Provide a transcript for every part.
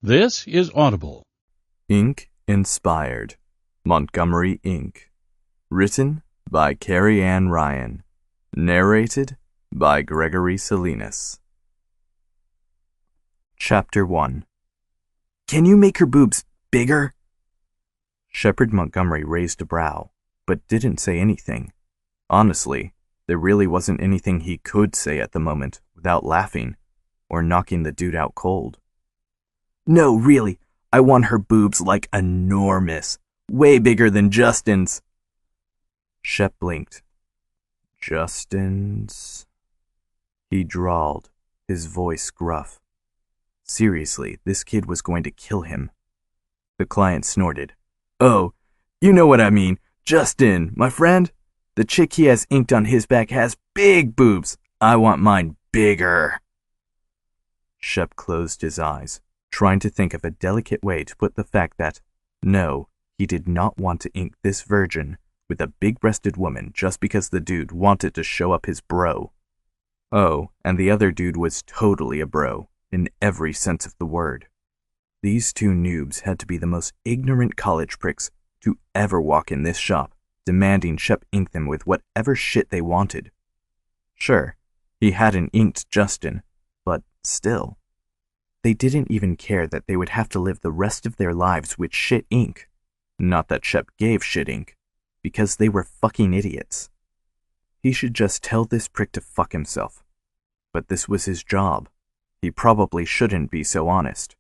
This is Audible. Ink Inspired, Montgomery, Inc. Written by Carrie Ann Ryan. Narrated by Gregory Salinas. Chapter 1. Can you make her boobs bigger? Shepard Montgomery raised a brow, but didn't say anything. Honestly, there really wasn't anything he could say at the moment without laughing or knocking the dude out cold. No, really, I want her boobs like enormous, way bigger than Justin's. Shep blinked. Justin's? He drawled, his voice gruff. Seriously, this kid was going to kill him. The client snorted. Oh, you know what I mean. Justin, my friend. The chick he has inked on his back has big boobs. I want mine bigger. Shep closed his eyes, trying to think of a delicate way to put the fact that, no, he did not want to ink this virgin with a big-breasted woman just because the dude wanted to show up his bro. Oh, and the other dude was totally a bro, in every sense of the word. These two noobs had to be the most ignorant college pricks to ever walk in this shop, demanding Shep ink them with whatever shit they wanted. Sure, he hadn't inked Justin, but still. They didn't even care that they would have to live the rest of their lives with shit ink. Not that Shep gave shit ink, because they were fucking idiots. He should just tell this prick to fuck himself. But this was his job. He probably shouldn't be so honest.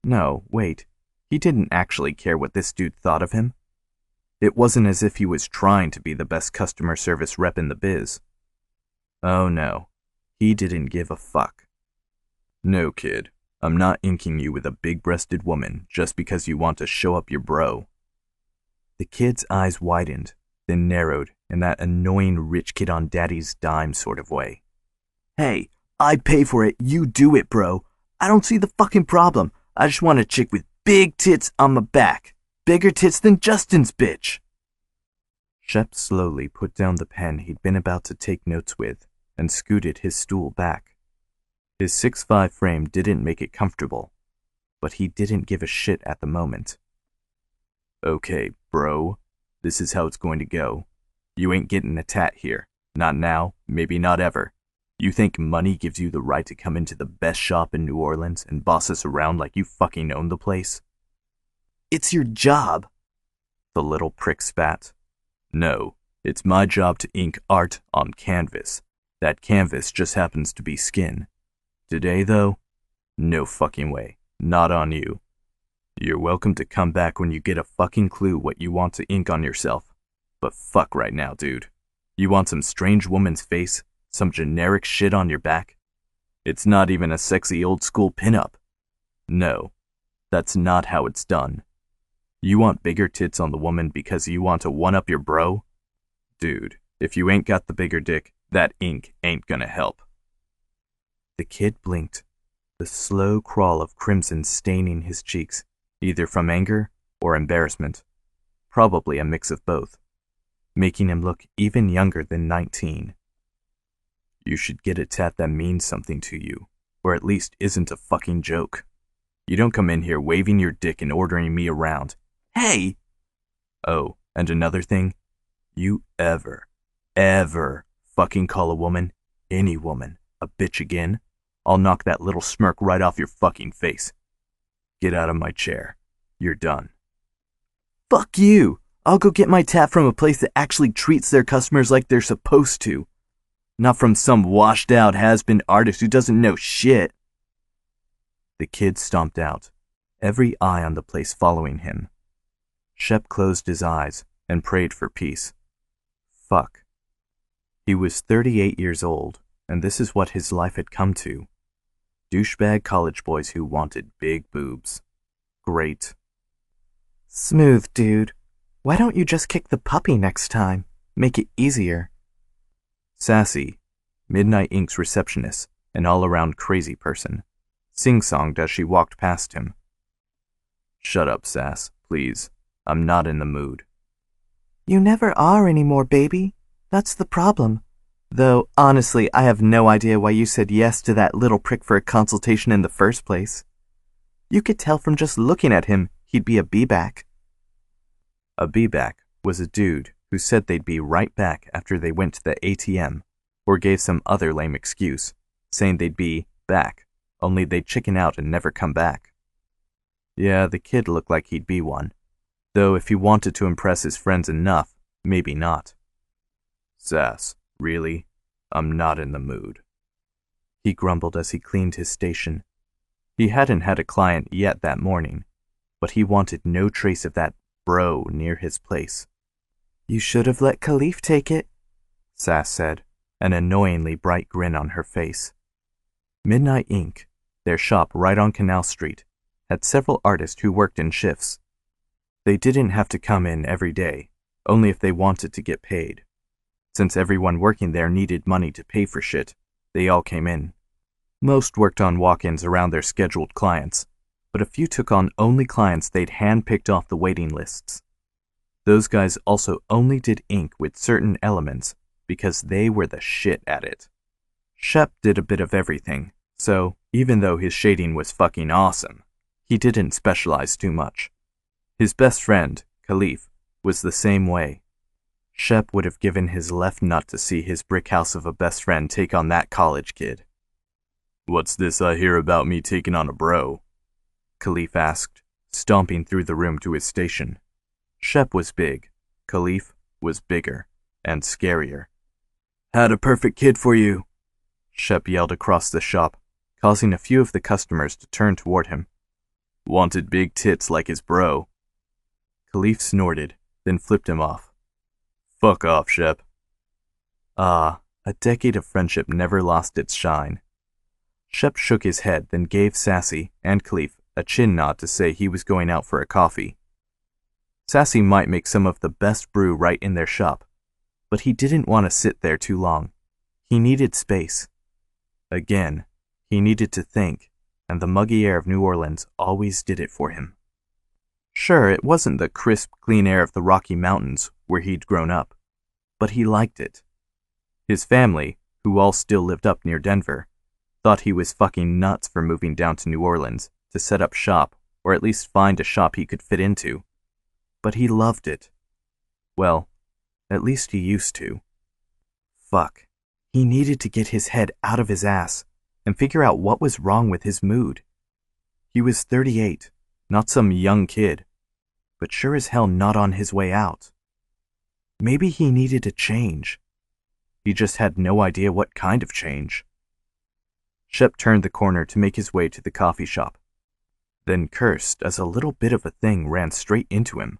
No, wait, he didn't actually care what this dude thought of him. It wasn't as if he was trying to be the best customer service rep in the biz. Oh no, he didn't give a fuck. No, kid, I'm not inking you with a big-breasted woman just because you want to show up your bro. The kid's eyes widened, then narrowed in that annoying rich kid on daddy's dime sort of way. Hey, I pay for it, you do it, bro. I don't see the fucking problem. I just want a chick with big tits on my back. Bigger tits than Justin's bitch. Shep slowly put down the pen he'd been about to take notes with and scooted his stool back. His 6'5" frame didn't make it comfortable, but he didn't give a shit at the moment. Okay, bro, this is how it's going to go. You ain't getting a tat here. Not now, maybe not ever. You think money gives you the right to come into the best shop in New Orleans and boss us around like you fucking own the place? It's your job, the little prick spat. No, it's my job to ink art on canvas. That canvas just happens to be skin. Today, though, no fucking way. Not on you. You're welcome to come back when you get a fucking clue what you want to ink on yourself. But fuck right now, dude. You want some strange woman's face? Some generic shit on your back? It's not even a sexy old school pinup. No, that's not how it's done. You want bigger tits on the woman because you want to one-up your bro? Dude, if you ain't got the bigger dick, that ink ain't gonna help. The kid blinked, the slow crawl of crimson staining his cheeks, either from anger or embarrassment, probably a mix of both, making him look even younger than 19. You should get a tat that means something to you, or at least isn't a fucking joke. You don't come in here waving your dick and ordering me around. Hey! Oh, and another thing, you ever fucking call a woman, any woman, a bitch again, I'll knock that little smirk right off your fucking face. Get out of my chair. You're done. Fuck you. I'll go get my tat from a place that actually treats their customers like they're supposed to. Not from some washed-out has-been artist who doesn't know shit. The kid stomped out, every eye on the place following him. Shep closed his eyes and prayed for peace. Fuck. He was 38 years old, and this is what his life had come to. Douchebag college boys who wanted big boobs. Great. Smooth, dude. Why don't you just kick the puppy next time? Make it easier. Sassy, Midnight Ink's receptionist, an all-around crazy person, sing-songed as she walked past him. Shut up, Sass, please. I'm not in the mood. You never are anymore, baby. That's the problem. Though, honestly, I have no idea why you said yes to that little prick for a consultation in the first place. You could tell from just looking at him he'd be a be-back. A be-back was a dude who said they'd be right back after they went to the ATM or gave some other lame excuse, saying they'd be back, only they'd chicken out and never come back. Yeah, the kid looked like he'd be one, though if he wanted to impress his friends enough, maybe not. Sass, really? I'm not in the mood, he grumbled as he cleaned his station. He hadn't had a client yet that morning, but he wanted no trace of that bro near his place. You should have let Khalif take it, Sass said, an annoyingly bright grin on her face. Midnight Ink, their shop right on Canal Street, had several artists who worked in shifts. They didn't have to come in every day, only if they wanted to get paid. Since everyone working there needed money to pay for shit, they all came in. Most worked on walk-ins around their scheduled clients, but a few took on only clients they'd hand-picked off the waiting lists. Those guys also only did ink with certain elements because they were the shit at it. Shep did a bit of everything, so even though his shading was fucking awesome, he didn't specialize too much. His best friend, Khalif, was the same way. Shep would have given his left nut to see his brick house of a best friend take on that college kid. What's this I hear about me taking on a bro? Khalif asked, stomping through the room to his station. Shep was big, Khalif was bigger and scarier. Had a perfect kid for you, Shep yelled across the shop, causing a few of the customers to turn toward him. Wanted big tits like his bro. Khalif snorted, then flipped him off. Fuck off, Shep. Ah, a decade of friendship never lost its shine. Shep shook his head, then gave Sassy and Khalif a chin nod to say he was going out for a coffee. Sassy might make some of the best brew right in their shop, but he didn't want to sit there too long. He needed space. Again, he needed to think, and the muggy air of New Orleans always did it for him. Sure, it wasn't the crisp, clean air of the Rocky Mountains where he'd grown up, but he liked it. His family, who all still lived up near Denver, thought he was fucking nuts for moving down to New Orleans to set up shop, or at least find a shop he could fit into. But he loved it. Well, at least he used to. Fuck. He needed to get his head out of his ass and figure out what was wrong with his mood. He was 38, not some young kid, but sure as hell not on his way out. Maybe he needed a change. He just had no idea what kind of change. Shep turned the corner to make his way to the coffee shop, then cursed as a little bit of a thing ran straight into him.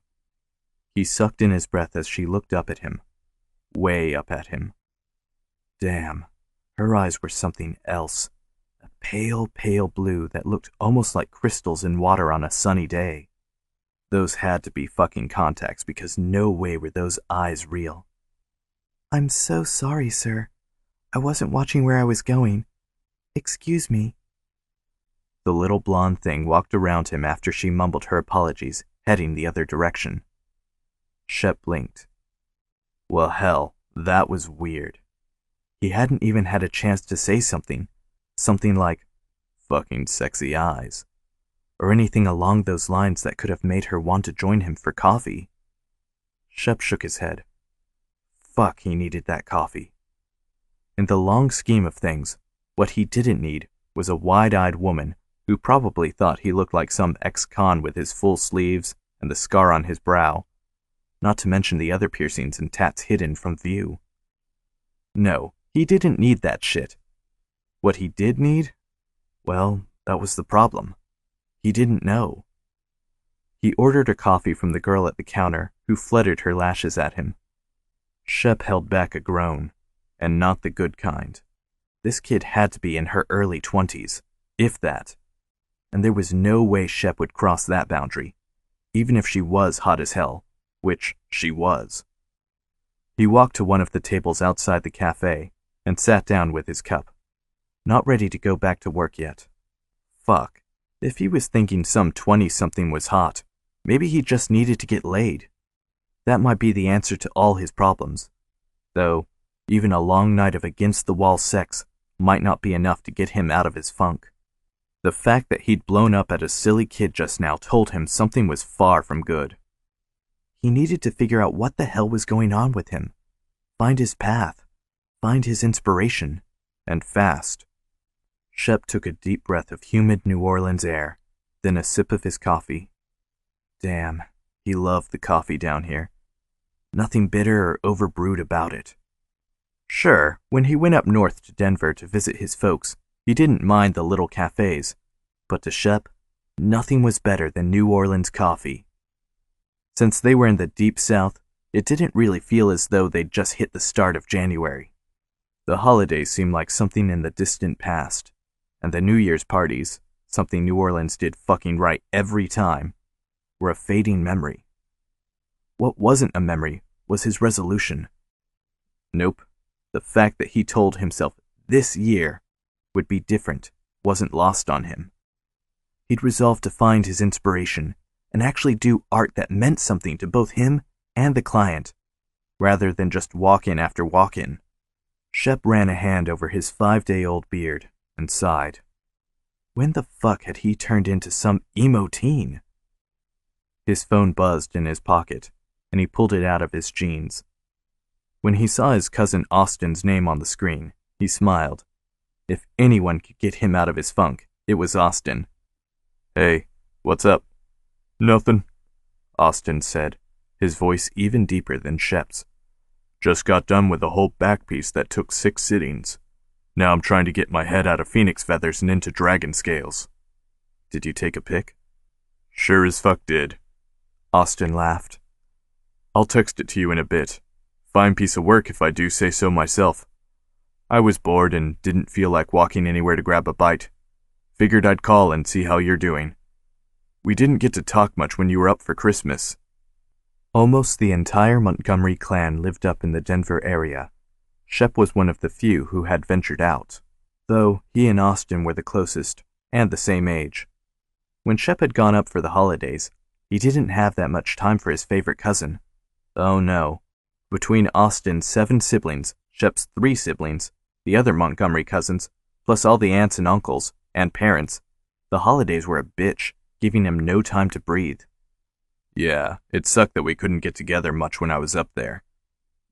He sucked in his breath as she looked up at him, way up at him. Damn, her eyes were something else, a pale, pale blue that looked almost like crystals in water on a sunny day. Those had to be fucking contacts because no way were those eyes real. I'm so sorry, sir. I wasn't watching where I was going. Excuse me. The little blonde thing walked around him after she mumbled her apologies, heading the other direction. Shep blinked. Well, hell, that was weird. He hadn't even had a chance to say something like, fucking sexy eyes, or anything along those lines that could have made her want to join him for coffee. Shep shook his head. Fuck, he needed that coffee. In the long scheme of things, what he didn't need was a wide-eyed woman who probably thought he looked like some ex-con with his full sleeves and the scar on his brow, not to mention the other piercings and tats hidden from view. No, he didn't need that shit. What he did need? Well, that was the problem. He didn't know. He ordered a coffee from the girl at the counter, who fluttered her lashes at him. Shep held back a groan, and not the good kind. This kid had to be in her early 20s, if that, and there was no way Shep would cross that boundary, even if she was hot as hell, which she was. He walked to one of the tables outside the cafe and sat down with his cup, not ready to go back to work yet. Fuck, if he was thinking some 20-something was hot, maybe he just needed to get laid. That might be the answer to all his problems, though even a long night of against-the-wall sex might not be enough to get him out of his funk. The fact that he'd blown up at a silly kid just now told him something was far from good. He needed to figure out what the hell was going on with him, find his path, find his inspiration, and fast. Shep took a deep breath of humid New Orleans air, then a sip of his coffee. Damn, he loved the coffee down here. Nothing bitter or overbrewed about it. Sure, when he went up north to Denver to visit his folks, he didn't mind the little cafes, but to Shep, nothing was better than New Orleans coffee. Since they were in the deep south, it didn't really feel as though they'd just hit the start of January. The holidays seemed like something in the distant past, and the New Year's parties, something New Orleans did fucking right every time, were a fading memory. What wasn't a memory was his resolution. Nope, the fact that he told himself this year would be different wasn't lost on him. He'd resolved to find his inspiration and actually do art that meant something to both him and the client, rather than just walk-in after walk-in. Shep ran a hand over his 5-day-old beard and sighed. When the fuck had he turned into some emo teen? His phone buzzed in his pocket, and he pulled it out of his jeans. When he saw his cousin Austin's name on the screen, he smiled. If anyone could get him out of his funk, it was Austin. "Hey, what's up?" "Nothing," Austin said, his voice even deeper than Shep's. "Just got done with a whole back piece that took 6 sittings. Now I'm trying to get my head out of phoenix feathers and into dragon scales." "Did you take a pic?" "Sure as fuck did." Austin laughed. "I'll text it to you in a bit. Fine piece of work if I do say so myself. I was bored and didn't feel like walking anywhere to grab a bite. Figured I'd call and see how you're doing. We didn't get to talk much when you were up for Christmas." Almost the entire Montgomery clan lived up in the Denver area. Shep was one of the few who had ventured out, though he and Austin were the closest and the same age. When Shep had gone up for the holidays, he didn't have that much time for his favorite cousin. Oh no. Between Austin's 7 siblings, Shep's 3 siblings, the other Montgomery cousins, plus all the aunts and uncles, and parents, the holidays were a bitch, giving him no time to breathe. "Yeah, it sucked that we couldn't get together much when I was up there.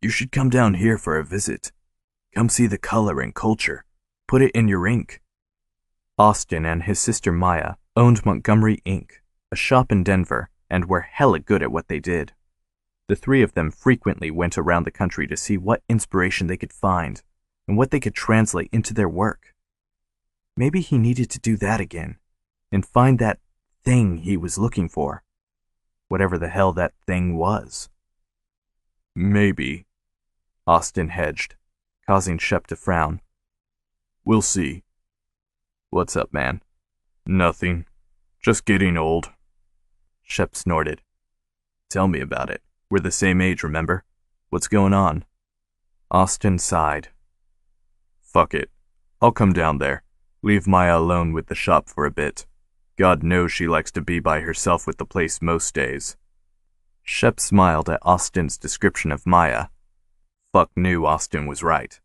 You should come down here for a visit. Come see the color and culture. Put it in your ink." Austin and his sister Maya owned Montgomery Ink, a shop in Denver, and were hella good at what they did. The 3 of them frequently went around the country to see what inspiration they could find and what they could translate into their work. Maybe he needed to do that again and find that thing he was looking for, whatever the hell that thing was. "Maybe," Austin hedged, causing Shep to frown. "We'll see." "What's up, man?" "Nothing. Just getting old." Shep snorted. "Tell me about it. We're the same age, remember? What's going on?" Austin sighed. "Fuck it. I'll come down there. Leave Maya alone with the shop for a bit. God knows she likes to be by herself with the place most days." Shep smiled at Austin's description of Maya. Fuck knew Austin was right.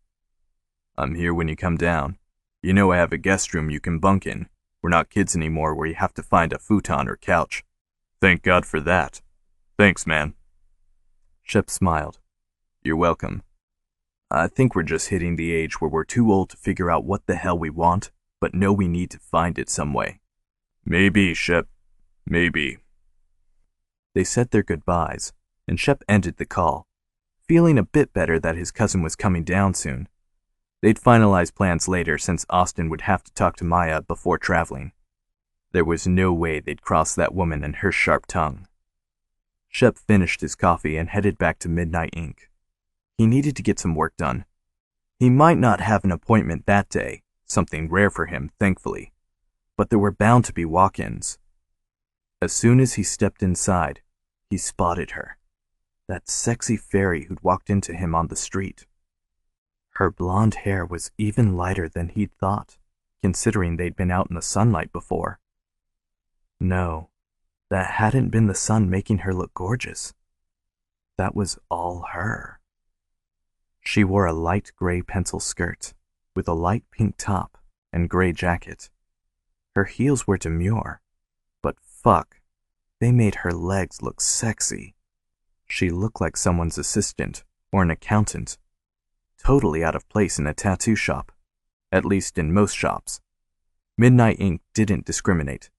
"I'm here when you come down. You know I have a guest room you can bunk in. We're not kids anymore where you have to find a futon or couch." "Thank God for that. Thanks, man." Shep smiled. "You're welcome. I think we're just hitting the age where we're too old to figure out what the hell we want, but know we need to find it some way." "Maybe, Shep. Maybe." They said their goodbyes, and Shep ended the call, feeling a bit better that his cousin was coming down soon. They'd finalize plans later since Austin would have to talk to Maya before traveling. There was no way they'd cross that woman and her sharp tongue. Shep finished his coffee and headed back to Midnight Ink. He needed to get some work done. He might not have an appointment that day, something rare for him, thankfully, but there were bound to be walk-ins. As soon as he stepped inside, he spotted her, that sexy fairy who'd walked into him on the street. Her blonde hair was even lighter than he'd thought, considering they'd been out in the sunlight before. No, that hadn't been the sun making her look gorgeous. That was all her. She wore a light gray pencil skirt with a light pink top and gray jacket. Her heels were demure, but fuck, they made her legs look sexy. She looked like someone's assistant or an accountant. Totally out of place in a tattoo shop, at least in most shops. Midnight Ink didn't discriminate.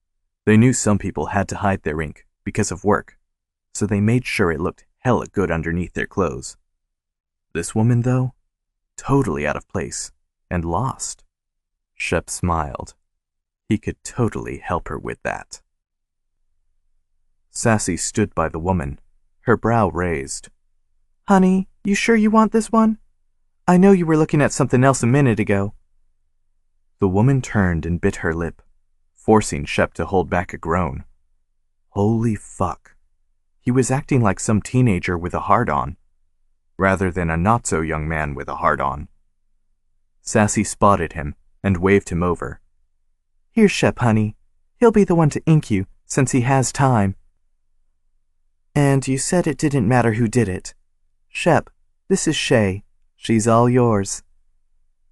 They knew some people had to hide their ink because of work, so they made sure it looked hella good underneath their clothes. This woman, though, totally out of place and lost. Shep smiled. He could totally help her with that. Sassy stood by the woman, her brow raised. "Honey, you sure you want this one? I know you were looking at something else a minute ago." The woman turned and bit her lip, forcing Shep to hold back a groan. Holy fuck. He was acting like some teenager with a hard-on, rather than a not-so-young man with a hard-on. Sassy spotted him and waved him over. "Here's Shep, honey. He'll be the one to ink you, since he has time. And you said it didn't matter who did it. Shep, this is Shay. She's all yours."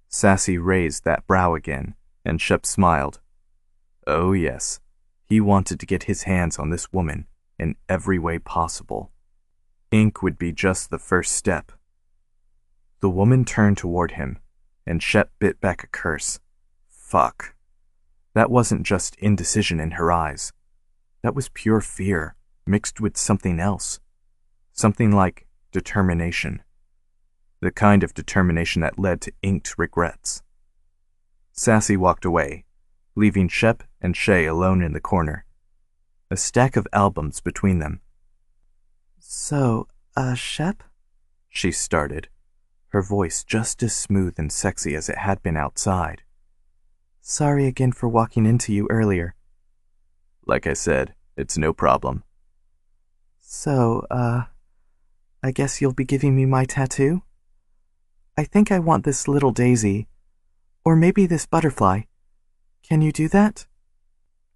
Sassy raised that brow again, and Shep smiled. Oh yes, he wanted to get his hands on this woman in every way possible. Ink would be just the first step. The woman turned toward him, and Shep bit back a curse. Fuck. That wasn't just indecision in her eyes. That was pure fear, mixed with something else. Something like determination. The kind of determination that led to inked regrets. Sassy walked away, leaving Shep and Shay alone in the corner, a stack of albums between them. "So, Shep?" she started, her voice just as smooth and sexy as it had been outside. "Sorry again for walking into you earlier." "Like I said, it's no problem." "So, I guess you'll be giving me my tattoo? I think I want this little daisy, or maybe this butterfly. Can you do that?"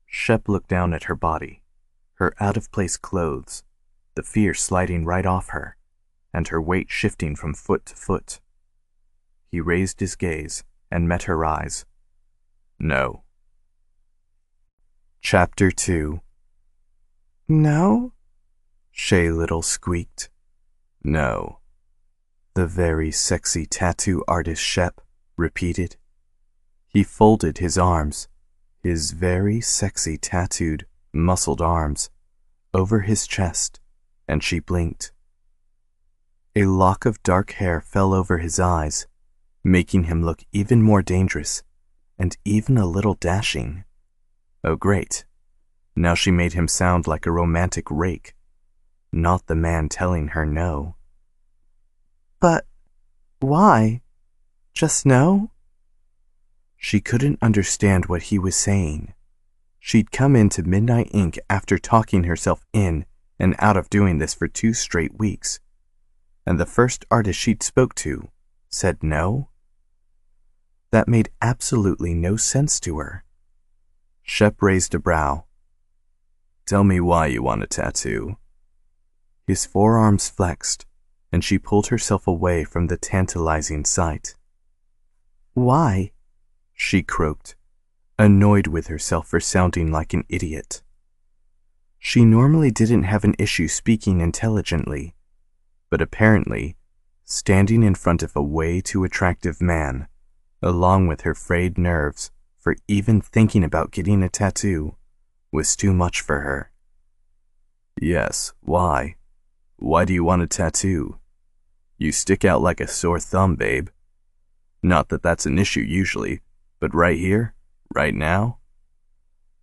Shep looked down at her body, her out-of-place clothes, the fear sliding right off her, and her weight shifting from foot to foot. He raised his gaze and met her eyes. No. Chapter 2. "No?" Shay Little squeaked. "No." The very sexy tattoo artist Shep repeated. He folded his arms, his very sexy tattooed, muscled arms, over his chest, and she blinked. A lock of dark hair fell over his eyes, making him look even more dangerous and even a little dashing. Oh great, now she made him sound like a romantic rake, not the man telling her no. "But why? Just no?" She couldn't understand what he was saying. She'd come into Midnight Ink after talking herself in and out of doing this for 2 straight weeks, and the first artist she'd spoke to said no? That made absolutely no sense to her. Shep raised a brow. "Tell me why you want a tattoo." His forearms flexed, and she pulled herself away from the tantalizing sight. "Why?" she croaked, annoyed with herself for sounding like an idiot. She normally didn't have an issue speaking intelligently, but apparently, standing in front of a way too attractive man, along with her frayed nerves for even thinking about getting a tattoo, was too much for her. "Yes, why? Why do you want a tattoo? You stick out like a sore thumb, babe. Not that that's an issue usually, but right here, right now?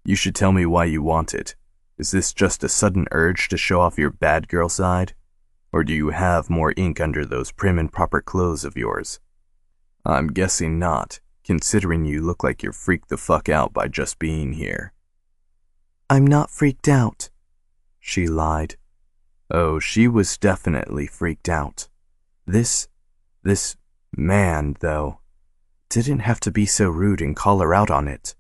You should tell me why you want it. Is this just a sudden urge to show off your bad girl side? Or do you have more ink under those prim and proper clothes of yours? I'm guessing not, considering you look like you're freaked the fuck out by just being here." "I'm not freaked out," she lied. Oh, she was definitely freaked out. This man, though, didn't have to be so rude and call her out on it.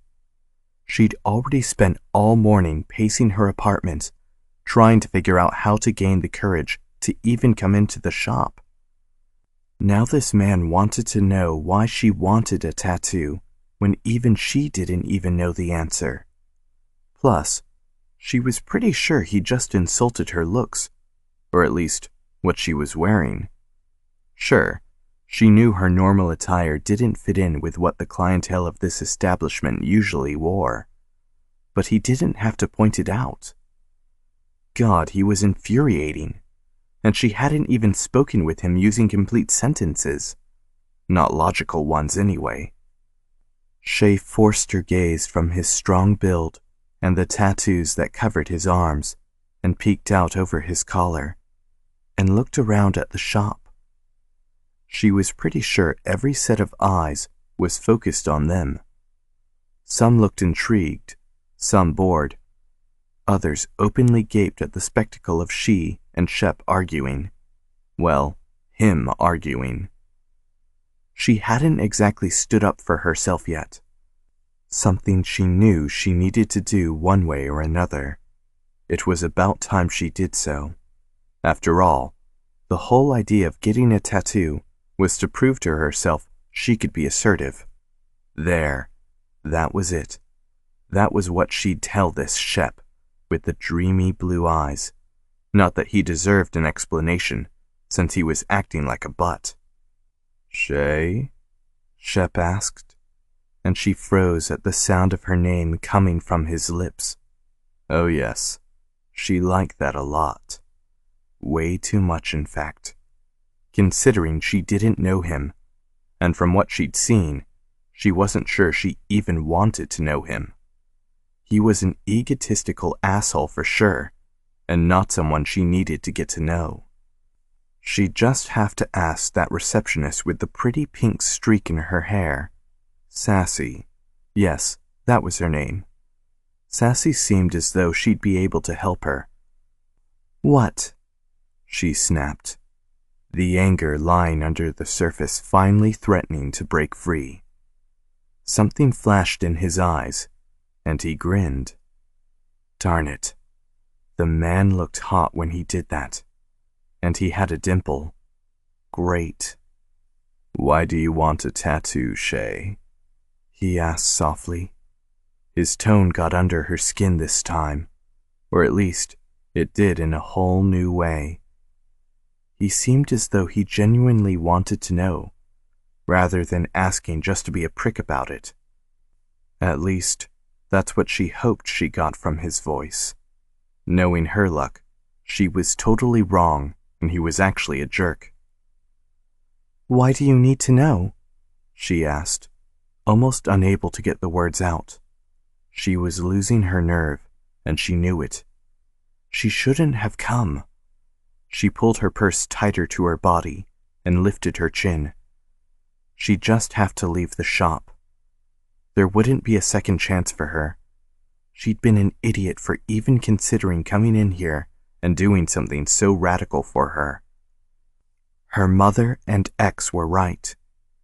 She'd already spent all morning pacing her apartment, trying to figure out how to gain the courage to even come into the shop. Now this man wanted to know why she wanted a tattoo when even she didn't even know the answer. Plus, she was pretty sure he just insulted her looks, or at least what she was wearing. Sure, she knew her normal attire didn't fit in with what the clientele of this establishment usually wore, but he didn't have to point it out. God, he was infuriating, and she hadn't even spoken with him using complete sentences. Not logical ones anyway. Shay forced her gaze from his strong build and the tattoos that covered his arms and peeked out over his collar and looked around at the shop. She was pretty sure every set of eyes was focused on them. Some looked intrigued, some bored. Others openly gaped at the spectacle of she and Shep arguing. Well, him arguing. She hadn't exactly stood up for herself yet. Something she knew she needed to do one way or another. It was about time she did so. After all, the whole idea of getting a tattoo was to prove to herself she could be assertive. There, that was it. That was what she'd tell this Shep with the dreamy blue eyes. Not that he deserved an explanation, since he was acting like a butt. "Shay?" Shep asked, and she froze at the sound of her name coming from his lips. Oh yes, she liked that a lot. Way too much, in fact. Considering she didn't know him, and from what she'd seen, she wasn't sure she even wanted to know him. He was an egotistical asshole for sure, and not someone she needed to get to know. She'd just have to ask that receptionist with the pretty pink streak in her hair. Sassy. Yes, that was her name. Sassy seemed as though she'd be able to help her. "What?" she snapped, the anger lying under the surface finally threatening to break free. Something flashed in his eyes, and he grinned. Darn it. The man looked hot when he did that. And he had a dimple. Great. "Why do you want a tattoo, Shay?" he asked softly. His tone got under her skin this time, or at least it did in a whole new way. He seemed as though he genuinely wanted to know, rather than asking just to be a prick about it. At least, that's what she hoped she got from his voice. Knowing her luck, she was totally wrong, and he was actually a jerk. "Why do you need to know?" she asked, almost unable to get the words out. She was losing her nerve, and she knew it. She shouldn't have come. She pulled her purse tighter to her body and lifted her chin. She'd just have to leave the shop. There wouldn't be a second chance for her. She'd been an idiot for even considering coming in here and doing something so radical for her. Her mother and ex were right.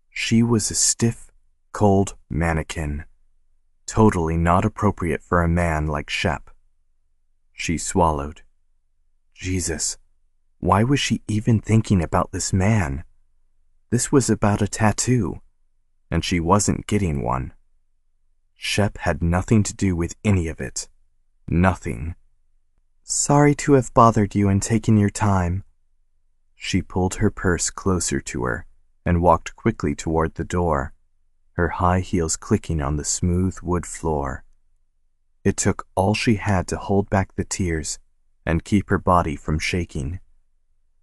She was a stiff, cold mannequin. Totally not appropriate for a man like Shep. She swallowed. Jesus, why was she even thinking about this man? This was about a tattoo, and she wasn't getting one. Shep had nothing to do with any of it. Nothing. "Sorry to have bothered you and taken your time." She pulled her purse closer to her and walked quickly toward the door, her high heels clicking on the smooth wood floor. It took all she had to hold back the tears and keep her body from shaking.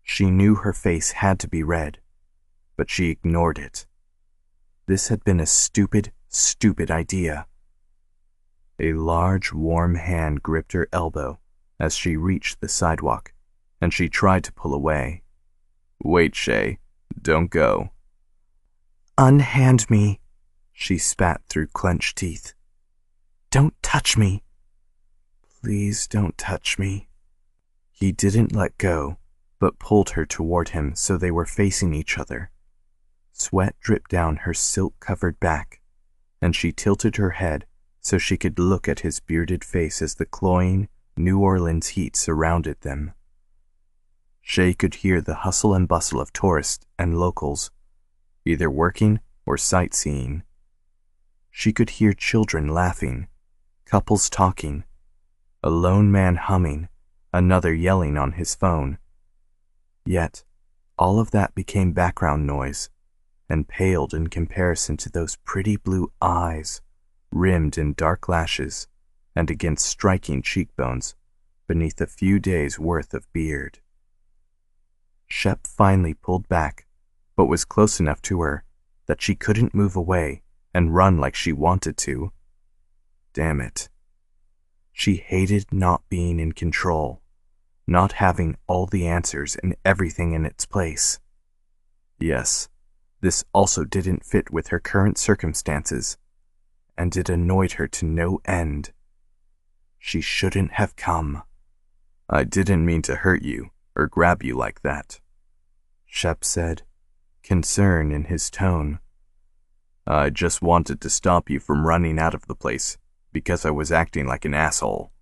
She knew her face had to be red, but she ignored it. This had been a stupid, stupid idea. A large, warm hand gripped her elbow as she reached the sidewalk, and she tried to pull away. "Wait, Shay. Don't go." "Unhand me," she spat through clenched teeth. "Don't touch me." "Please don't touch me." He didn't let go, but pulled her toward him so they were facing each other. Sweat dripped down her silk-covered back, and she tilted her head so she could look at his bearded face as the cloying New Orleans heat surrounded them. Shay could hear the hustle and bustle of tourists and locals, either working or sightseeing. She could hear children laughing, couples talking, a lone man humming, another yelling on his phone. Yet, all of that became background noise and paled in comparison to those pretty blue eyes, rimmed in dark lashes and against striking cheekbones beneath a few days' worth of beard. Shep finally pulled back, but was close enough to her that she couldn't move away and run like she wanted to. Damn it. She hated not being in control, not having all the answers and everything in its place. Yes, this also didn't fit with her current circumstances, and it annoyed her to no end. She shouldn't have come. I didn't mean to hurt you or grab you like that, Shep said, concern in his tone. I just wanted to stop you from running out of the place because I was acting like an asshole.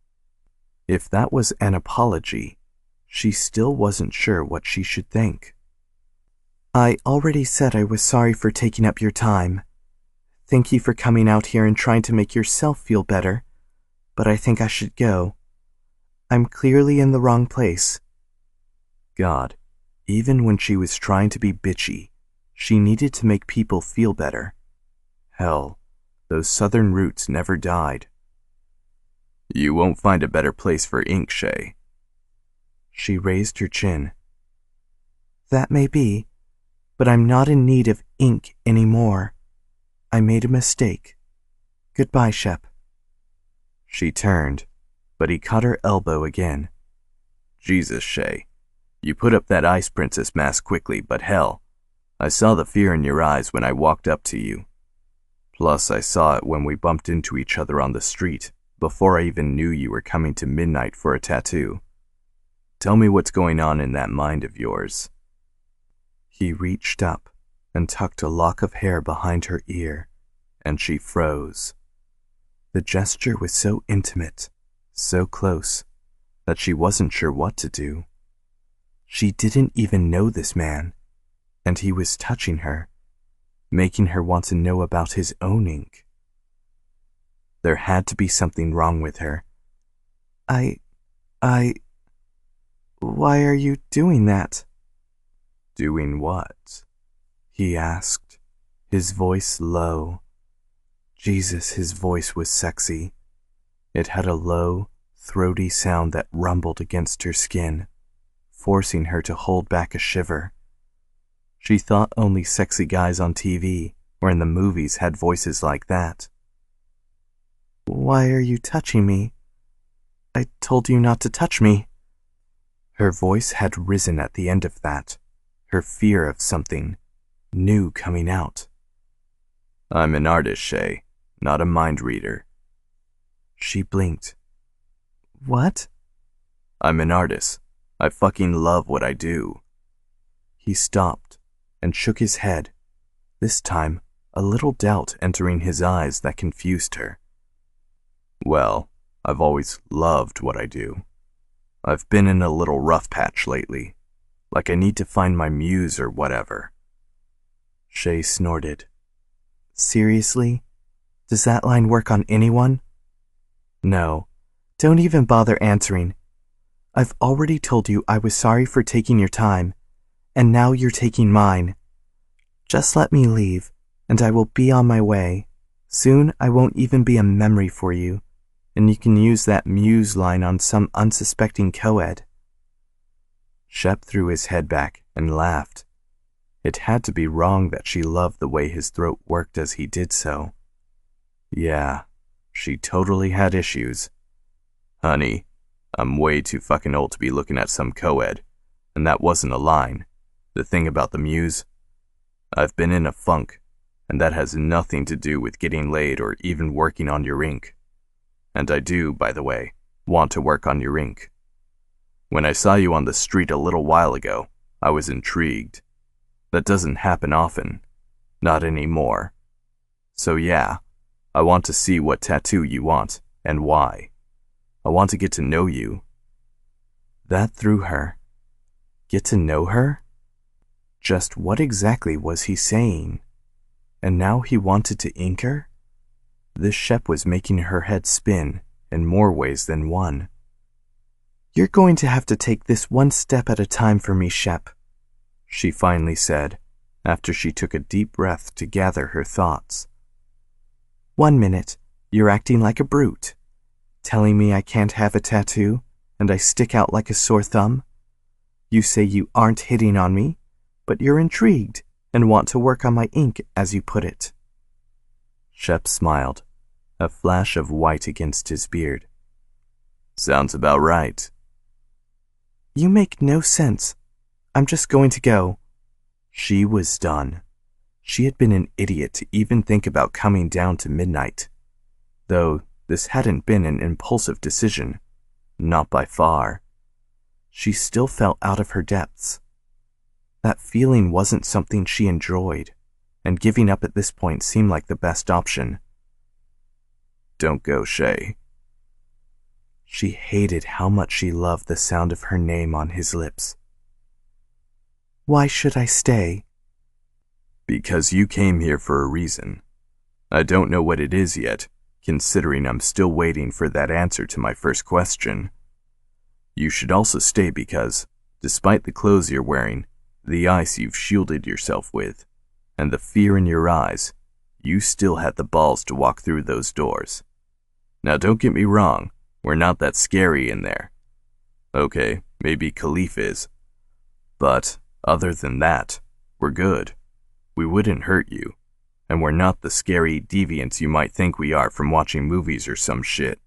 If that was an apology, she still wasn't sure what she should think. I already said I was sorry for taking up your time. Thank you for coming out here and trying to make yourself feel better, but I think I should go. I'm clearly in the wrong place. God, even when she was trying to be bitchy, she needed to make people feel better. Hell, those southern roots never died. You won't find a better place for ink, Shay. She raised her chin. That may be, but I'm not in need of ink anymore. I made a mistake. Goodbye, Shep. She turned, but he caught her elbow again. Jesus, Shay. You put up that Ice Princess mask quickly, but hell, I saw the fear in your eyes when I walked up to you. Plus, I saw it when we bumped into each other on the street, before I even knew you were coming to midnight for a tattoo. Tell me what's going on in that mind of yours. He reached up and tucked a lock of hair behind her ear, and she froze. The gesture was so intimate, so close, that she wasn't sure what to do. She didn't even know this man, and he was touching her, making her want to know about his own ink. There had to be something wrong with her. Why are you doing that? Doing what? He asked, his voice low. Jesus, his voice was sexy. It had a low, throaty sound that rumbled against her skin, forcing her to hold back a shiver. She thought only sexy guys on TV or in the movies had voices like that. Why are you touching me? I told you not to touch me. Her voice had risen at the end of that, her fear of something new coming out. I'm an artist, Shay, not a mind reader. She blinked. What? I'm an artist. I fucking love what I do. He stopped and shook his head, this time a little doubt entering his eyes that confused her. Well, I've always loved what I do. I've been in a little rough patch lately, like I need to find my muse or whatever. Shay snorted. Seriously? Does that line work on anyone? No, don't even bother answering. I've already told you I was sorry for taking your time, and now you're taking mine. Just let me leave, and I will be on my way. Soon I won't even be a memory for you, and you can use that muse line on some unsuspecting co-ed. Shep threw his head back and laughed. It had to be wrong that she loved the way his throat worked as he did so. Yeah, she totally had issues. Honey, I'm way too fucking old to be looking at some co-ed, and that wasn't a line. The thing about the muse, I've been in a funk, and that has nothing to do with getting laid or even working on your ink. And I do, by the way, want to work on your ink. When I saw you on the street a little while ago, I was intrigued. That doesn't happen often. Not anymore. So yeah, I want to see what tattoo you want, and why. I want to get to know you. That threw her. Get to know her? Just what exactly was he saying? And now he wanted to ink her? This Shep was making her head spin in more ways than one. "You're going to have to take this one step at a time for me, Shep," she finally said, after she took a deep breath to gather her thoughts. "1 minute, you're acting like a brute, telling me I can't have a tattoo, and I stick out like a sore thumb. You say you aren't hitting on me, but you're intrigued and want to work on my ink, as you put it." Shep smiled, a flash of white against his beard. "Sounds about right." "You make no sense. I'm just going to go." She was done. She had been an idiot to even think about coming down to midnight. Though this hadn't been an impulsive decision, not by far. She still felt out of her depths. That feeling wasn't something she enjoyed, and giving up at this point seemed like the best option. "Don't go, Shay." She hated how much she loved the sound of her name on his lips. "Why should I stay?" "Because you came here for a reason. I don't know what it is yet, considering I'm still waiting for that answer to my first question. You should also stay because, despite the clothes you're wearing, the ice you've shielded yourself with, and the fear in your eyes, you still had the balls to walk through those doors. Now don't get me wrong, we're not that scary in there. Okay, maybe Khalif is. But other than that, we're good. We wouldn't hurt you, and we're not the scary deviants you might think we are from watching movies or some shit."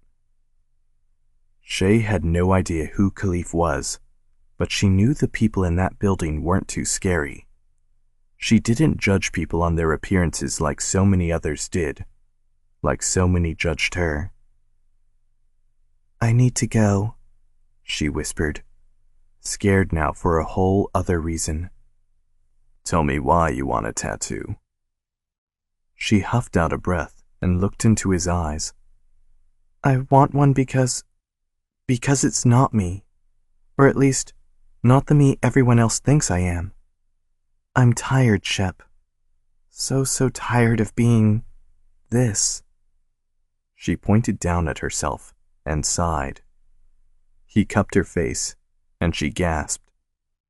Shay had no idea who Khalif was, but she knew the people in that building weren't too scary. She didn't judge people on their appearances like so many others did, like so many judged her. "I need to go," she whispered, scared now for a whole other reason. "Tell me why you want a tattoo." She huffed out a breath and looked into his eyes. "I want one because it's not me, or at least, not the me everyone else thinks I am. I'm tired, Shep. So tired of being this." She pointed down at herself and sighed. He cupped her face, and she gasped,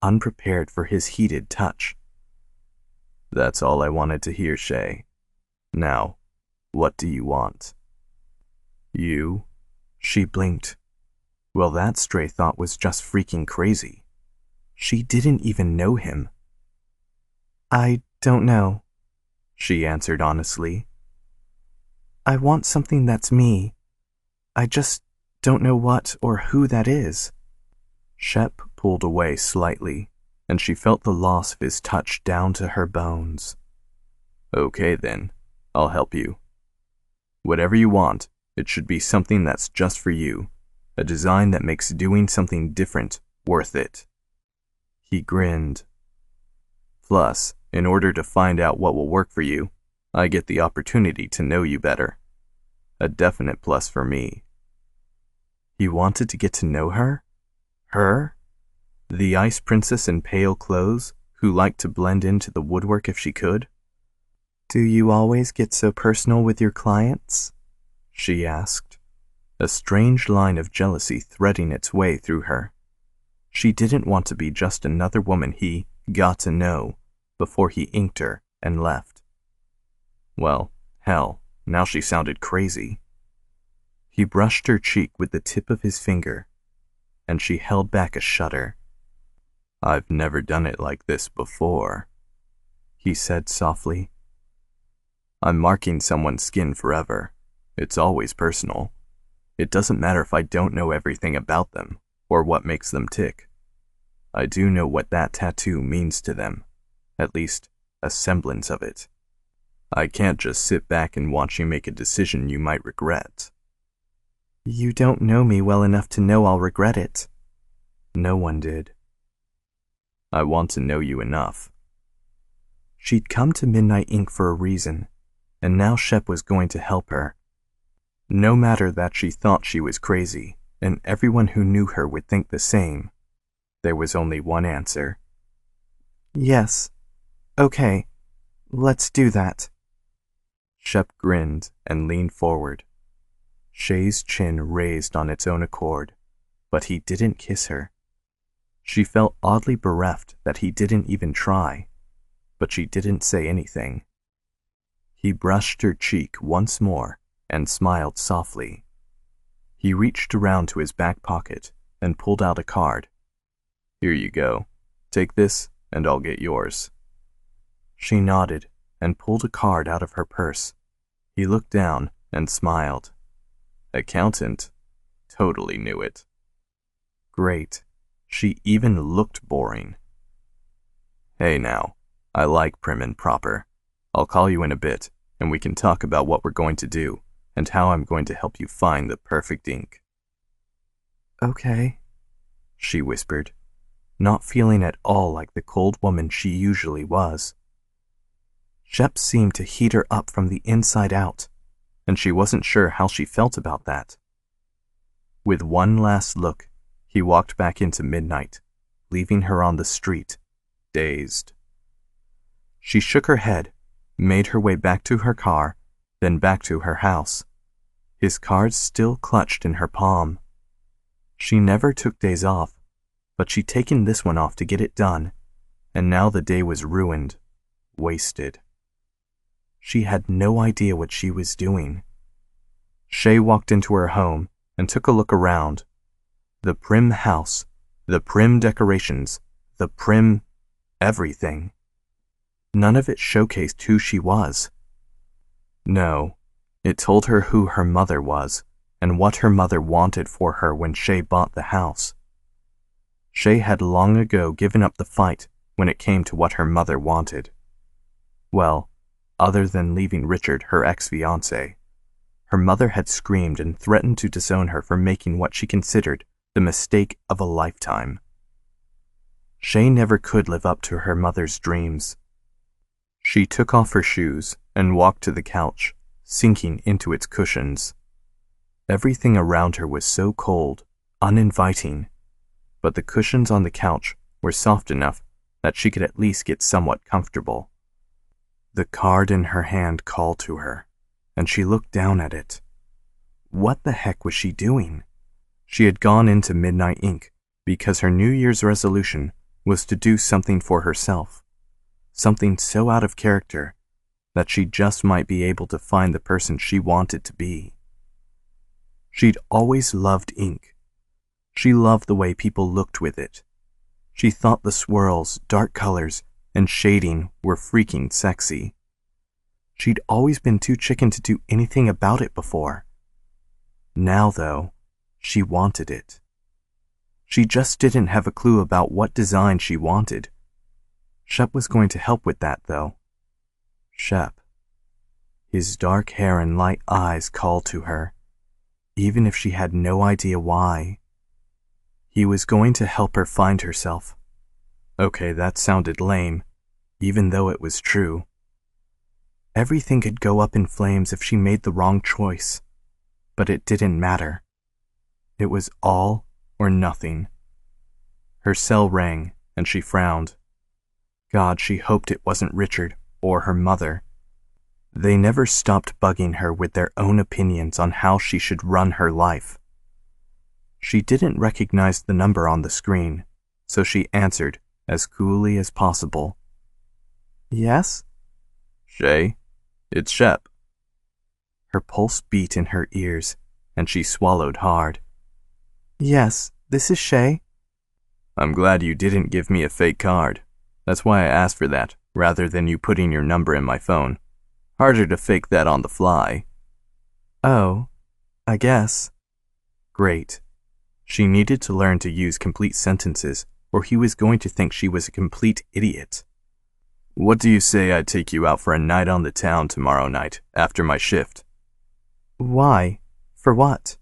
unprepared for his heated touch. "That's all I wanted to hear, Shay. Now, what do you want?" "You?" She blinked. Well, that stray thought was just freaking crazy. She didn't even know him. "I don't know," she answered honestly. "I want something that's me. I just don't know what or who that is." Shep pulled away slightly, and she felt the loss of his touch down to her bones. "Okay then, I'll help you. Whatever you want, it should be something that's just for you, a design that makes doing something different worth it." He grinned. "Plus, in order to find out what will work for you, I get the opportunity to know you better. A definite plus for me." He wanted to get to know her? Her? The ice princess in pale clothes, who liked to blend into the woodwork if she could? "Do you always get so personal with your clients?" she asked, a strange line of jealousy threading its way through her. She didn't want to be just another woman he got to know before he inked her and left. Well, hell, now she sounded crazy. He brushed her cheek with the tip of his finger, and she held back a shudder. "I've never done it like this before," he said softly. "I'm marking someone's skin forever. It's always personal. It doesn't matter if I don't know everything about them or what makes them tick. I do know what that tattoo means to them, at least a semblance of it. I can't just sit back and watch you make a decision you might regret." "You don't know me well enough to know I'll regret it." No one did. "I want to know you enough." She'd come to Midnight Ink for a reason, and now Shep was going to help her. No matter that she thought she was crazy, and everyone who knew her would think the same, there was only one answer. "Yes. Okay. Let's do that." Shep grinned and leaned forward. Shay's chin raised on its own accord, but he didn't kiss her. She felt oddly bereft that he didn't even try, but she didn't say anything. He brushed her cheek once more and smiled softly. He reached around to his back pocket and pulled out a card. Here you go. Take this and I'll get yours. She nodded and pulled a card out of her purse. He looked down and smiled. Accountant. Totally knew it. Great. She even looked boring. Hey now, I like prim and proper. I'll call you in a bit, and we can talk about what we're going to do, and how I'm going to help you find the perfect ink. Okay, she whispered, not feeling at all like the cold woman she usually was. Shep seemed to heat her up from the inside out, and she wasn't sure how she felt about that. With one last look, he walked back into midnight, leaving her on the street, dazed. She shook her head, made her way back to her car, then back to her house, his card still clutched in her palm. She never took days off, but she'd taken this one off to get it done, and now the day was ruined, wasted. She had no idea what she was doing. Shay walked into her home and took a look around. The prim house, the prim decorations, the prim everything. None of it showcased who she was. No, it told her who her mother was and what her mother wanted for her when Shay bought the house. Shay had long ago given up the fight when it came to what her mother wanted. Well, other than leaving Richard, her ex-fiancé, her mother had screamed and threatened to disown her for making what she considered the mistake of a lifetime. Shay never could live up to her mother's dreams. She took off her shoes and walked to the couch, sinking into its cushions. Everything around her was so cold, uninviting, but the cushions on the couch were soft enough that she could at least get somewhat comfortable. The card in her hand called to her, and she looked down at it. What the heck was she doing? She had gone into Midnight Ink because her New Year's resolution was to do something for herself, something so out of character that she just might be able to find the person she wanted to be. She'd always loved ink. She loved the way people looked with it. She thought the swirls, dark colors, and shading were freaking sexy. She'd always been too chicken to do anything about it before. Now, though, she wanted it. She just didn't have a clue about what design she wanted. Shep was going to help with that, though. Shep. His dark hair and light eyes called to her, even if she had no idea why. He was going to help her find herself. Okay, that sounded lame, even though it was true. Everything could go up in flames if she made the wrong choice, but it didn't matter. It was all or nothing. Her cell rang, and she frowned. God, she hoped it wasn't Richard or her mother. They never stopped bugging her with their own opinions on how she should run her life. She didn't recognize the number on the screen, so she answered as coolly as possible. Yes? Shay, it's Shep. Her pulse beat in her ears, and she swallowed hard. Yes, this is Shay. I'm glad you didn't give me a fake card. That's why I asked for that, rather than you putting your number in my phone. Harder to fake that on the fly. Oh, I guess. Great. She needed to learn to use complete sentences, or he was going to think she was a complete idiot. What do you say I take you out for a night on the town tomorrow night, after my shift? Why? For what?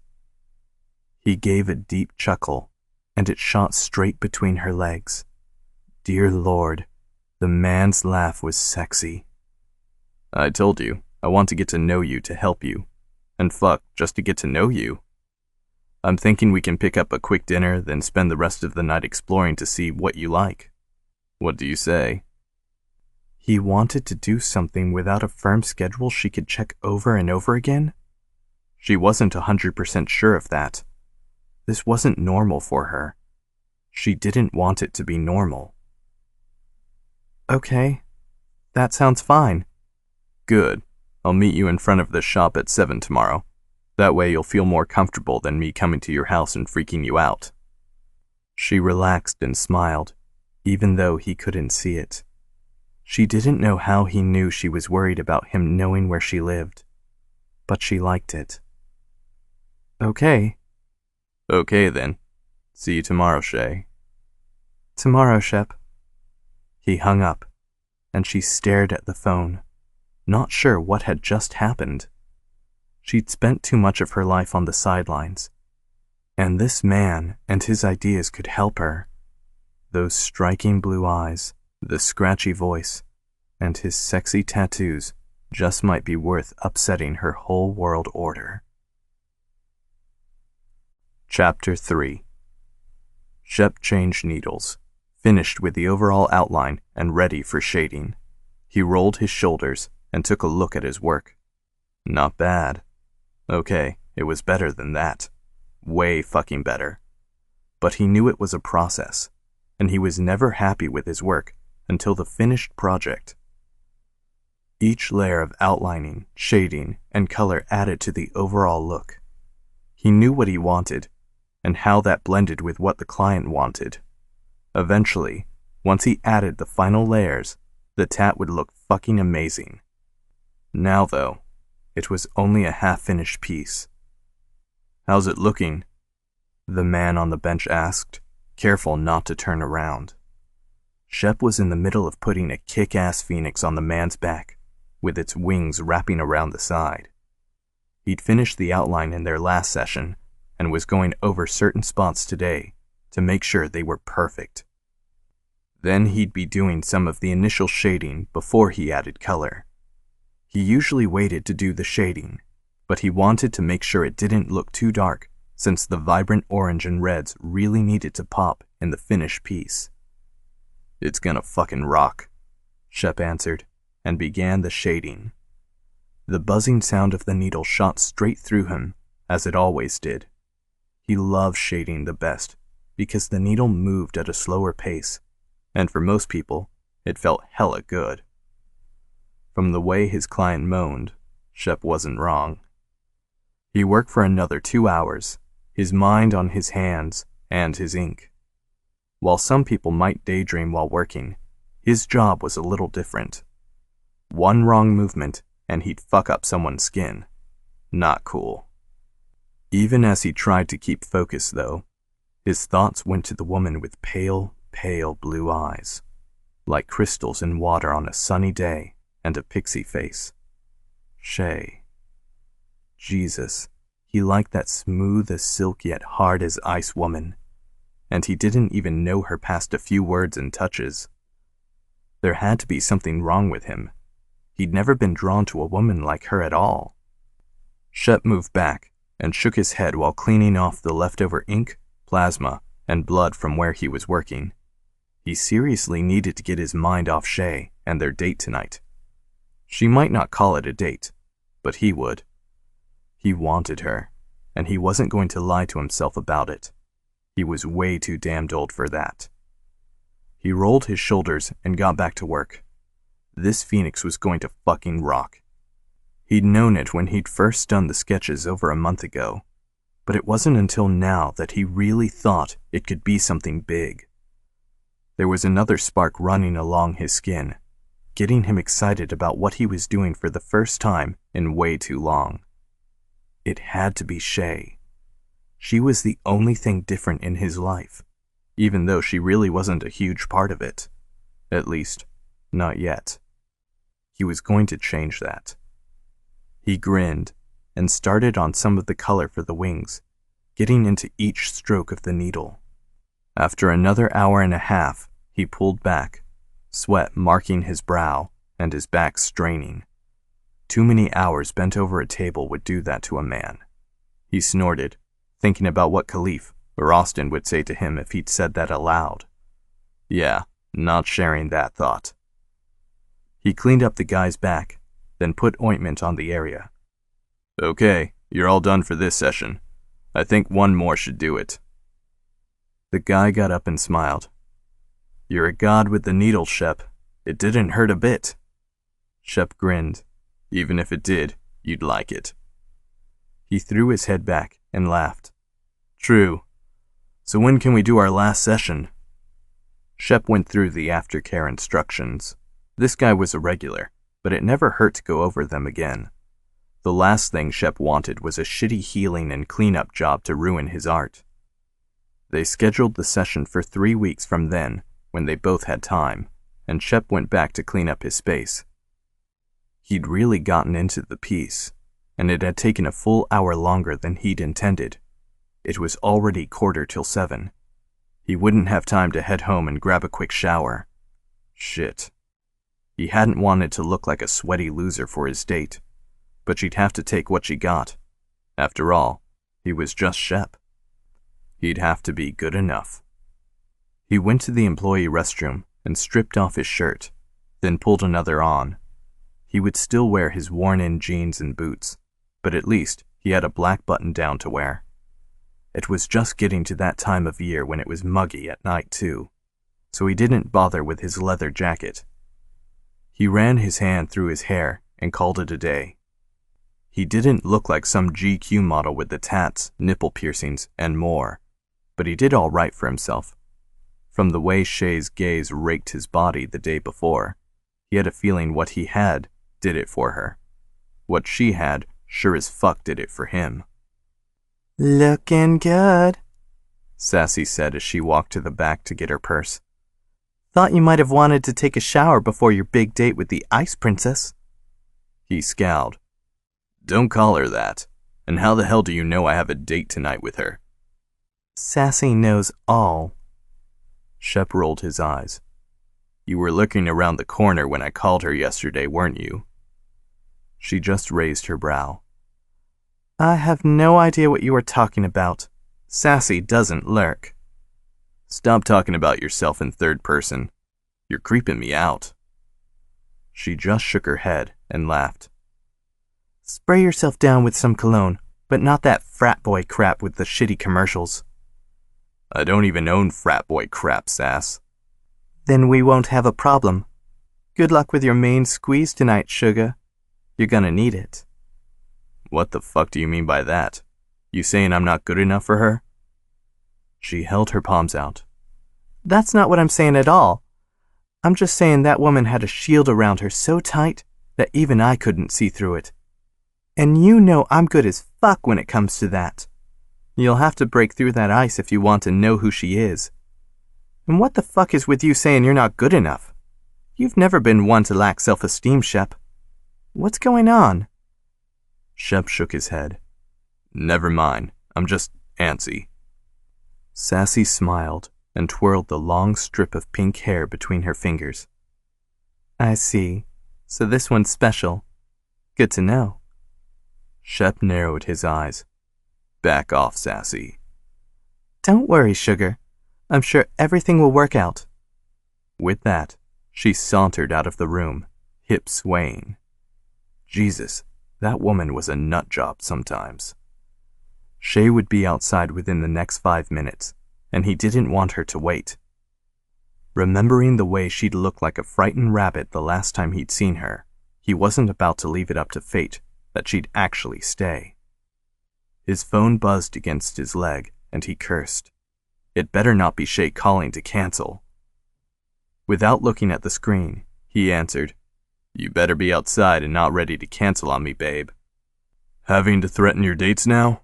He gave a deep chuckle, and it shot straight between her legs. Dear Lord, the man's laugh was sexy. I told you, I want to get to know you to help you. And fuck, just to get to know you. I'm thinking we can pick up a quick dinner, then spend the rest of the night exploring to see what you like. What do you say? He wanted to do something without a firm schedule she could check over and over again? She wasn't 100% sure of that. This wasn't normal for her. She didn't want it to be normal. Okay, that sounds fine. Good. I'll meet you in front of the shop at 7 tomorrow. That way you'll feel more comfortable than me coming to your house and freaking you out. She relaxed and smiled, even though he couldn't see it. She didn't know how he knew she was worried about him knowing where she lived, but she liked it. Okay. Okay then. See you tomorrow, Shay. Tomorrow, Shep. He hung up, and she stared at the phone, not sure what had just happened. She'd spent too much of her life on the sidelines, and this man and his ideas could help her. Those striking blue eyes, the scratchy voice, and his sexy tattoos just might be worth upsetting her whole world order. Chapter 3. Shep changed needles, finished with the overall outline and ready for shading. He rolled his shoulders and took a look at his work. Not bad. Okay, it was better than that. Way fucking better. But he knew it was a process, and he was never happy with his work until the finished project. Each layer of outlining, shading, and color added to the overall look. He knew what he wanted, and how that blended with what the client wanted. Eventually, once he added the final layers, the tat would look fucking amazing. Now though, it was only a half-finished piece. How's it looking? The man on the bench asked, careful not to turn around. Shep was in the middle of putting a kick-ass phoenix on the man's back, with its wings wrapping around the side. He'd finished the outline in their last session, and was going over certain spots today to make sure they were perfect. Then he'd be doing some of the initial shading before he added color. He usually waited to do the shading, but he wanted to make sure it didn't look too dark, since the vibrant orange and reds really needed to pop in the finished piece. It's gonna fucking rock, Shep answered, and began the shading. The buzzing sound of the needle shot straight through him, as it always did. He loved shading the best, because the needle moved at a slower pace, and for most people, it felt hella good. From the way his client moaned, Shep wasn't wrong. He worked for another 2 hours, his mind on his hands and his ink. While some people might daydream while working, his job was a little different. One wrong movement and he'd fuck up someone's skin. Not cool. Even as he tried to keep focus, though, his thoughts went to the woman with pale, pale blue eyes, like crystals in water on a sunny day, and a pixie face. Shay. Jesus, he liked that smooth as silk yet hard as ice woman, and he didn't even know her past a few words and touches. There had to be something wrong with him. He'd never been drawn to a woman like her at all. Shep moved back and shook his head while cleaning off the leftover ink, plasma, and blood from where he was working. He seriously needed to get his mind off Shay and their date tonight. She might not call it a date, but he would. He wanted her, and he wasn't going to lie to himself about it. He was way too damned old for that. He rolled his shoulders and got back to work. This phoenix was going to fucking rock. He'd known it when he'd first done the sketches over a month ago, but it wasn't until now that he really thought it could be something big. There was another spark running along his skin, getting him excited about what he was doing for the first time in way too long. It had to be Shay. She was the only thing different in his life, even though she really wasn't a huge part of it. At least, not yet. He was going to change that. He grinned and started on some of the color for the wings, getting into each stroke of the needle. After another hour and a half, he pulled back, sweat marking his brow and his back straining. Too many hours bent over a table would do that to a man. He snorted, thinking about what Khalif or Austin would say to him if he'd said that aloud. Yeah, not sharing that thought. He cleaned up the guy's back, then put ointment on the area. Okay, You're all done for this session. I think one more should do it." The guy got up and smiled. "You're a god with the needle, Shep. It didn't hurt a bit." Shep grinned. "Even if it did, you'd like it." He threw his head back and laughed. "True. So when can we do our last session?" Shep went through the aftercare instructions. This guy was a regular, but it never hurt to go over them again. The last thing Shep wanted was a shitty healing and cleanup job to ruin his art. They scheduled the session for 3 weeks from then, when they both had time, and Shep went back to clean up his space. He'd really gotten into the piece, and it had taken a full hour longer than he'd intended. It was already 7:15. He wouldn't have time to head home and grab a quick shower. Shit. He hadn't wanted to look like a sweaty loser for his date, but she'd have to take what she got. After all, he was just Shep. He'd have to be good enough. He went to the employee restroom and stripped off his shirt, then pulled another on. He would still wear his worn-in jeans and boots, but at least he had a black button-down to wear. It was just getting to that time of year when it was muggy at night, too, so he didn't bother with his leather jacket. He ran his hand through his hair and called it a day. He didn't look like some GQ model with the tats, nipple piercings, and more, but he did all right for himself. From the way Shay's gaze raked his body the day before, he had a feeling what he had did it for her. What she had sure as fuck did it for him. "Looking good," Sassy said as she walked to the back to get her purse. "Thought you might have wanted to take a shower before your big date with the Ice Princess." He scowled. "Don't call her that. And how the hell do you know I have a date tonight with her?" "Sassy knows all." Shep rolled his eyes. "You were looking around the corner when I called her yesterday, weren't you?" She just raised her brow. "I have no idea what you are talking about. Sassy doesn't lurk." "Stop talking about yourself in third person. You're creeping me out." She just shook her head and laughed. "Spray yourself down with some cologne, but not that frat boy crap with the shitty commercials." "I don't even own frat boy crap, Sass." "Then we won't have a problem. Good luck with your main squeeze tonight, sugar. You're gonna need it." "What the fuck do you mean by that? You saying I'm not good enough for her?" She held her palms out. "That's not what I'm saying at all. I'm just saying that woman had a shield around her so tight that even I couldn't see through it. And you know I'm good as fuck when it comes to that. You'll have to break through that ice if you want to know who she is. And what the fuck is with you saying you're not good enough? You've never been one to lack self-esteem, Shep. What's going on?" Shep shook his head. "Never mind. I'm just antsy." Sassy smiled and twirled the long strip of pink hair between her fingers. "I see. So this one's special. Good to know." Shep narrowed his eyes. "Back off, Sassy." "Don't worry, sugar. I'm sure everything will work out." With that, she sauntered out of the room, hips swaying. Jesus, that woman was a nut job sometimes. Shay would be outside within the next 5 minutes, and he didn't want her to wait. Remembering the way she'd looked like a frightened rabbit the last time he'd seen her, he wasn't about to leave it up to fate that she'd actually stay. His phone buzzed against his leg, and he cursed. It better not be Shay calling to cancel. Without looking at the screen, he answered, "You better be outside and not ready to cancel on me, babe." "Having to threaten your dates now?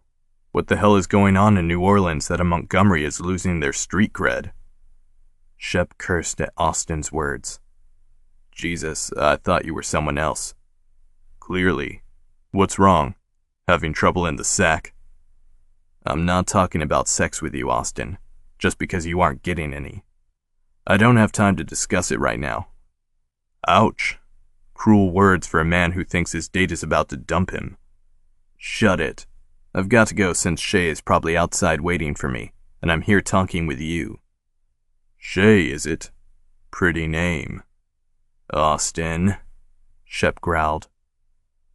What the hell is going on in New Orleans that a Montgomery is losing their street cred?" Shep cursed at Austin's words. "Jesus, I thought you were someone else." "Clearly. What's wrong? Having trouble in the sack?" "I'm not talking about sex with you, Austin, just because you aren't getting any. I don't have time to discuss it right now." Ouch. Cruel words for a man who thinks his date is about to dump him. "Shut it. I've got to go since Shay is probably outside waiting for me, and I'm here talking with you." "Shay, is it? Pretty name." "Austin," Shep growled.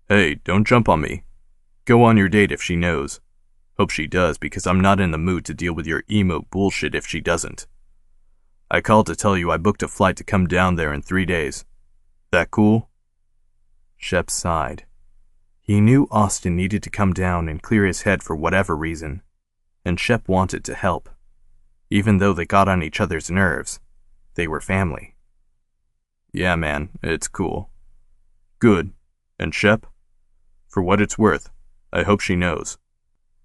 "Hey, don't jump on me. Go on your date if she knows. Hope she does, because I'm not in the mood to deal with your emo bullshit if she doesn't. I called to tell you I booked a flight to come down there in 3 days. That cool?" Shep sighed. He knew Austin needed to come down and clear his head for whatever reason, and Shep wanted to help. Even though they got on each other's nerves, they were family. "Yeah, man, it's cool." "Good. And Shep? For what it's worth, I hope she knows.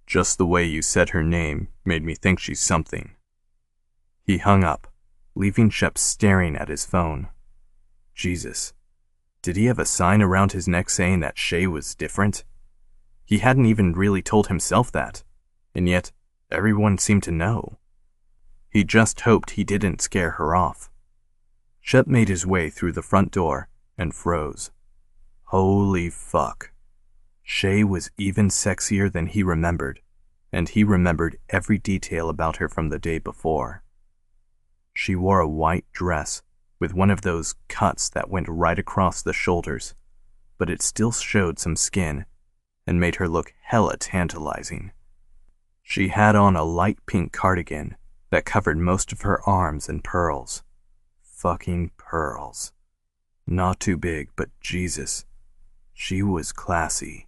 Just the way you said her name made me think she's something." He hung up, leaving Shep staring at his phone. Jesus. Did he have a sign around his neck saying that Shay was different? He hadn't even really told himself that, and yet everyone seemed to know. He just hoped he didn't scare her off. Shep made his way through the front door and froze. Holy fuck. Shay was even sexier than he remembered, and he remembered every detail about her from the day before. She wore a white dress with one of those cuts that went right across the shoulders, but it still showed some skin and made her look hella tantalizing. She had on a light pink cardigan that covered most of her arms and pearls. Fucking pearls. Not too big, but Jesus, she was classy.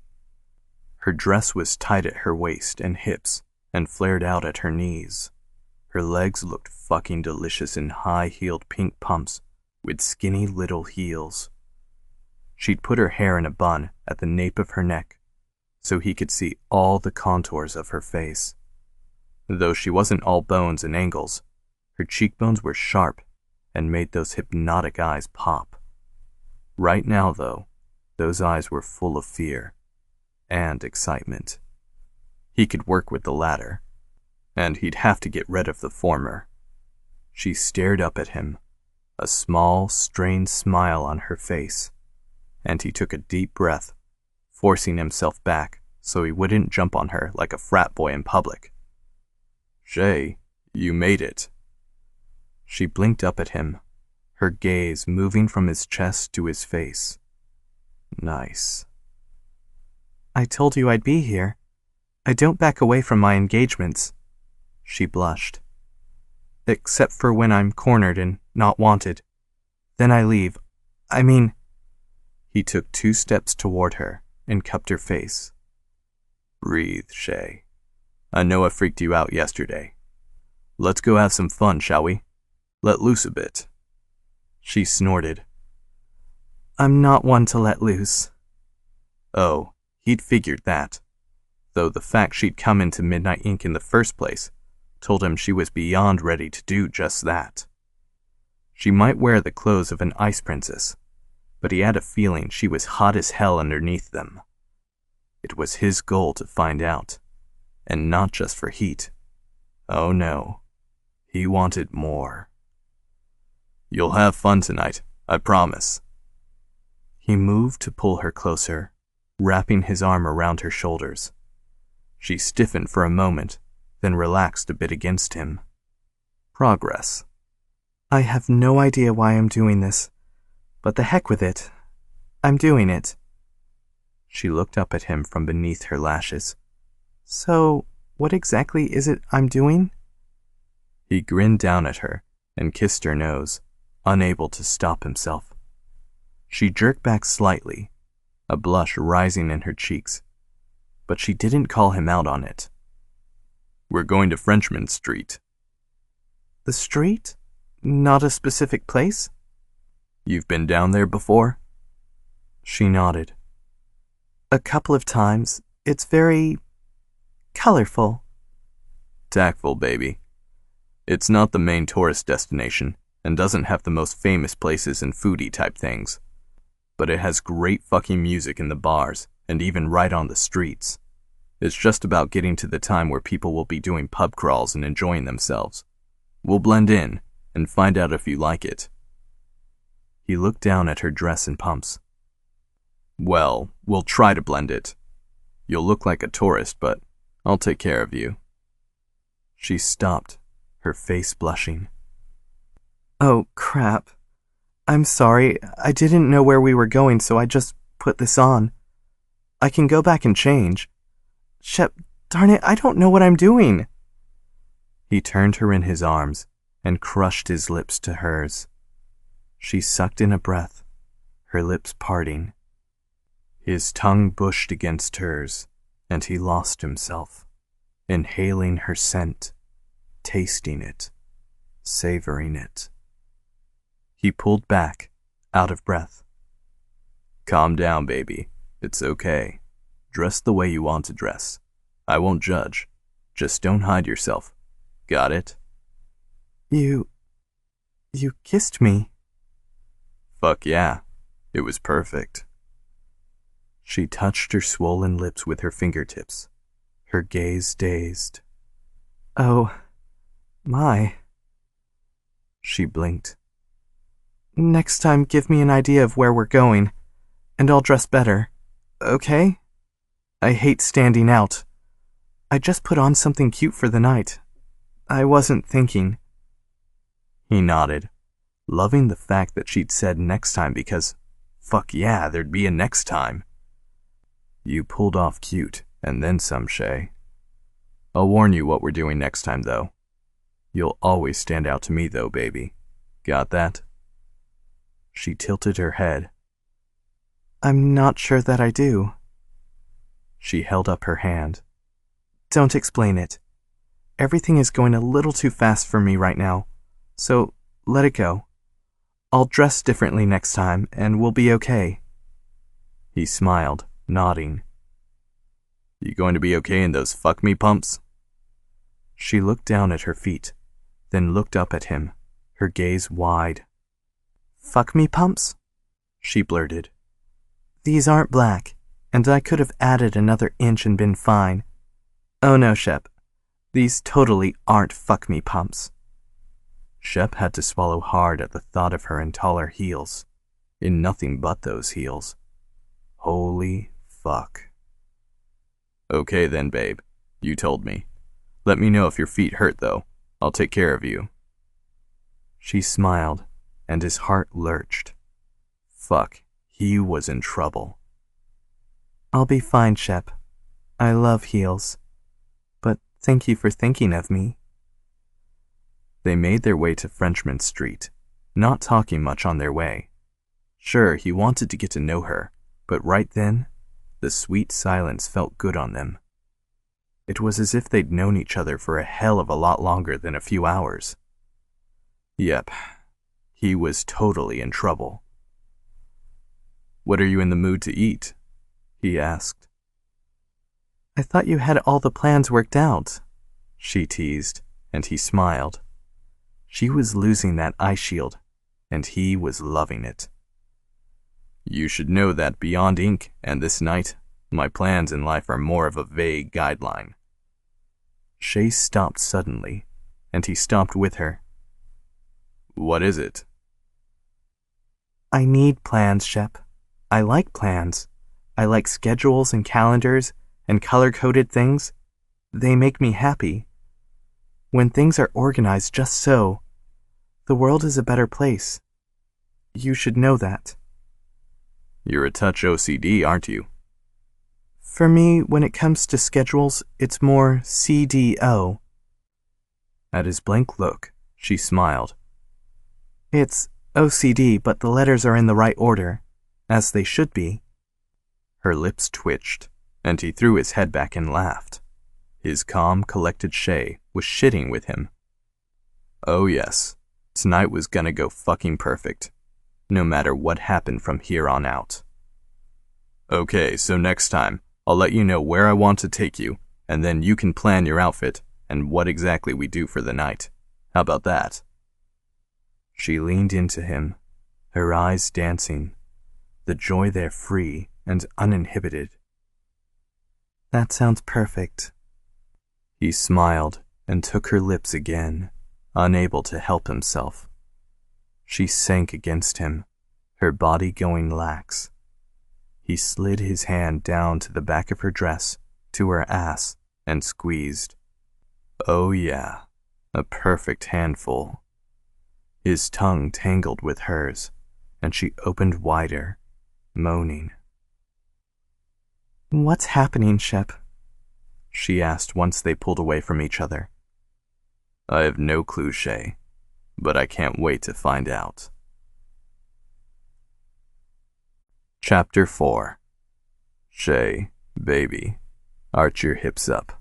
Her dress was tight at her waist and hips and flared out at her knees. Her legs looked fucking delicious in high-heeled pink pumps with skinny little heels. She'd put her hair in a bun at the nape of her neck so he could see all the contours of her face. Though she wasn't all bones and angles, her cheekbones were sharp and made those hypnotic eyes pop. Right now, though, those eyes were full of fear and excitement. He could work with the latter, and he'd have to get rid of the former. She stared up at him, a small, strained smile on her face, and he took a deep breath, forcing himself back so he wouldn't jump on her like a frat boy in public. "Shay, you made it." She blinked up at him, her gaze moving from his chest to his face. Nice. "I told you I'd be here. I don't back away from my engagements." She blushed. "Except for when I'm cornered and not wanted. Then I leave. I mean..." He took 2 steps toward her and cupped her face. "Breathe, Shay. I know I freaked you out yesterday. Let's go have some fun, shall we? Let loose a bit." She snorted. "I'm not one to let loose." Oh, he'd figured that, though the fact she'd come into Midnight Inc. in the first place told him she was beyond ready to do just that. She might wear the clothes of an ice princess, but he had a feeling she was hot as hell underneath them. It was his goal to find out, and not just for heat. Oh no, he wanted more. "You'll have fun tonight, I promise." He moved to pull her closer, wrapping his arm around her shoulders. She stiffened for a moment, then relaxed a bit against him. Progress. "I have no idea why I'm doing this, but the heck with it. I'm doing it." She looked up at him from beneath her lashes. "So, what exactly is it I'm doing?" He grinned down at her and kissed her nose, unable to stop himself. She jerked back slightly, a blush rising in her cheeks, but she didn't call him out on it. "We're going to Frenchman Street." "The street? Not a specific place?" "You've been down there before?" She nodded. "A couple of times. It's very colorful." "Tactful, baby. It's not the main tourist destination and doesn't have the most famous places and foodie type things, but it has great fucking music in the bars and even right on the streets. It's just about getting to the time where people will be doing pub crawls and enjoying themselves. We'll blend in and find out if you like it." He looked down at her dress and pumps. "Well, we'll try to blend it. You'll look like a tourist, but I'll take care of you." She stopped, her face blushing. "Oh, crap. I'm sorry. I didn't know where we were going, so I just put this on. I can go back and change. Shep, darn it, I don't know what I'm doing. He turned her in his arms and crushed his lips to hers. She sucked in a breath, her lips parting. His tongue bushed against hers, and he lost himself, inhaling her scent, tasting it, savoring it. He pulled back, out of breath. Calm down, baby. It's okay. Dress the way you want to dress. I won't judge. Just don't hide yourself. Got it? You kissed me. Fuck yeah. It was perfect. She touched her swollen lips with her fingertips, her gaze dazed. Oh, my. She blinked. Next time, give me an idea of where we're going, and I'll dress better, okay? I hate standing out. I just put on something cute for the night. I wasn't thinking. He nodded, loving the fact that she'd said next time because, fuck yeah, there'd be a next time. You pulled off cute, and then some, Shay. I'll warn you what we're doing next time, though. You'll always stand out to me, though, baby. Got that? She tilted her head. I'm not sure that I do. She held up her hand. Don't explain it. Everything is going a little too fast for me right now, so let it go. I'll dress differently next time, and we'll be okay. He smiled, nodding. You going to be okay in those fuck me pumps? She looked down at her feet, then looked up at him, her gaze wide. Fuck me pumps? She blurted. These aren't black, and I could have added another inch and been fine. Oh no, Shep. These totally aren't fuck me pumps. Shep had to swallow hard at the thought of her in taller heels, in nothing but those heels. Holy fuck. Okay then, babe. You told me. Let me know if your feet hurt, though. I'll take care of you. She smiled, and his heart lurched. Fuck, he was in trouble. I'll be fine, Shep. I love heels. But thank you for thinking of me. They made their way to Frenchman Street, not talking much on their way. Sure, he wanted to get to know her, but right then, the sweet silence felt good on them. It was as if they'd known each other for a hell of a lot longer than a few hours. Yep, he was totally in trouble. What are you in the mood to eat? He asked. I thought you had all the plans worked out, she teased, and he smiled. She was losing that eye shield, and he was loving it. You should know that beyond ink and this night, my plans in life are more of a vague guideline. Shay stopped suddenly, and he stopped with her. What is it? I need plans, Shep. I like plans. I like schedules and calendars and color-coded things. They make me happy. When things are organized just so, the world is a better place. You should know that. You're a touch OCD, aren't you? For me, when it comes to schedules, it's more CDO. At his blank look, she smiled. It's OCD, but the letters are in the right order, as they should be. Her lips twitched, and he threw his head back and laughed. His calm, collected Shay was shitting with him. Oh yes, tonight was gonna go fucking perfect, no matter what happened from here on out. Okay, so next time, I'll let you know where I want to take you, and then you can plan your outfit and what exactly we do for the night. How about that? She leaned into him, her eyes dancing, the joy there free and uninhibited. That sounds perfect. He smiled and took her lips again, unable to help himself. She sank against him, her body going lax. He slid his hand down to the back of her dress, to her ass, and squeezed. Oh yeah, a perfect handful. His tongue tangled with hers, and she opened wider, moaning. What's happening, Shep? she asked once they pulled away from each other. I have no clue, Shay, but I can't wait to find out. Chapter 4. Shay, baby, arch your hips up.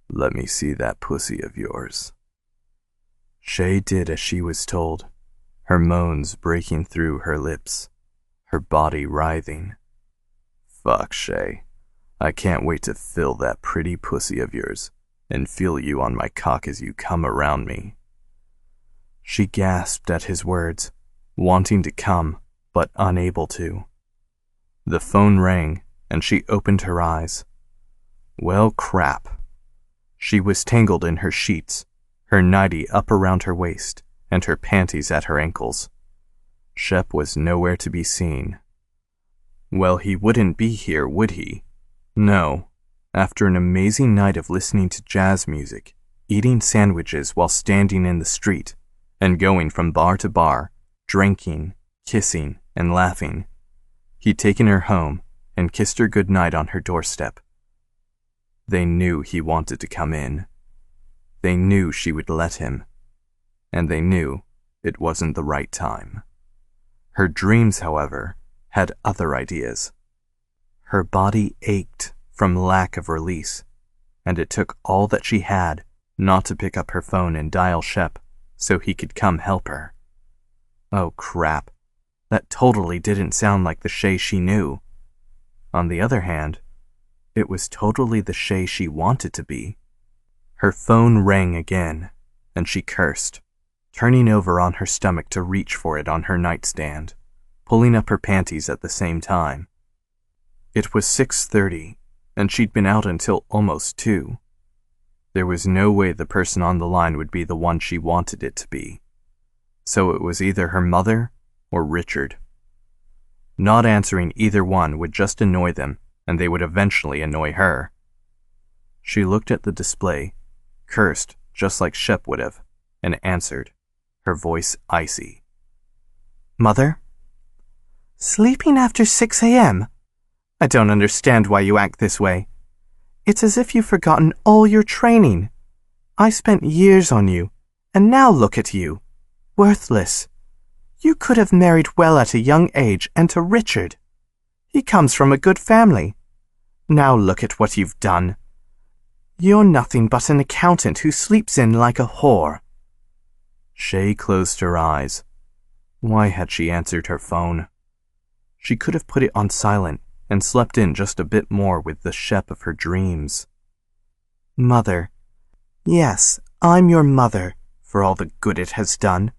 Let me see that pussy of yours. Shay did as she was told, her moans breaking through her lips, her body writhing. Fuck, Shay. I can't wait to fill that pretty pussy of yours and feel you on my cock as you come around me. She gasped at his words, wanting to come, but unable to. The phone rang, and she opened her eyes. Well, crap. She was tangled in her sheets, her nightie up around her waist, and her panties at her ankles. Shep was nowhere to be seen. Well, he wouldn't be here, would he? No. After an amazing night of listening to jazz music, eating sandwiches while standing in the street, and going from bar to bar, drinking, kissing, and laughing, he'd taken her home and kissed her goodnight on her doorstep. They knew he wanted to come in. They knew she would let him. And they knew it wasn't the right time. Her dreams, however, had other ideas. Her body ached from lack of release, and it took all that she had not to pick up her phone and dial Shep so he could come help her. Oh crap, that totally didn't sound like the Shay she knew. On the other hand, it was totally the Shay she wanted to be. Her phone rang again, and she cursed, turning over on her stomach to reach for it on her nightstand, pulling up her panties at the same time. It was 6:30, and she'd been out until almost 2. There was no way the person on the line would be the one she wanted it to be. So it was either her mother or Richard. Not answering either one would just annoy them, and they would eventually annoy her. She looked at the display, cursed just like Shep would have, and answered, her voice icy. Mother? Sleeping after 6 a.m.? I don't understand why you act this way. It's as if you've forgotten all your training. I spent years on you, and now look at you. Worthless. You could have married well at a young age and to Richard. He comes from a good family. Now look at what you've done. You're nothing but an accountant who sleeps in like a whore. Shay closed her eyes. Why had she answered her phone? She could have put it on silent and slept in just a bit more with the Shep of her dreams. Mother. Yes, I'm your mother, for all the good it has done.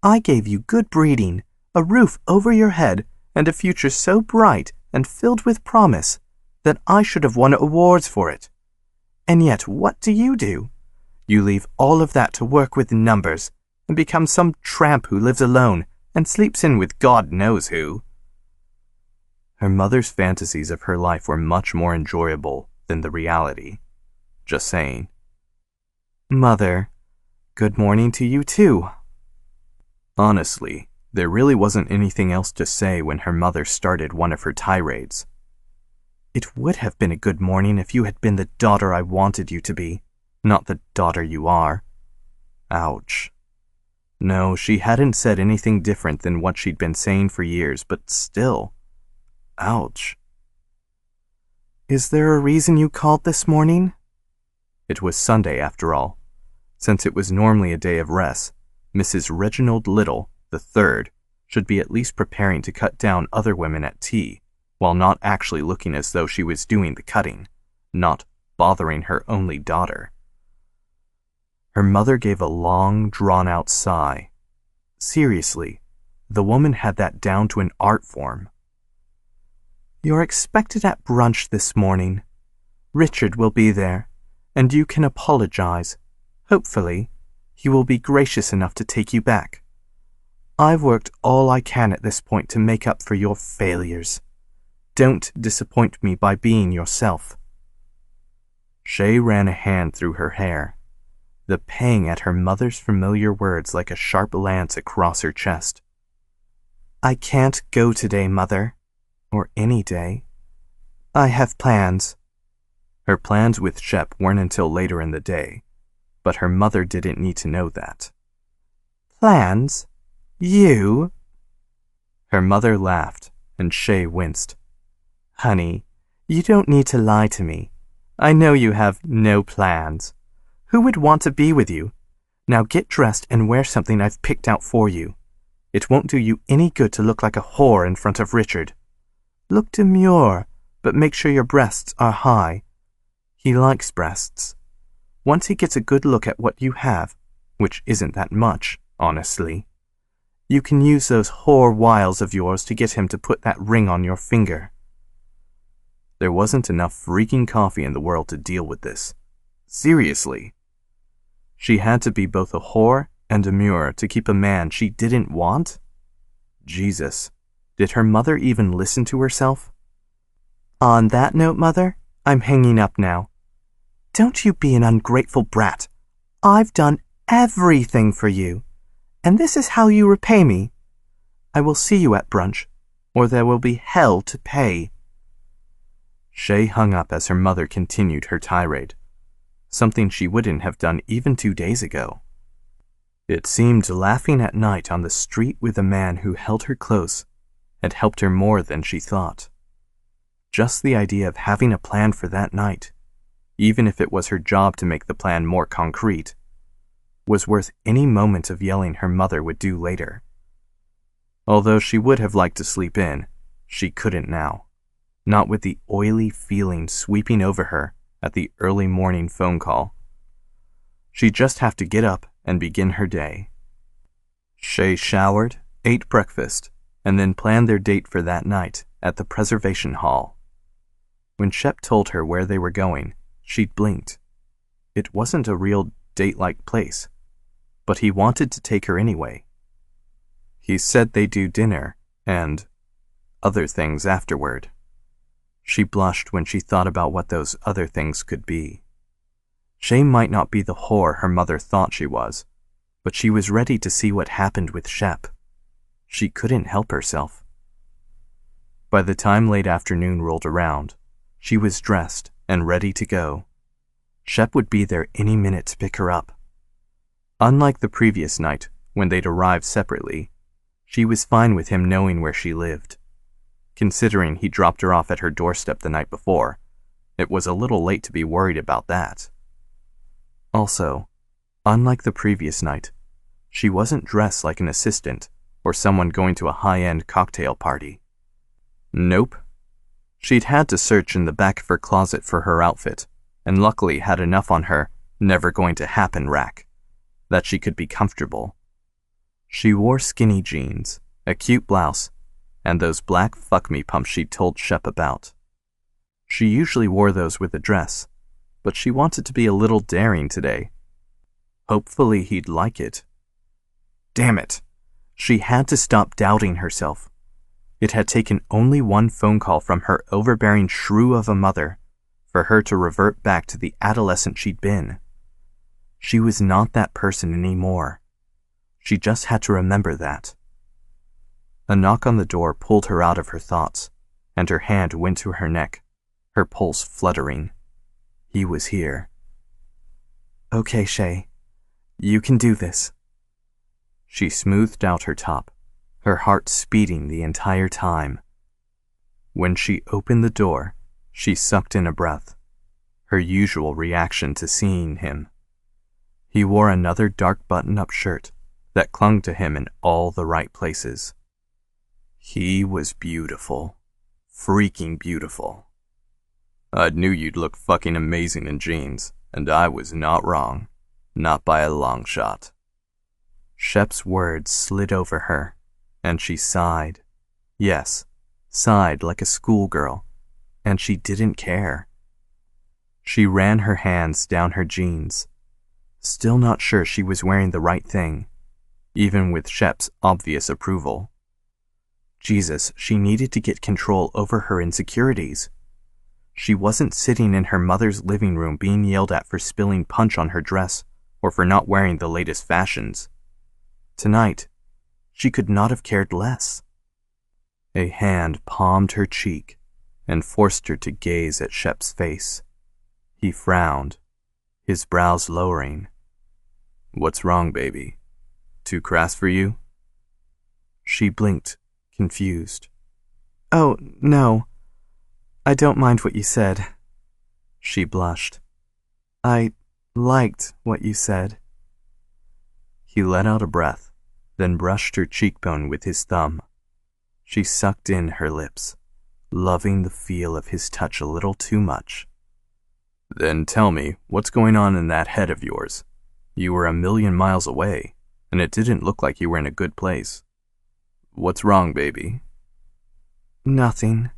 I gave you good breeding, a roof over your head, and a future so bright and filled with promise that I should have won awards for it. And yet what do? You leave all of that to work with numbers and become some tramp who lives alone and sleeps in with God knows who. Her mother's fantasies of her life were much more enjoyable than the reality. Just saying. Mother, good morning to you too. Honestly, there really wasn't anything else to say when her mother started one of her tirades. It would have been a good morning if you had been the daughter I wanted you to be, not the daughter you are. Ouch. No, she hadn't said anything different than what she'd been saying for years, but still. Ouch. Is there a reason you called this morning? It was Sunday, after all. Since it was normally a day of rest, Mrs. Reginald Little, the third, should be at least preparing to cut down other women at tea, while not actually looking as though she was doing the cutting, not bothering her only daughter. Her mother gave a long, drawn-out sigh. Seriously, the woman had that down to an art form. You're expected at brunch this morning. Richard will be there, and you can apologize. Hopefully, he will be gracious enough to take you back. I've worked all I can at this point to make up for your failures. Don't disappoint me by being yourself. Shay ran a hand through her hair, the pang at her mother's familiar words like a sharp lance across her chest. I can't go today, Mother. Or any day. I have plans. Her plans with Shep weren't until later in the day, but her mother didn't need to know that. Plans? You? Her mother laughed, and Shay winced. Honey, you don't need to lie to me. I know you have no plans. Who would want to be with you? Now get dressed and wear something I've picked out for you. It won't do you any good to look like a whore in front of Richard. Look demure, but make sure your breasts are high. He likes breasts. Once he gets a good look at what you have, which isn't that much, honestly, you can use those whore wiles of yours to get him to put that ring on your finger. There wasn't enough freaking coffee in the world to deal with this. Seriously. She had to be both a whore and demure to keep a man she didn't want? Jesus, did her mother even listen to herself? On that note, Mother, I'm hanging up now. Don't you be an ungrateful brat. I've done everything for you, and this is how you repay me. I will see you at brunch, or there will be hell to pay. Shay hung up as her mother continued her tirade, something she wouldn't have done even 2 days ago. It seemed laughing at night on the street with a man who held her close had helped her more than she thought. Just the idea of having a plan for that night, even if it was her job to make the plan more concrete, was worth any moment of yelling her mother would do later. Although she would have liked to sleep in, she couldn't now, not with the oily feeling sweeping over her at the early morning phone call. She'd just have to get up and begin her day. Shay showered, ate breakfast, and then planned their date for that night at the Preservation Hall. When Shep told her where they were going, she'd blinked. It wasn't a real date-like place, but he wanted to take her anyway. He said they'd do dinner and other things afterward. She blushed when she thought about what those other things could be. Shay might not be the whore her mother thought she was, but she was ready to see what happened with Shep. She couldn't help herself. By the time late afternoon rolled around, she was dressed and ready to go. Shep would be there any minute to pick her up. Unlike the previous night, when they'd arrived separately, she was fine with him knowing where she lived. Considering he dropped her off at her doorstep the night before, it was a little late to be worried about that. Also, unlike the previous night, she wasn't dressed like an assistant or someone going to a high-end cocktail party. Nope. She'd had to search in the back of her closet for her outfit, and luckily had enough on her never going to happen rack that she could be comfortable. She wore skinny jeans, a cute blouse, and those black fuck-me pumps she'd told Shep about. She usually wore those with a dress, but she wanted to be a little daring today. Hopefully he'd like it. Damn it! She had to stop doubting herself. It had taken only one phone call from her overbearing shrew of a mother for her to revert back to the adolescent she'd been. She was not that person anymore. She just had to remember that. A knock on the door pulled her out of her thoughts, and her hand went to her neck, her pulse fluttering. He was here. Okay, Shay. You can do this. She smoothed out her top, her heart speeding the entire time. When she opened the door, she sucked in a breath, her usual reaction to seeing him. He wore another dark button-up shirt that clung to him in all the right places. He was beautiful. Freaking beautiful. I knew you'd look fucking amazing in jeans, and I was not wrong. Not by a long shot. Shep's words slid over her, and she sighed. Yes, sighed like a schoolgirl, and she didn't care. She ran her hands down her jeans, still not sure she was wearing the right thing, even with Shep's obvious approval. Jesus, she needed to get control over her insecurities. She wasn't sitting in her mother's living room being yelled at for spilling punch on her dress or for not wearing the latest fashions. Tonight, she could not have cared less. A hand palmed her cheek and forced her to gaze at Shep's face. He frowned, his brows lowering. What's wrong, baby? Too crass for you? She blinked, confused. Oh, no. I don't mind what you said. She blushed. I liked what you said. He let out a breath, then brushed her cheekbone with his thumb. She sucked in her lips, loving the feel of his touch a little too much. Then tell me, what's going on in that head of yours? You were 1,000,000 miles away, and it didn't look like you were in a good place. What's wrong, baby? Nothing,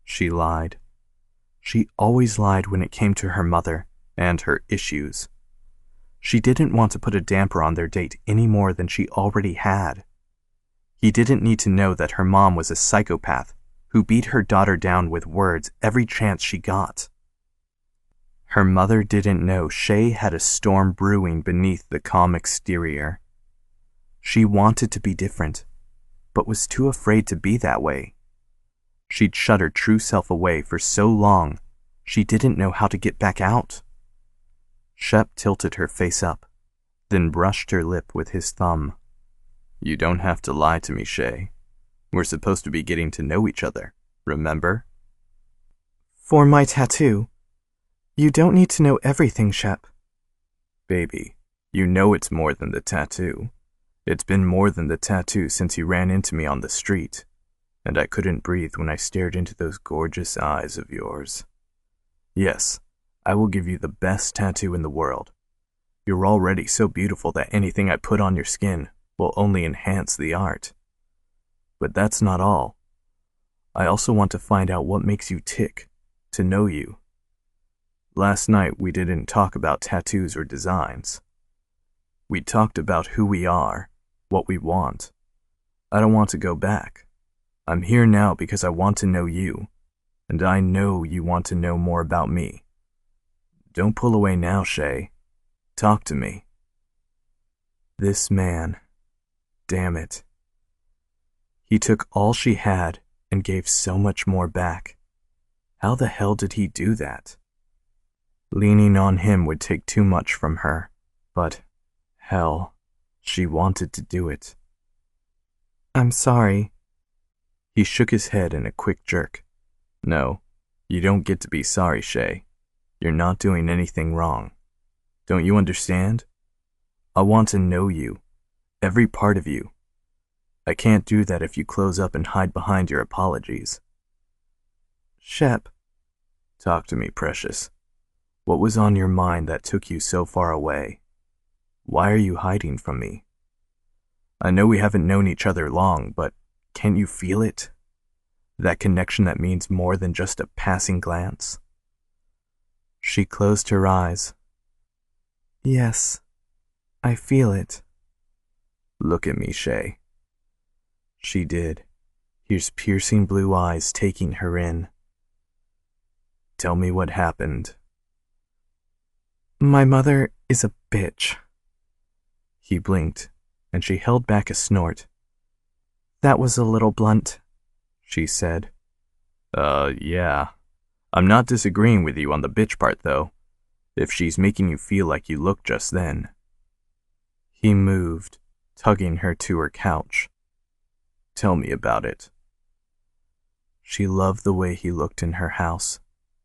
she lied. She always lied when it came to her mother and her issues. She didn't want to put a damper on their date any more than she already had. He didn't need to know that her mom was a psychopath who beat her daughter down with words every chance she got. Her mother didn't know Shay had a storm brewing beneath the calm exterior. She wanted to be different, but was too afraid to be that way. She'd shut her true self away for so long, she didn't know how to get back out. Shep tilted her face up, then brushed her lip with his thumb. You don't have to lie to me, Shay. We're supposed to be getting to know each other, remember? For my tattoo. You don't need to know everything, Shep. Baby, you know it's more than the tattoo. It's been more than the tattoo since you ran into me on the street, and I couldn't breathe when I stared into those gorgeous eyes of yours. Yes, I will give you the best tattoo in the world. You're already so beautiful that anything I put on your skin will only enhance the art. But that's not all. I also want to find out what makes you tick, to know you. Last night we didn't talk about tattoos or designs. We talked about who we are, what we want. I don't want to go back. I'm here now because I want to know you, and I know you want to know more about me. Don't pull away now, Shay. Talk to me. This man, damn it. He took all she had and gave so much more back. How the hell did he do that? Leaning on him would take too much from her, but hell, she wanted to do it. I'm sorry. He shook his head in a quick jerk. No, you don't get to be sorry, Shay. You're not doing anything wrong. Don't you understand? I want to know you, every part of you. I can't do that if you close up and hide behind your apologies. Shep. Talk to me, precious. What was on your mind that took you so far away? Why are you hiding from me? I know we haven't known each other long, but can't you feel it? That connection that means more than just a passing glance? She closed her eyes. Yes, I feel it. Look at me, Shay. She did, his piercing blue eyes taking her in. Tell me what happened. My mother is a bitch. He blinked, and she held back a snort. That was a little blunt, she said. Yeah. I'm not disagreeing with you on the bitch part, though, if she's making you feel like you looked just then. He moved, tugging her to her couch. Tell me about it. She loved the way he looked in her house,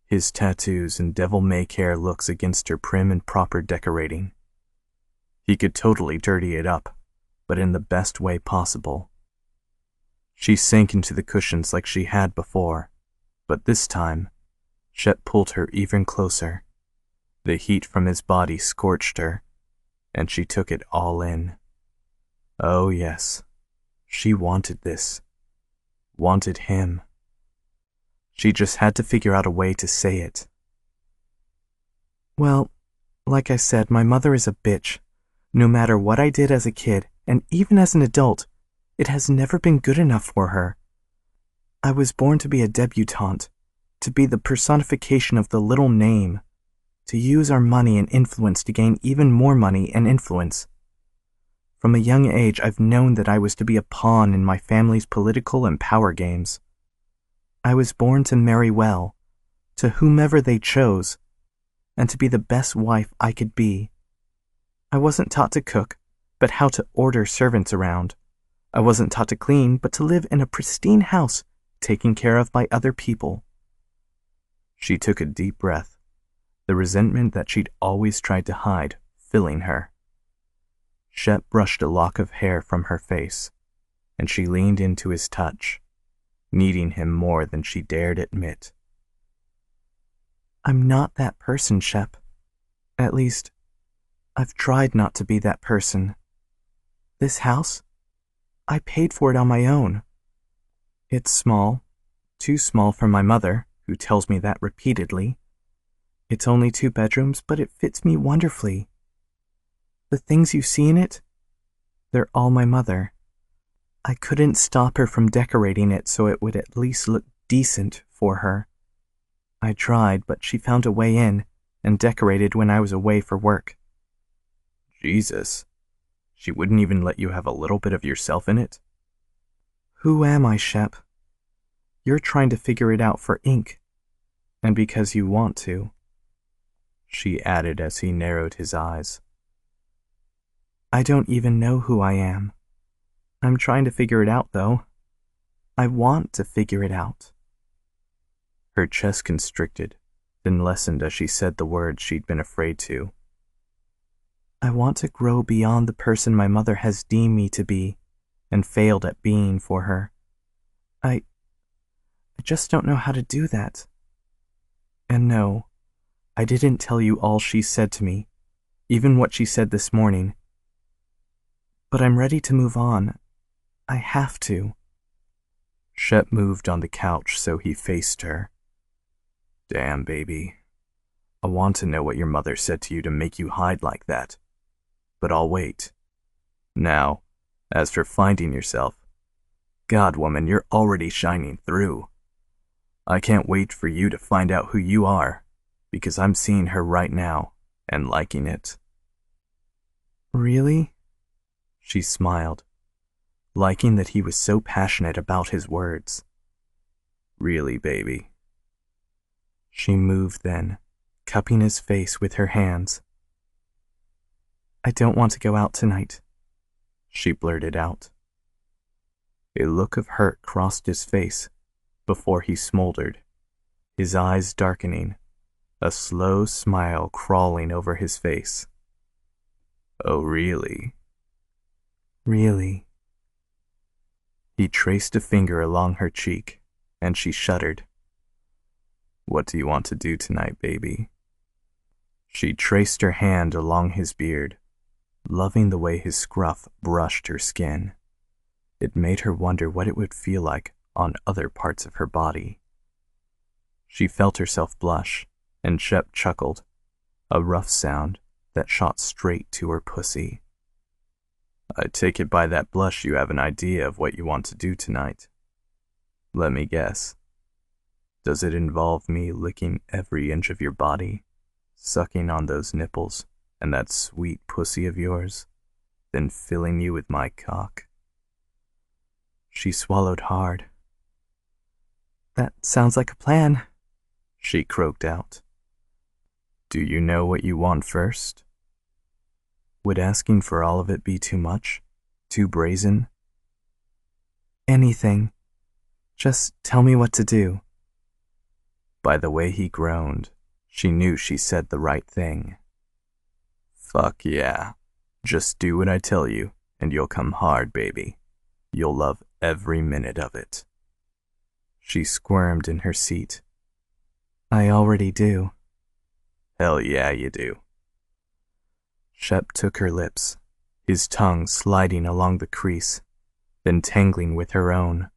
his tattoos and devil-may-care looks against her prim and proper decorating. He could totally dirty it up, but in the best way possible. She sank into the cushions like she had before, but this time, Shep pulled her even closer. The heat from his body scorched her, and she took it all in. Oh yes, she wanted this. Wanted him. She just had to figure out a way to say it. Well, like I said, my mother is a bitch. No matter what I did as a kid, and even as an adult, it has never been good enough for her. I was born to be a debutante, to be the personification of the little name, to use our money and influence to gain even more money and influence. From a young age, I've known that I was to be a pawn in my family's political and power games. I was born to marry well, to whomever they chose, and to be the best wife I could be. I wasn't taught to cook, but how to order servants around. I wasn't taught to clean, but to live in a pristine house, taken care of by other people. She took a deep breath, the resentment that she'd always tried to hide filling her. Shep brushed a lock of hair from her face, and she leaned into his touch, needing him more than she dared admit. I'm not that person, Shep. At least, I've tried not to be that person. This house, I paid for it on my own. It's small, too small for my mother, who tells me that repeatedly. It's only 2 bedrooms, but it fits me wonderfully. The things you see in it, they're all my mother. I couldn't stop her from decorating it so it would at least look decent for her. I tried, but she found a way in and decorated when I was away for work. Jesus, she wouldn't even let you have a little bit of yourself in it? Who am I, Shep? You're trying to figure it out for ink, and because you want to, she added as he narrowed his eyes. I don't even know who I am. I'm trying to figure it out, though. I want to figure it out. Her chest constricted, then lessened as she said the words she'd been afraid to. I want to grow beyond the person my mother has deemed me to be and failed at being for her. I just don't know how to do that. And no, I didn't tell you all she said to me, even what she said this morning. But I'm ready to move on. I have to. Shep moved on the couch so he faced her. Damn, baby. I want to know what your mother said to you to make you hide like that. But I'll wait. Now, as for finding yourself, God, woman, you're already shining through. I can't wait for you to find out who you are, because I'm seeing her right now and liking it. Really? She smiled, liking that he was so passionate about his words. Really, baby. She moved then, cupping his face with her hands. I don't want to go out tonight, she blurted out. A look of hurt crossed his face before he smoldered, his eyes darkening, a slow smile crawling over his face. Oh, really? Really? He traced a finger along her cheek, and she shuddered. What do you want to do tonight, baby? She traced her hand along his beard, loving the way his scruff brushed her skin. It made her wonder what it would feel like on other parts of her body. She felt herself blush, and Shep chuckled, a rough sound that shot straight to her pussy. I take it by that blush you have an idea of what you want to do tonight. Let me guess. Does it involve me licking every inch of your body, sucking on those nipples and that sweet pussy of yours, then filling you with my cock? She swallowed hard. That sounds like a plan, she croaked out. Do you know what you want first? Would asking for all of it be too much? Too brazen? Anything. Just tell me what to do. By the way he groaned, she knew she said the right thing. Fuck yeah. Just do what I tell you, and you'll come hard, baby. You'll love every minute of it. She squirmed in her seat. I already do. Hell yeah, you do. Shep took her lips, his tongue sliding along the crease, then tangling with her own.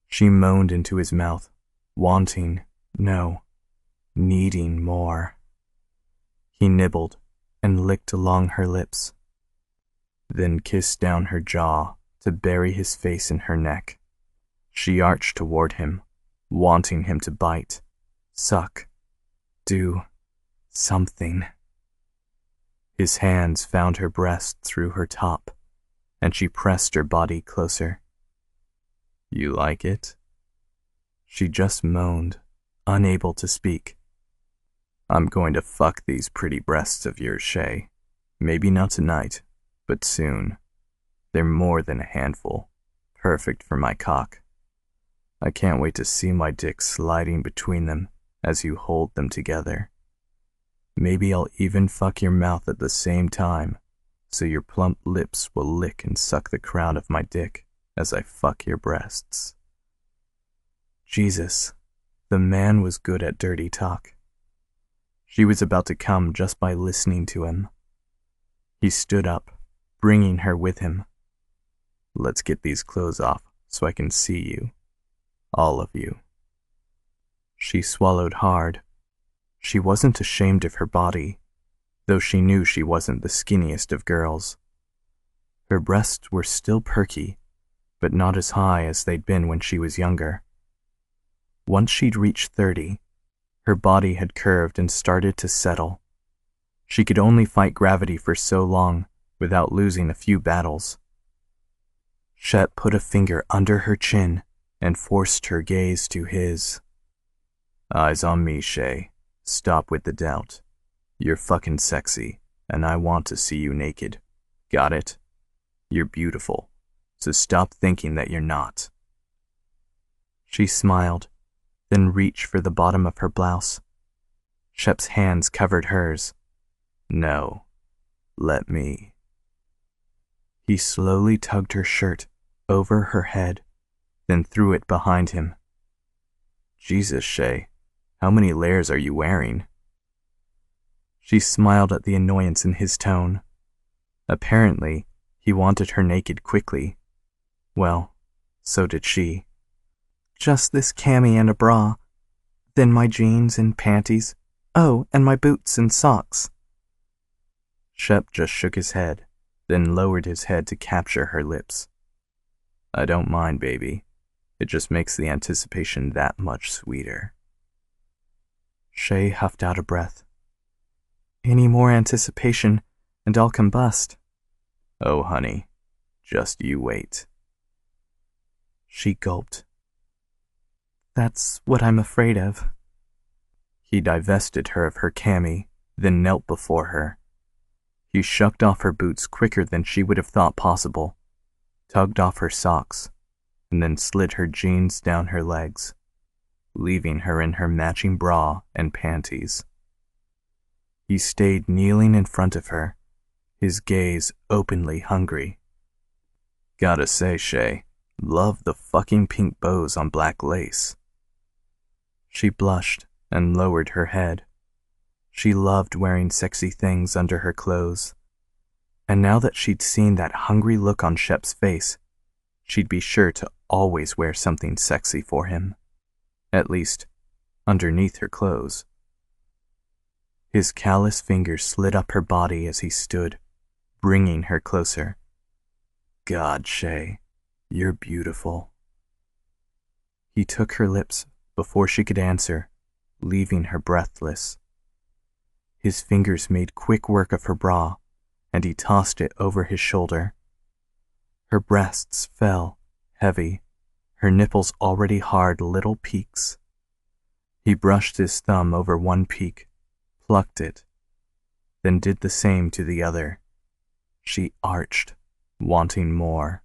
She moaned into his mouth, wanting, no, needing more. He nibbled and licked along her lips, then kissed down her jaw to bury his face in her neck. She arched toward him, wanting him to bite, suck, do something. His hands found her breast through her top, and she pressed her body closer. You like it? She just moaned, unable to speak. I'm going to fuck these pretty breasts of yours, Shay. Maybe not tonight, but soon. They're more than a handful. Perfect for my cock. I can't wait to see my dick sliding between them as you hold them together. Maybe I'll even fuck your mouth at the same time, so your plump lips will lick and suck the crown of my dick as I fuck your breasts. Jesus, the man was good at dirty talk. She was about to come just by listening to him. He stood up, bringing her with him. Let's get these clothes off so I can see you. All of you. She swallowed hard. She wasn't ashamed of her body, though she knew she wasn't the skinniest of girls. Her breasts were still perky, but not as high as they'd been when she was younger. Once she'd reached 30, her body had curved and started to settle. She could only fight gravity for so long without losing a few battles. Shep put a finger under her chin and forced her gaze to his. Eyes on me, Shay. Stop with the doubt. You're fucking sexy, and I want to see you naked. Got it? You're beautiful, so stop thinking that you're not. She smiled, then reached for the bottom of her blouse. Shep's hands covered hers. No, let me. He slowly tugged her shirt over her head, then threw it behind him. Jesus, Shay, how many layers are you wearing? She smiled at the annoyance in his tone. Apparently, he wanted her naked quickly. Well, so did she. Just this cami and a bra, then my jeans and panties. Oh, and my boots and socks. Shep just shook his head, then lowered his head to capture her lips. I don't mind, baby. It just makes the anticipation that much sweeter. Shay huffed out a breath. Any more anticipation, and I'll combust. Oh, honey, just you wait. She gulped. That's what I'm afraid of. He divested her of her cami, then knelt before her. He shucked off her boots quicker than she would have thought possible, tugged off her socks, and then slid her jeans down her legs, leaving her in her matching bra and panties. He stayed kneeling in front of her, his gaze openly hungry. Gotta say, Shay, love the fucking pink bows on black lace. She blushed and lowered her head. She loved wearing sexy things under her clothes, and now that she'd seen that hungry look on Shep's face, she'd be sure to always wear something sexy for him, at least underneath her clothes. His callous fingers slid up her body as he stood, bringing her closer. God, Shay, you're beautiful. He took her lips before she could answer, leaving her breathless. His fingers made quick work of her bra, and he tossed it over his shoulder. Her breasts fell, heavy, her nipples already hard little peaks. He brushed his thumb over one peak, plucked it, then did the same to the other. She arched, wanting more.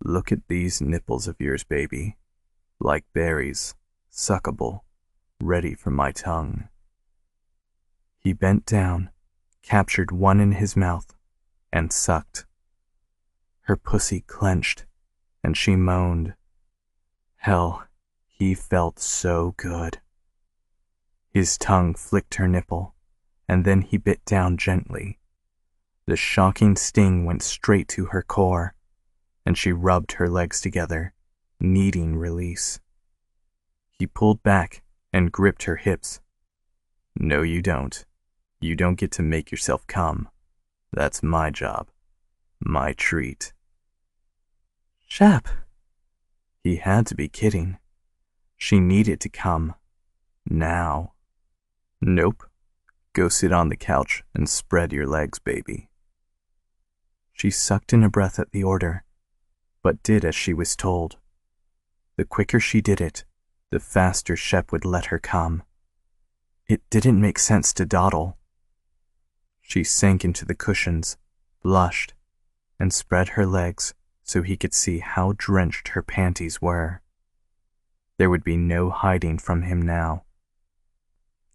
Look at these nipples of yours, baby. Like berries, suckable, ready for my tongue. He bent down, captured one in his mouth, and sucked. Her pussy clenched, and she moaned. Hell, he felt so good. His tongue flicked her nipple, and then he bit down gently. The shocking sting went straight to her core, and she rubbed her legs together, needing release. He pulled back and gripped her hips. No, you don't. You don't get to make yourself come. That's my job. My treat. Shep! He had to be kidding. She needed to come. Now. Nope. Go sit on the couch and spread your legs, baby. She sucked in a breath at the order, but did as she was told. The quicker she did it, the faster Shep would let her come. It didn't make sense to dawdle. She sank into the cushions, blushed, and spread her legs so he could see how drenched her panties were. There would be no hiding from him now.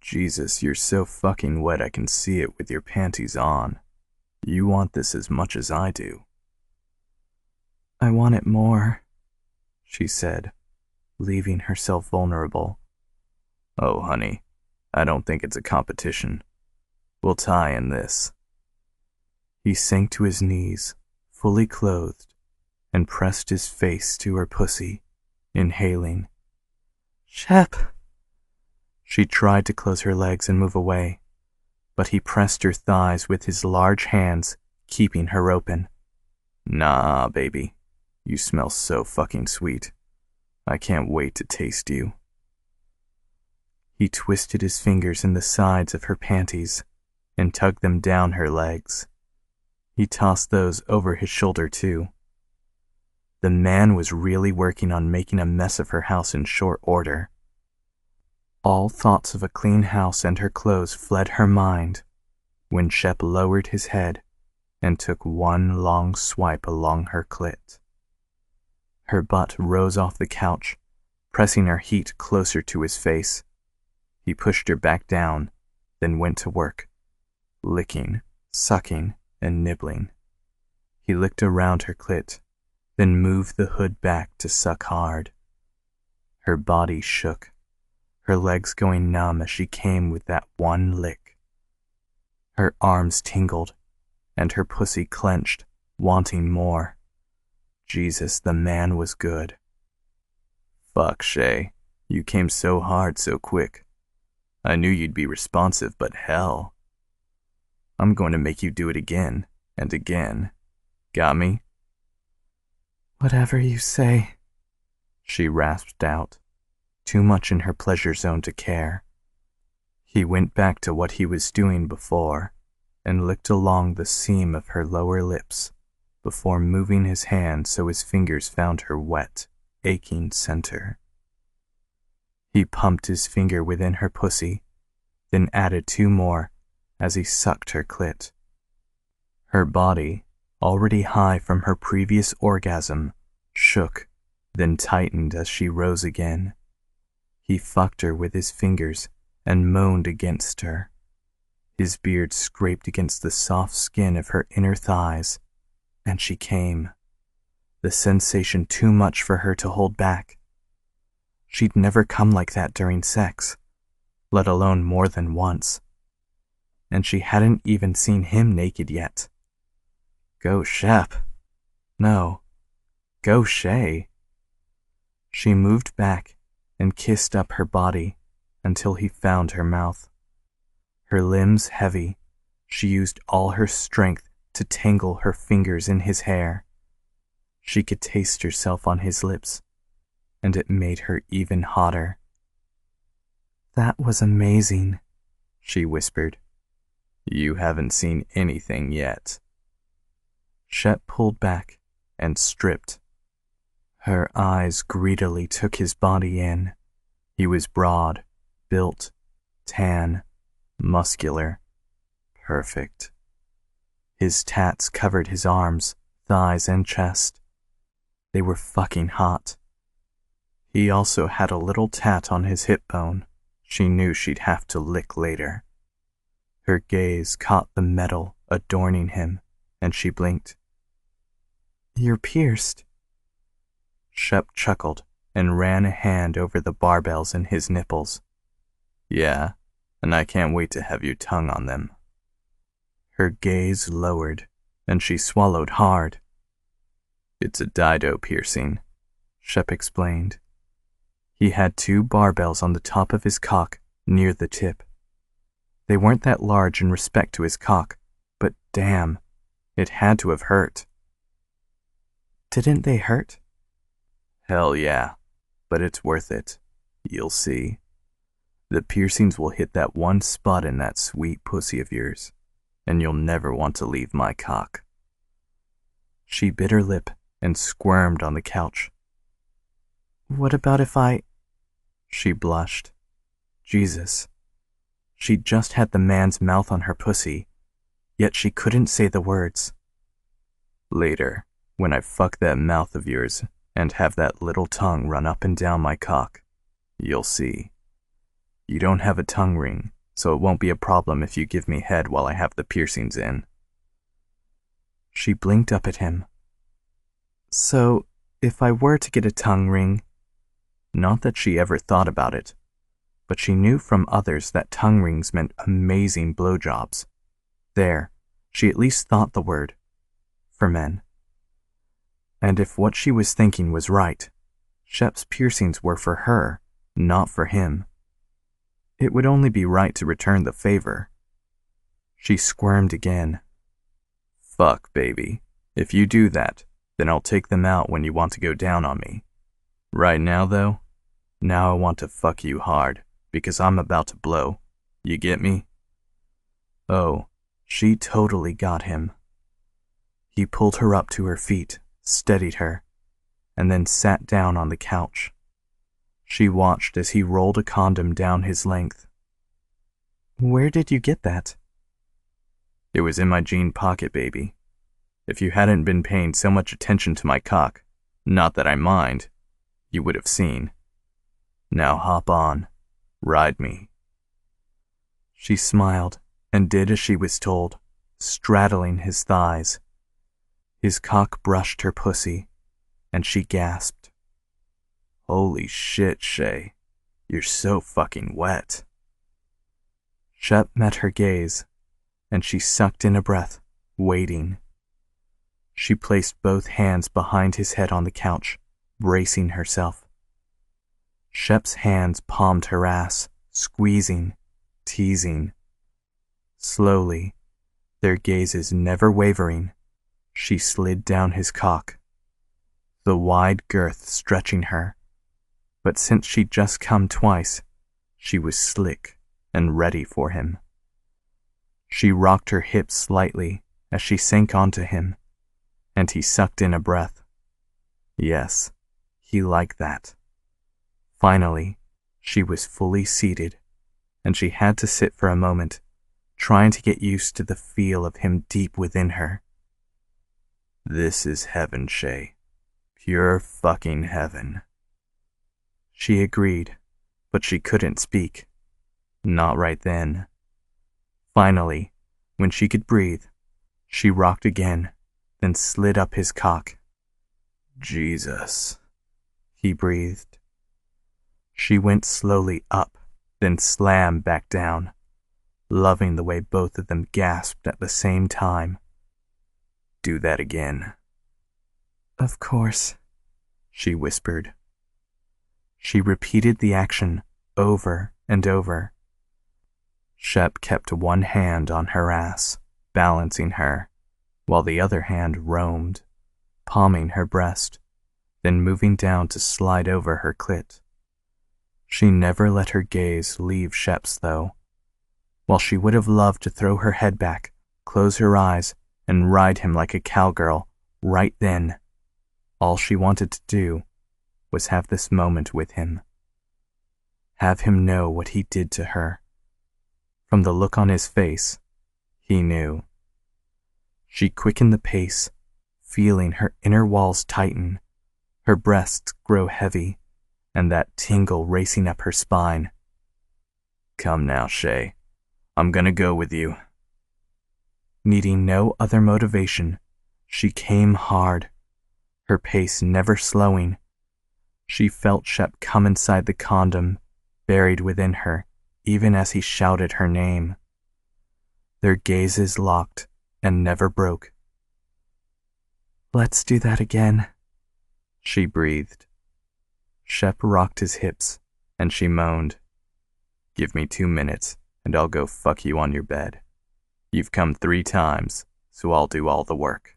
Jesus, you're so fucking wet I can see it with your panties on. You want this as much as I do. I want it more, she said, leaving herself vulnerable. Oh, honey, I don't think it's a competition. We'll tie in this. He sank to his knees, fully clothed, and pressed his face to her pussy, inhaling. Shep! She tried to close her legs and move away, but he pressed her thighs with his large hands, keeping her open. Nah, baby. You smell so fucking sweet. I can't wait to taste you. He twisted his fingers in the sides of her panties and tugged them down her legs. He tossed those over his shoulder too. The man was really working on making a mess of her house in short order. All thoughts of a clean house and her clothes fled her mind when Shep lowered his head and took one long swipe along her clit. Her butt rose off the couch, pressing her heat closer to his face. He pushed her back down, then went to work, licking, sucking, and nibbling. He licked around her clit, then moved the hood back to suck hard. Her body shook, her legs going numb as she came with that one lick. Her arms tingled, and her pussy clenched, wanting more. Jesus, the man was good. Fuck, Shay. You came so hard so quick. I knew you'd be responsive, but hell. I'm going to make you do it again and again. Got me? Whatever you say, she rasped out, too much in her pleasure zone to care. He went back to what he was doing before and licked along the seam of her lower lips before moving his hand so his fingers found her wet, aching center. He pumped his finger within her pussy, then added two more as he sucked her clit. Her body, already high from her previous orgasm, shook, then tightened as she rose again. He fucked her with his fingers and moaned against her. His beard scraped against the soft skin of her inner thighs, and she came, the sensation too much for her to hold back. She'd never come like that during sex, let alone more than once. And she hadn't even seen him naked yet. Go Shep. No, go Shay. She moved back and kissed up her body until he found her mouth. Her limbs heavy, she used all her strength to tangle her fingers in his hair. She could taste herself on his lips, and it made her even hotter. That was amazing, she whispered. You haven't seen anything yet. Shep pulled back and stripped. Her eyes greedily took his body in. He was broad, built, tan, muscular, perfect. His tats covered his arms, thighs, and chest. They were fucking hot. He also had a little tat on his hip bone she knew she'd have to lick later. Her gaze caught the metal adorning him, and she blinked. You're pierced. Shep chuckled and ran a hand over the barbells in his nipples. Yeah, and I can't wait to have your tongue on them. Her gaze lowered, and she swallowed hard. It's a dido piercing, Shep explained. He had two barbells on the top of his cock near the tip. They weren't that large in respect to his cock, but damn, it had to have hurt. Didn't they hurt? Hell yeah, but it's worth it. You'll see. The piercings will hit that one spot in that sweet pussy of yours, and you'll never want to leave my cock. She bit her lip and squirmed on the couch. What about if I... She blushed. Jesus. She'd just had the man's mouth on her pussy, yet she couldn't say the words. Later, when I fuck that mouth of yours and have that little tongue run up and down my cock, you'll see. You don't have a tongue ring, so it won't be a problem if you give me head while I have the piercings in. She blinked up at him. So, if I were to get a tongue ring? Not that she ever thought about it, but she knew from others that tongue rings meant amazing blowjobs. There, she at least thought the word. For men. And if what she was thinking was right, Shep's piercings were for her, not for him. It would only be right to return the favor. She squirmed again. Fuck, baby. If you do that, then I'll take them out when you want to go down on me. Right now, though, now I want to fuck you hard, because I'm about to blow. You get me? Oh, she totally got him. He pulled her up to her feet, steadied her, and then sat down on the couch. She watched as he rolled a condom down his length. Where did you get that? It was in my jean pocket, baby. If you hadn't been paying so much attention to my cock, not that I mind, you would have seen. Now hop on. Ride me. She smiled and did as she was told, straddling his thighs. His cock brushed her pussy, and she gasped. Holy shit, Shay. You're so fucking wet. Shep met her gaze, and she sucked in a breath, waiting. She placed both hands behind his head on the couch, bracing herself. Shep's hands palmed her ass, squeezing, teasing. Slowly, their gazes never wavering, she slid down his cock, the wide girth stretching her. But since she'd just come twice, she was slick and ready for him. She rocked her hips slightly as she sank onto him, and he sucked in a breath. Yes, he liked that. Finally, she was fully seated, and she had to sit for a moment, trying to get used to the feel of him deep within her. This is heaven, Shay. Pure fucking heaven. She agreed, but she couldn't speak. Not right then. Finally, when she could breathe, she rocked again, then slid up his cock. Jesus, he breathed. She went slowly up, then slammed back down, loving the way both of them gasped at the same time. Do that again. Of course, she whispered. She repeated the action over and over. Shep kept one hand on her ass, balancing her, while the other hand roamed, palming her breast, then moving down to slide over her clit. She never let her gaze leave Shep's, though. While she would have loved to throw her head back, close her eyes, and ride him like a cowgirl, right then, all she wanted to do was have this moment with him. Have him know what he did to her. From the look on his face, he knew. She quickened the pace, feeling her inner walls tighten, her breasts grow heavy, and that tingle racing up her spine. Come now, Shay. I'm gonna go with you. Needing no other motivation, she came hard, her pace never slowing. She felt Shep come inside the condom, buried within her, even as he shouted her name. Their gazes locked and never broke. Let's do that again, she breathed. Shep rocked his hips, and she moaned. Give me 2 minutes, and I'll go fuck you on your bed. You've come 3 times, so I'll do all the work.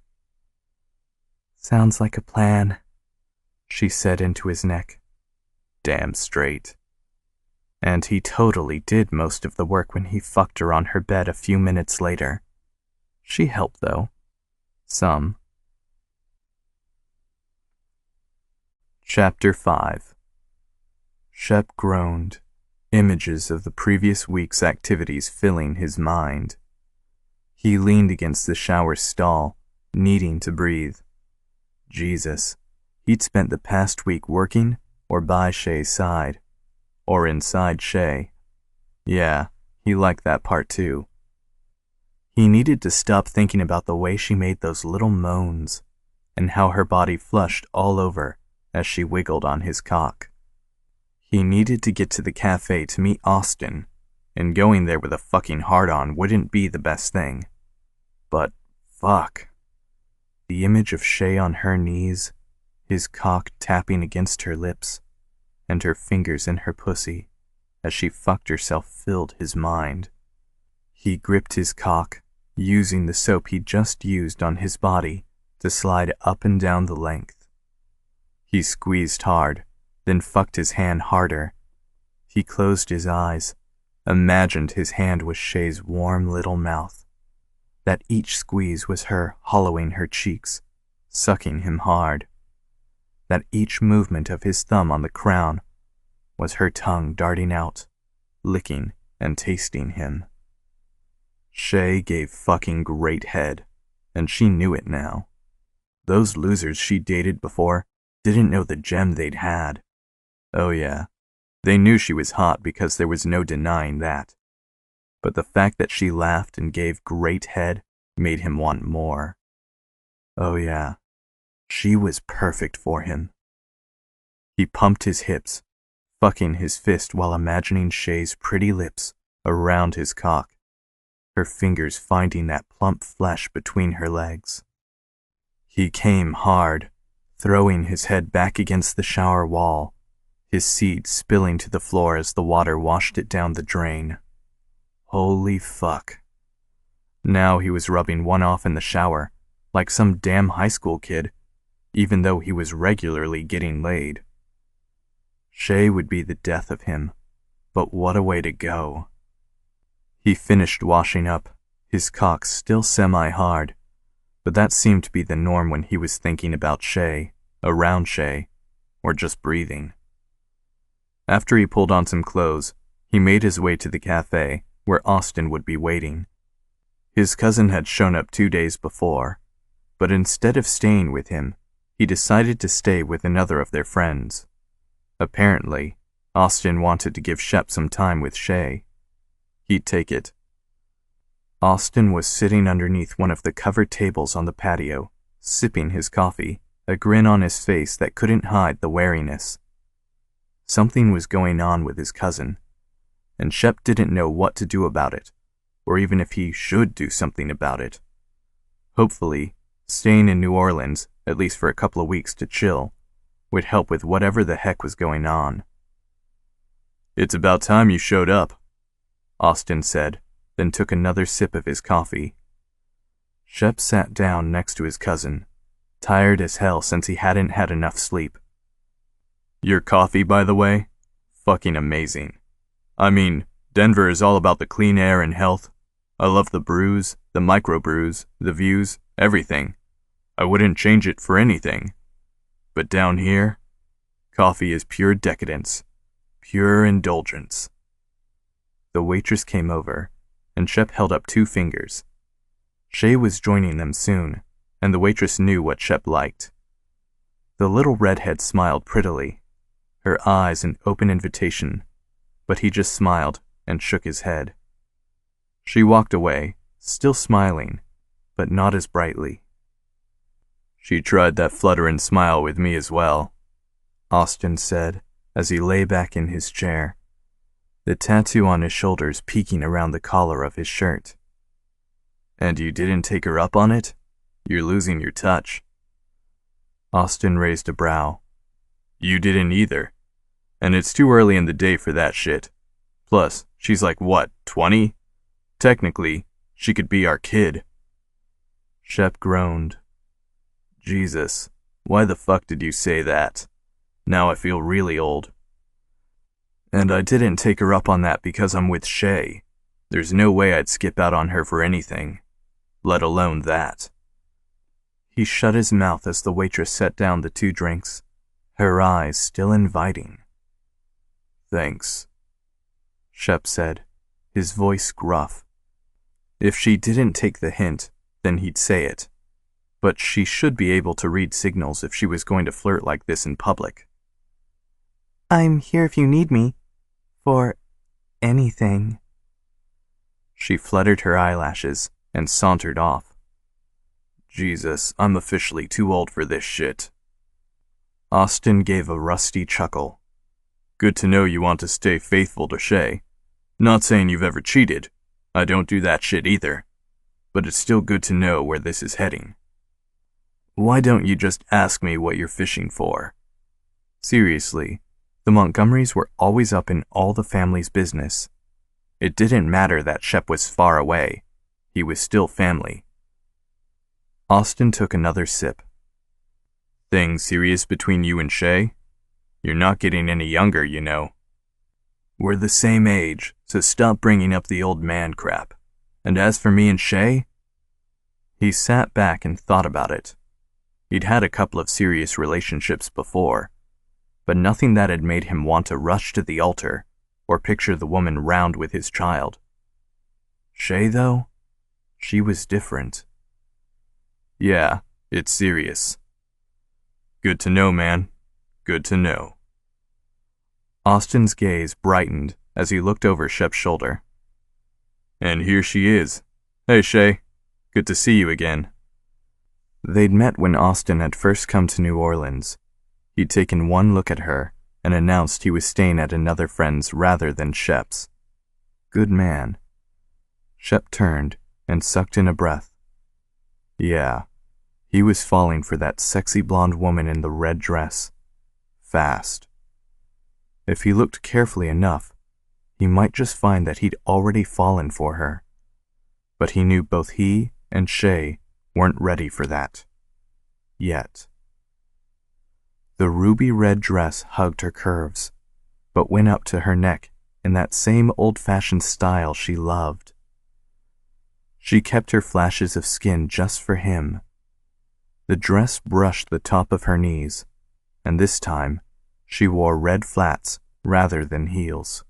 Sounds like a plan, she said into his neck. Damn straight. And he totally did most of the work when he fucked her on her bed a few minutes later. She helped, though. Some. Chapter 5. Shep groaned. images of the previous week's activities filling his mind. He leaned against the shower stall, needing to breathe. Jesus, he'd spent the past week working or by Shay's side, or inside Shay. Yeah, he liked that part too. He needed to stop thinking about the way she made those little moans, and how her body flushed all over as she wiggled on his cock. He needed to get to the cafe to meet Austin, and going there with a fucking hard-on wouldn't be the best thing. But, fuck. The image of Shay on her knees, his cock tapping against her lips, and her fingers in her pussy as she fucked herself filled his mind. He gripped his cock, using the soap he'd just used on his body to slide up and down the length. He squeezed hard, then fucked his hand harder. He closed his eyes, imagined his hand was Shay's warm little mouth, that each squeeze was her hollowing her cheeks, sucking him hard, that each movement of his thumb on the crown was her tongue darting out, licking and tasting him. Shay gave fucking great head, and she knew it now. Those losers she dated before didn't know the gem they'd had. Oh yeah, they knew she was hot because there was no denying that. But the fact that she laughed and gave great head made him want more. Oh yeah, she was perfect for him. He pumped his hips, fucking his fist while imagining Shay's pretty lips around his cock, her fingers finding that plump flesh between her legs. He came hard, throwing his head back against the shower wall, his seed spilling to the floor as the water washed it down the drain. Holy fuck. Now he was rubbing one off in the shower, like some damn high school kid, even though he was regularly getting laid. Shay would be the death of him, but what a way to go. He finished washing up, his cock still semi-hard, but that seemed to be the norm when he was thinking about Shay, around Shay, or just breathing. After he pulled on some clothes, he made his way to the cafe, where Austin would be waiting. His cousin had shown up 2 days before, but instead of staying with him, he decided to stay with another of their friends. Apparently, Austin wanted to give Shep some time with Shay. He'd take it. Austin was sitting underneath one of the covered tables on the patio, sipping his coffee, a grin on his face that couldn't hide the wariness. Something was going on with his cousin, and Shep didn't know what to do about it, or even if he should do something about it. Hopefully, staying in New Orleans, at least for a couple of weeks to chill, would help with whatever the heck was going on. "It's about time you showed up," Austin said, then took another sip of his coffee. Shep sat down next to his cousin, tired as hell since he hadn't had enough sleep. "Your coffee, by the way? Fucking amazing. I mean, Denver is all about the clean air and health. I love the brews, the microbrews, the views, everything. I wouldn't change it for anything. But down here, coffee is pure decadence, pure indulgence." The waitress came over, and Shep held up 2 fingers. Shay was joining them soon, and the waitress knew what Shep liked. The little redhead smiled prettily, her eyes an open invitation, but he just smiled and shook his head. She walked away, still smiling, but not as brightly. "She tried that flutterin' smile with me as well," Austin said as he lay back in his chair, the tattoo on his shoulders peeking around the collar of his shirt. "And you didn't take her up on it? You're losing your touch." Austin raised a brow. "You didn't either. And it's too early in the day for that shit. Plus, she's like what, 20? Technically, she could be our kid." Shep groaned. "Jesus, why the fuck did you say that? Now I feel really old. And I didn't take her up on that because I'm with Shay. There's no way I'd skip out on her for anything, let alone that." He shut his mouth as the waitress set down the 2 drinks, her eyes still inviting. "Thanks." Shep said, his voice gruff. If she didn't take the hint, then he'd say it. But she should be able to read signals if she was going to flirt like this in public. I'm here if you need me. For anything. She fluttered her eyelashes and sauntered off. Jesus, I'm officially too old for this shit. Austin gave a rusty chuckle. Good to know you want to stay faithful to Shay. Not saying you've ever cheated. I don't do that shit either. But it's still good to know where this is heading. Why don't you just ask me what you're fishing for? Seriously, the Montgomerys were always up in all the family's business. It didn't matter that Shep was far away. He was still family. Austin took another sip. Things serious between you and Shay? You're not getting any younger, you know. We're the same age, so stop bringing up the old man crap. And as for me and Shay? He sat back and thought about it. He'd had a couple of serious relationships before, but nothing that had made him want to rush to the altar or picture the woman round with his child. Shay, though? She was different. Yeah, it's serious. Good to know, man. Good to know. Austin's gaze brightened as he looked over Shep's shoulder. And here she is. Hey, Shay. Good to see you again. They'd met when Austin had first come to New Orleans. He'd taken one look at her and announced he was staying at another friend's rather than Shep's. Good man. Shep turned and sucked in a breath. Yeah, he was falling for that sexy blonde woman in the red dress. Fast. If he looked carefully enough, he might just find that he'd already fallen for her. But he knew both he and Shay weren't ready for that. Yet. The ruby-red dress hugged her curves, but went up to her neck in that same old-fashioned style she loved. She kept her flashes of skin just for him. The dress brushed the top of her knees, and this time she wore red flats rather than heels.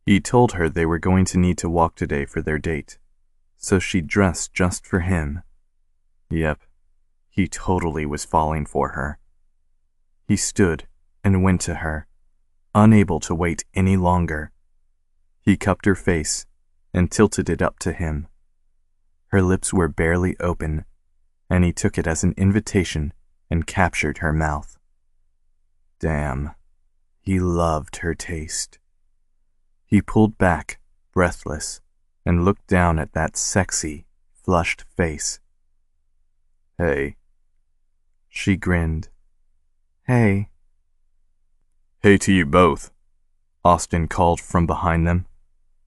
He told her they were going to need to walk today for their date, so she dressed just for him. Yep, he totally was falling for her. He stood and went to her, unable to wait any longer. He cupped her face and tilted it up to him. Her lips were barely open, and he took it as an invitation and captured her mouth. Damn, he loved her taste. He pulled back, breathless, and looked down at that sexy, flushed face. Hey. She grinned. Hey. Hey to you both, Austin called from behind them.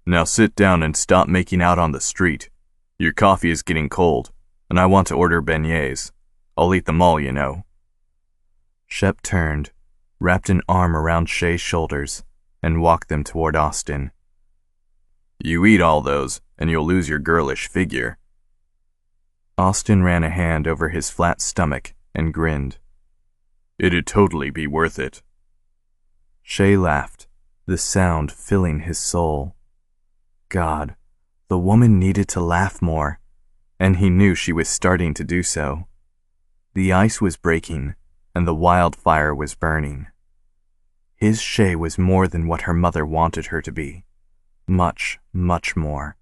Now sit down and stop making out on the street. Your coffee is getting cold, and I want to order beignets. I'll eat them all, you know. Shep turned, wrapped an arm around Shay's shoulders, and walked them toward Austin. You eat all those, and you'll lose your girlish figure. Austin ran a hand over his flat stomach and grinned. It'd totally be worth it. Shay laughed, the sound filling his soul. God, the woman needed to laugh more, and he knew she was starting to do so. The ice was breaking, and the wildfire was burning. His Shay was more than what her mother wanted her to be. Much, much more.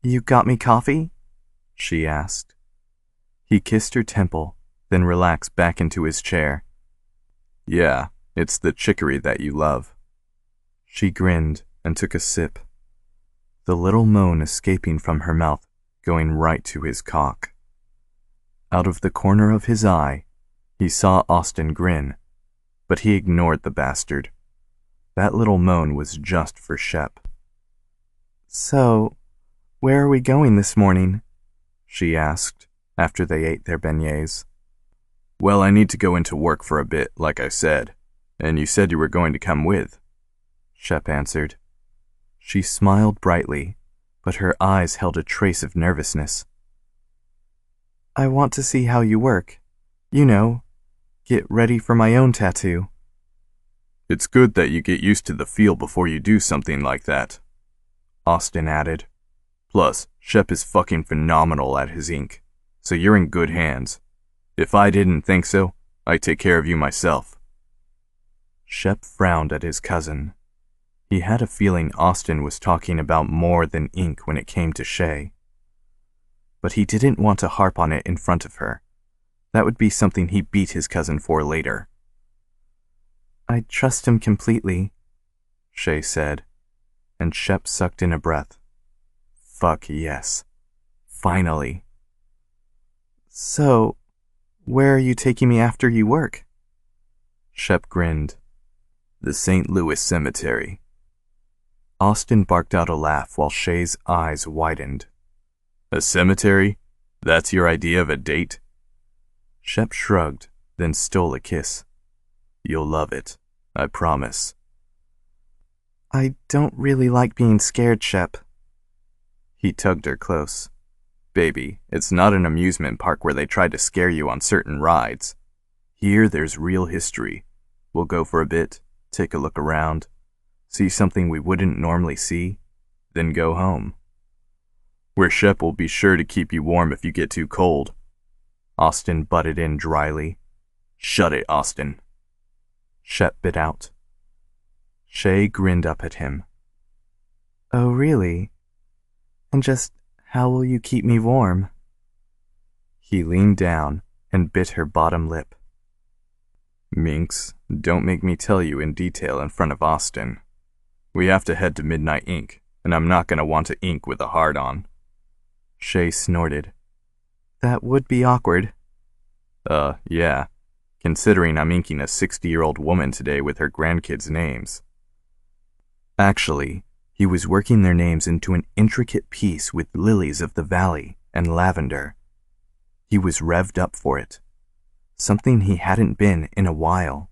You got me coffee? She asked. He kissed her temple, then relaxed back into his chair. Yeah, it's the chicory that you love. She grinned and took a sip, the little moan escaping from her mouth, going right to his cock. Out of the corner of his eye, he saw Austin grin, but he ignored the bastard. That little moan was just for Shep. So, where are we going this morning? She asked, after they ate their beignets. Well, I need to go into work for a bit, like I said, and you said you were going to come with, Shep answered. She smiled brightly, but her eyes held a trace of nervousness. I want to see how you work. You know, get ready for my own tattoo. It's good that you get used to the feel before you do something like that, Austin added. Plus, Shep is fucking phenomenal at his ink, so you're in good hands. If I didn't think so, I'd take care of you myself. Shep frowned at his cousin. He had a feeling Austin was talking about more than ink when it came to Shay. But he didn't want to harp on it in front of her. That would be something he beat his cousin for later. I trust him completely, Shay said, and Shep sucked in a breath. Fuck yes. Finally. So, where are you taking me after you work? Shep grinned. The St. Louis Cemetery. Austin barked out a laugh while Shay's eyes widened. A cemetery? That's your idea of a date? Shep shrugged, then stole a kiss. You'll love it, I promise. I don't really like being scared, Shep. He tugged her close. Baby, it's not an amusement park where they try to scare you on certain rides. Here there's real history. We'll go for a bit, take a look around, see something we wouldn't normally see, then go home. Where Shep will be sure to keep you warm if you get too cold. Austin butted in dryly. Shut it, Austin. Shep bit out. Shay grinned up at him. Oh, really? And just how will you keep me warm? He leaned down and bit her bottom lip. Minx, don't make me tell you in detail in front of Austin. We have to head to Midnight Ink, and I'm not going to want to ink with a hard-on. Shay snorted. That would be awkward. Yeah, considering I'm inking a 60-year-old woman today with her grandkids' names. Actually, he was working their names into an intricate piece with lilies of the valley and lavender. He was revved up for it, something he hadn't been in a while.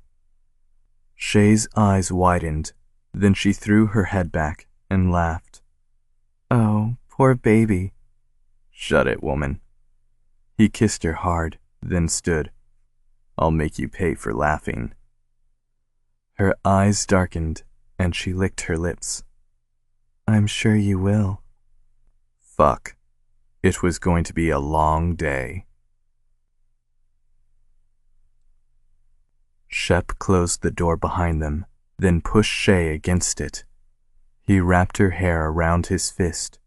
Shay's eyes widened, then she threw her head back and laughed. Oh, poor baby. Shut it, woman. He kissed her hard, then stood. I'll make you pay for laughing. Her eyes darkened, and she licked her lips. I'm sure you will. Fuck. It was going to be a long day. Shep closed the door behind them, then pushed Shay against it. He wrapped her hair around his fist,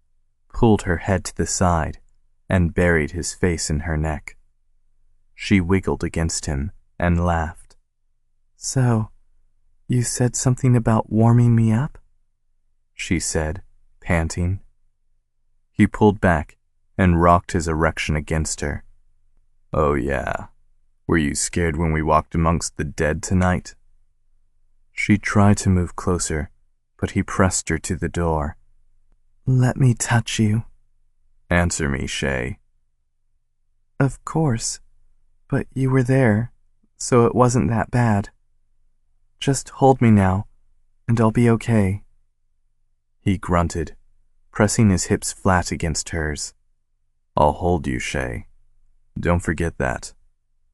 pulled her head to the side, and buried his face in her neck. She wiggled against him and laughed. So, you said something about warming me up? She said, panting. He pulled back and rocked his erection against her. Oh yeah. Were you scared when we walked amongst the dead tonight? She tried to move closer, but he pressed her to the door. Let me touch you. Answer me, Shay. Of course, but you were there, so it wasn't that bad. Just hold me now, and I'll be okay. He grunted, pressing his hips flat against hers. I'll hold you, Shay. Don't forget that.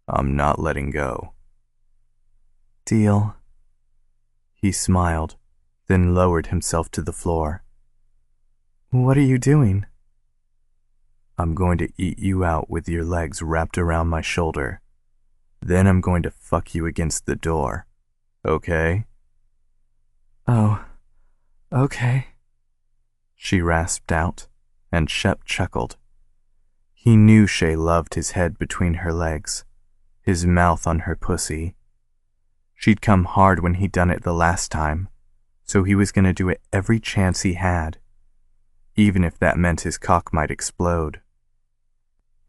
I'm not letting go. Deal. He smiled, then lowered himself to the floor. What are you doing? I'm going to eat you out with your legs wrapped around my shoulder. Then I'm going to fuck you against the door. Okay? Oh, okay. She rasped out, and Shep chuckled. He knew Shay loved his head between her legs, his mouth on her pussy. She'd come hard when he'd done it the last time, so he was going to do it every chance he had, even if that meant his cock might explode.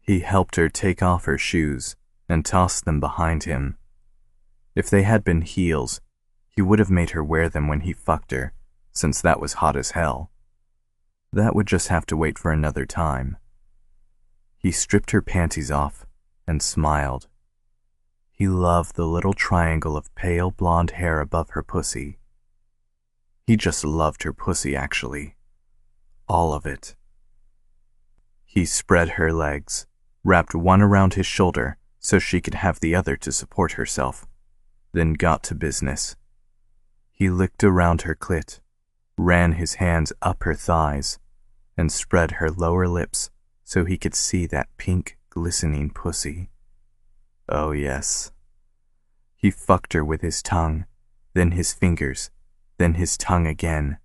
He helped her take off her shoes and tossed them behind him. If they had been heels, he would have made her wear them when he fucked her, since that was hot as hell. That would just have to wait for another time. He stripped her panties off and smiled. He loved the little triangle of pale blonde hair above her pussy. He just loved her pussy, actually. All of it. He spread her legs, wrapped one around his shoulder so she could have the other to support herself, then got to business. He licked around her clit, ran his hands up her thighs, and spread her lower lips so he could see that pink, glistening pussy. Oh yes. He fucked her with his tongue, then his fingers, then his tongue again,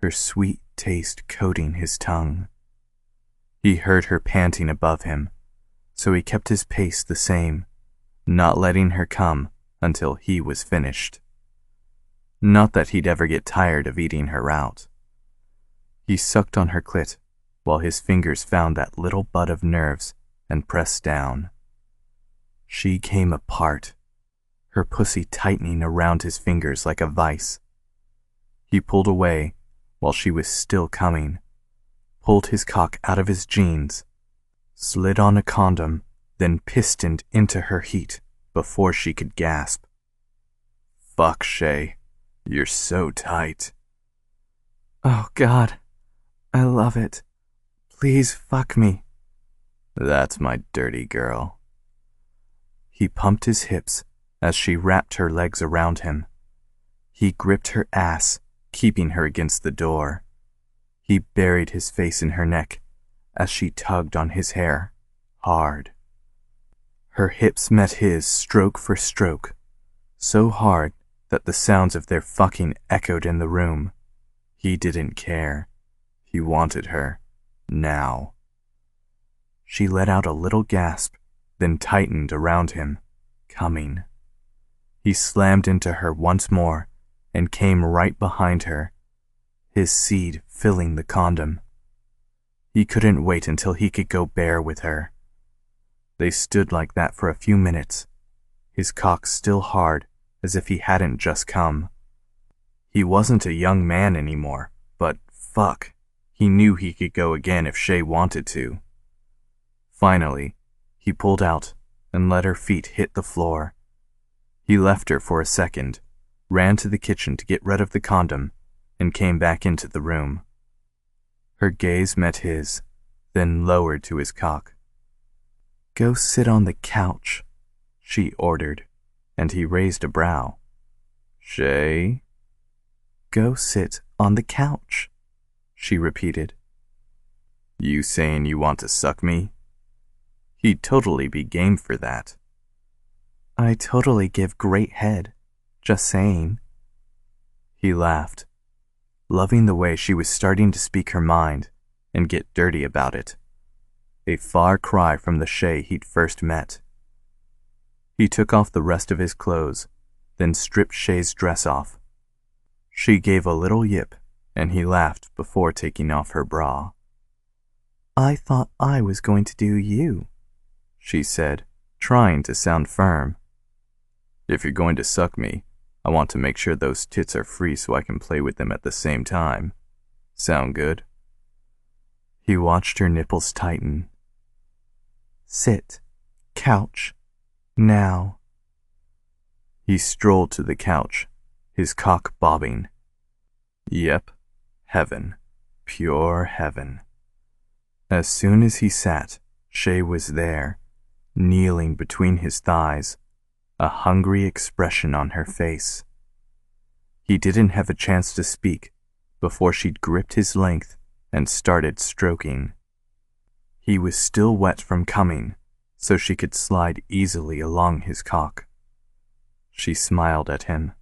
her sweet taste coating his tongue. He heard her panting above him, so he kept his pace the same, not letting her come until he was finished. Not that he'd ever get tired of eating her out. He sucked on her clit while his fingers found that little bud of nerves and pressed down. She came apart, her pussy tightening around his fingers like a vice. He pulled away while she was still coming, pulled his cock out of his jeans, slid on a condom, then pistoned into her heat before she could gasp. Fuck, Shay. You're so tight. Oh, God. I love it. Please fuck me. That's my dirty girl. He pumped his hips as she wrapped her legs around him. He gripped her ass, keeping her against the door. He buried his face in her neck as she tugged on his hair, hard. Her hips met his stroke for stroke, so hard that the sounds of their fucking echoed in the room. He didn't care. He wanted her. Now. She let out a little gasp, then tightened around him, coming. He slammed into her once more and came right behind her, his seed filling the condom. He couldn't wait until he could go bare with her. They stood like that for a few minutes, his cock still hard as if he hadn't just come. He wasn't a young man anymore, but fuck, he knew he could go again if Shay wanted to. Finally, he pulled out and let her feet hit the floor. He left her for a second, ran to the kitchen to get rid of the condom, and came back into the room. Her gaze met his, then lowered to his cock. "Go sit on the couch," she ordered, and he raised a brow. "Shay?" "Go sit on the couch," she repeated. "You saying you want to suck me?" He'd totally be game for that. "I totally give great head, just saying." He laughed, loving the way she was starting to speak her mind and get dirty about it. A far cry from the Shay he'd first met. He took off the rest of his clothes, then stripped Shay's dress off. She gave a little yip, and he laughed before taking off her bra. "I thought I was going to do you," she said, trying to sound firm. "If you're going to suck me, I want to make sure those tits are free so I can play with them at the same time. Sound good?" He watched her nipples tighten. "Sit. Couch. Now." He strolled to the couch, his cock bobbing. Yep, heaven. Pure heaven. As soon as he sat, Shay was there, kneeling between his thighs, a hungry expression on her face. He didn't have a chance to speak before she'd gripped his length and started stroking. He was still wet from coming, so she could slide easily along his cock. She smiled at him,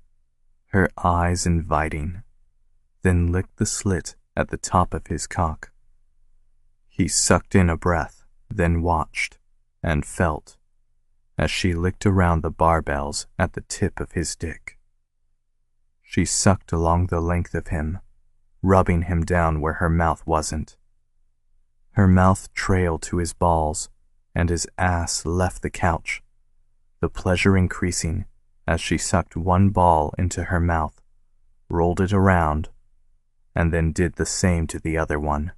her eyes inviting, then licked the slit at the top of his cock. He sucked in a breath, then watched and felt as she licked around the barbells at the tip of his dick. She sucked along the length of him, rubbing him down where her mouth wasn't. Her mouth trailed to his balls, and his ass left the couch, the pleasure increasing as she sucked one ball into her mouth, rolled it around, and then did the same to the other one.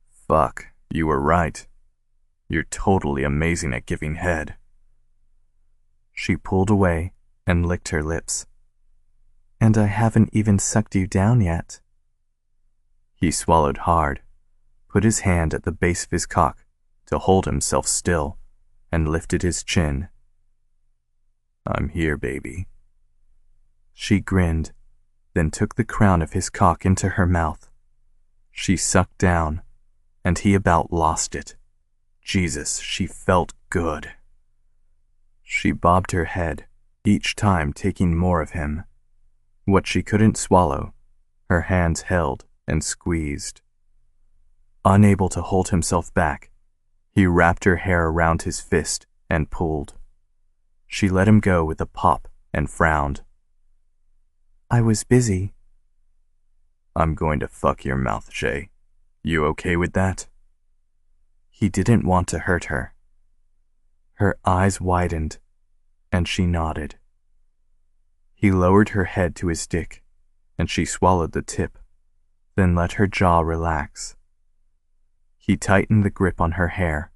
"Fuck, you were right. You're totally amazing at giving head." She pulled away and licked her lips. "And I haven't even sucked you down yet." He swallowed hard, put his hand at the base of his cock to hold himself still, and lifted his chin. "I'm here, baby." She grinned, then took the crown of his cock into her mouth. She sucked down, and he about lost it. Jesus, she felt good. She bobbed her head, each time taking more of him. What she couldn't swallow, her hands held and squeezed. Unable to hold himself back, he wrapped her hair around his fist and pulled. She let him go with a pop and frowned. I was busy. I'm going to fuck your mouth, Shay. You okay with that? He didn't want to hurt her. Her eyes widened, and she nodded. He lowered her head to his dick, and she swallowed the tip, then let her jaw relax. He tightened the grip on her hair,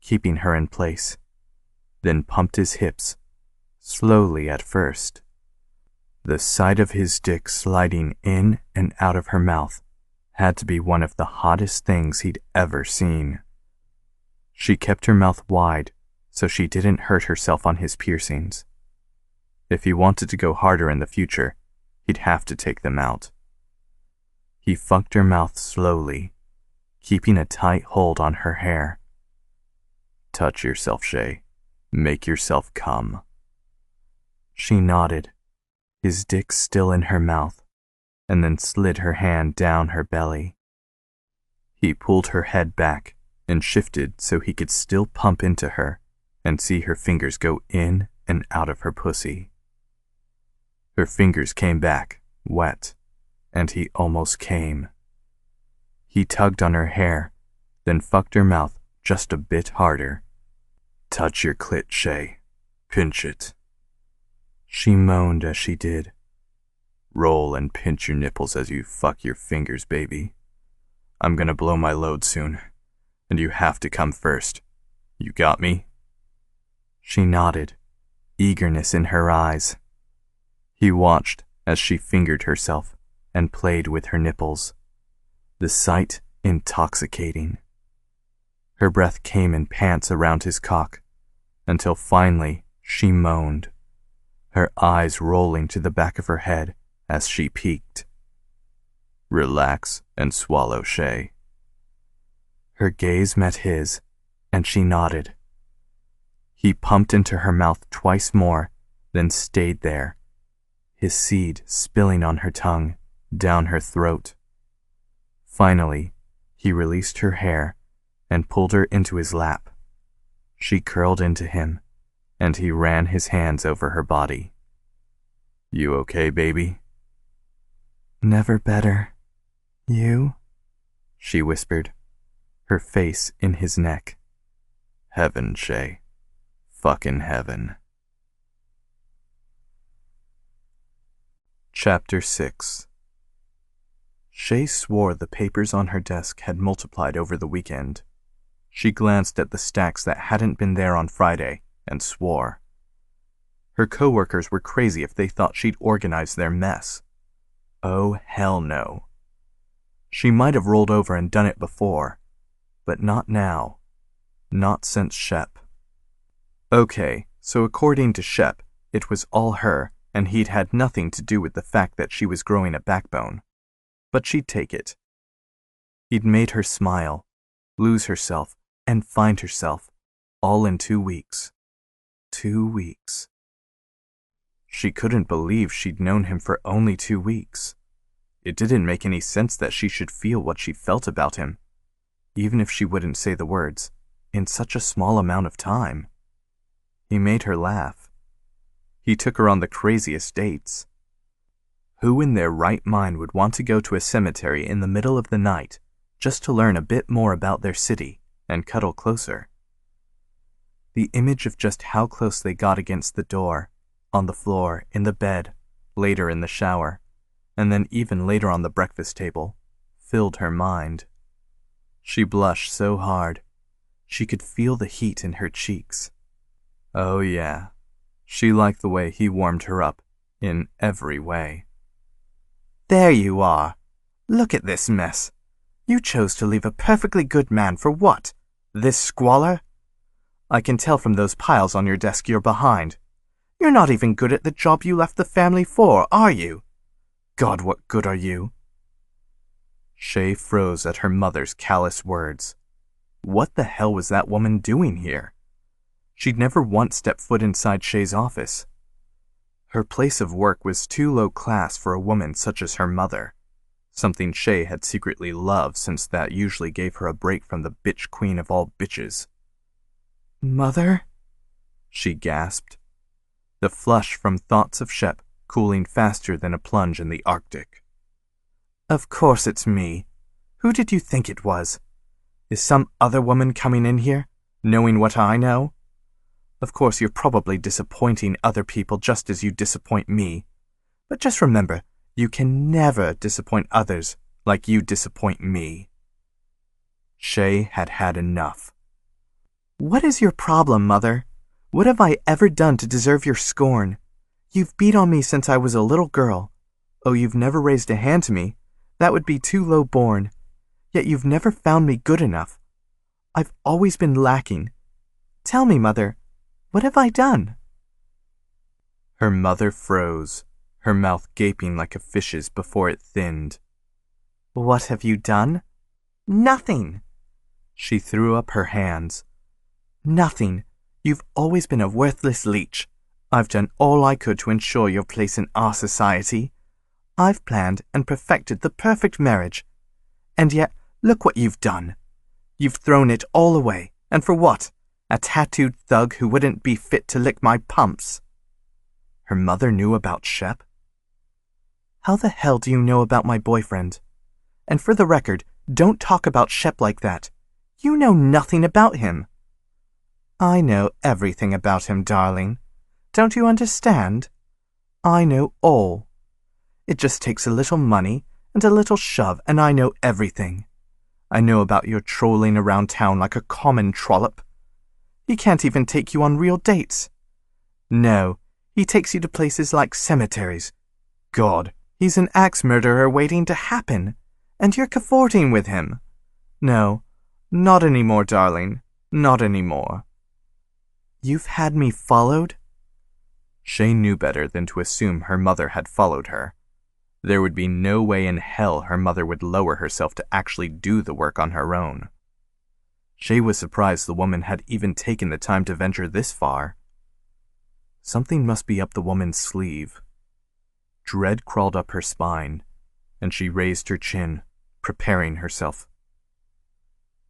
keeping her in place, then pumped his hips, slowly at first. The sight of his dick sliding in and out of her mouth had to be one of the hottest things he'd ever seen. She kept her mouth wide so she didn't hurt herself on his piercings. If he wanted to go harder in the future, he'd have to take them out. He fucked her mouth slowly, keeping a tight hold on her hair. Touch yourself, Shay. Make yourself come. She nodded, his dick still in her mouth, and then slid her hand down her belly. He pulled her head back and shifted so he could still pump into her and see her fingers go in and out of her pussy. Her fingers came back, wet, and he almost came. He tugged on her hair, then fucked her mouth just a bit harder. Touch your clit, Shay. Pinch it. She moaned as she did. Roll and pinch your nipples as you fuck your fingers, baby. I'm gonna blow my load soon, and you have to come first. You got me? She nodded, eagerness in her eyes. He watched as she fingered herself and played with her nipples, the sight intoxicating. Her breath came in pants around his cock, until finally she moaned, her eyes rolling to the back of her head as she peeked. Relax and swallow, Shay. Her gaze met his, and she nodded. He pumped into her mouth twice more, then stayed there, his seed spilling on her tongue, down her throat. Finally, he released her hair and pulled her into his lap. She curled into him, and he ran his hands over her body. You okay, baby? Never better. You? She whispered, her face in his neck. Heaven, Shay. Fucking heaven. Chapter 6. Shay swore the papers on her desk had multiplied over the weekend. She glanced at the stacks that hadn't been there on Friday and swore. Her coworkers were crazy if they thought she'd organized their mess. Oh, hell no. She might have rolled over and done it before, but not now. Not since Shep. Okay, so according to Shep, it was all her, and he'd had nothing to do with the fact that she was growing a backbone. But she'd take it. He'd made her smile, lose herself, and find herself, all in 2 weeks. 2 weeks. She couldn't believe she'd known him for only 2 weeks. It didn't make any sense that she should feel what she felt about him, even if she wouldn't say the words, in such a small amount of time. He made her laugh. He took her on the craziest dates. Who in their right mind would want to go to a cemetery in the middle of the night just to learn a bit more about their city and cuddle closer? The image of just how close they got against the door, on the floor, in the bed, later in the shower, and then even later on the breakfast table, filled her mind. She blushed so hard, she could feel the heat in her cheeks. Oh yeah, she liked the way he warmed her up, in every way. There you are. Look at this mess. You chose to leave a perfectly good man for what? This squalor? I can tell from those piles on your desk you're behind. You're not even good at the job you left the family for, are you? God, what good are you?" Shay froze at her mother's callous words. What the hell was that woman doing here? She'd never once stepped foot inside Shay's office. Her place of work was too low class for a woman such as her mother, something Shay had secretly loved since that usually gave her a break from the bitch queen of all bitches. "Mother?" she gasped, the flush from thoughts of Shep cooling faster than a plunge in the Arctic. "Of course it's me. Who did you think it was? Is some other woman coming in here, knowing what I know? Of course, you're probably disappointing other people just as you disappoint me. But just remember, you can never disappoint others like you disappoint me." Shay had had enough. "What is your problem, Mother? What have I ever done to deserve your scorn? You've beat on me since I was a little girl. Oh, you've never raised a hand to me. That would be too low born. Yet you've never found me good enough. I've always been lacking. Tell me, Mother, what have I done?" Her mother froze, her mouth gaping like a fish's before it thinned. "What have you done? Nothing." She threw up her hands. "Nothing. You've always been a worthless leech. I've done all I could to ensure your place in our society. I've planned and perfected the perfect marriage. And yet, look what you've done. You've thrown it all away. And for what? A tattooed thug who wouldn't be fit to lick my pumps." Her mother knew about Shep? "How the hell do you know about my boyfriend? And for the record, don't talk about Shep like that. You know nothing about him." "I know everything about him, darling. Don't you understand? I know all. It just takes a little money and a little shove, and I know everything. I know about your trolling around town like a common trollop. He can't even take you on real dates. No, he takes you to places like cemeteries. God, he's an axe murderer waiting to happen, and you're cavorting with him. No, not anymore, darling, not anymore." "You've had me followed?" Shay knew better than to assume her mother had followed her. There would be no way in hell her mother would lower herself to actually do the work on her own. Shay was surprised the woman had even taken the time to venture this far. Something must be up the woman's sleeve. Dread crawled up her spine, and she raised her chin, preparing herself.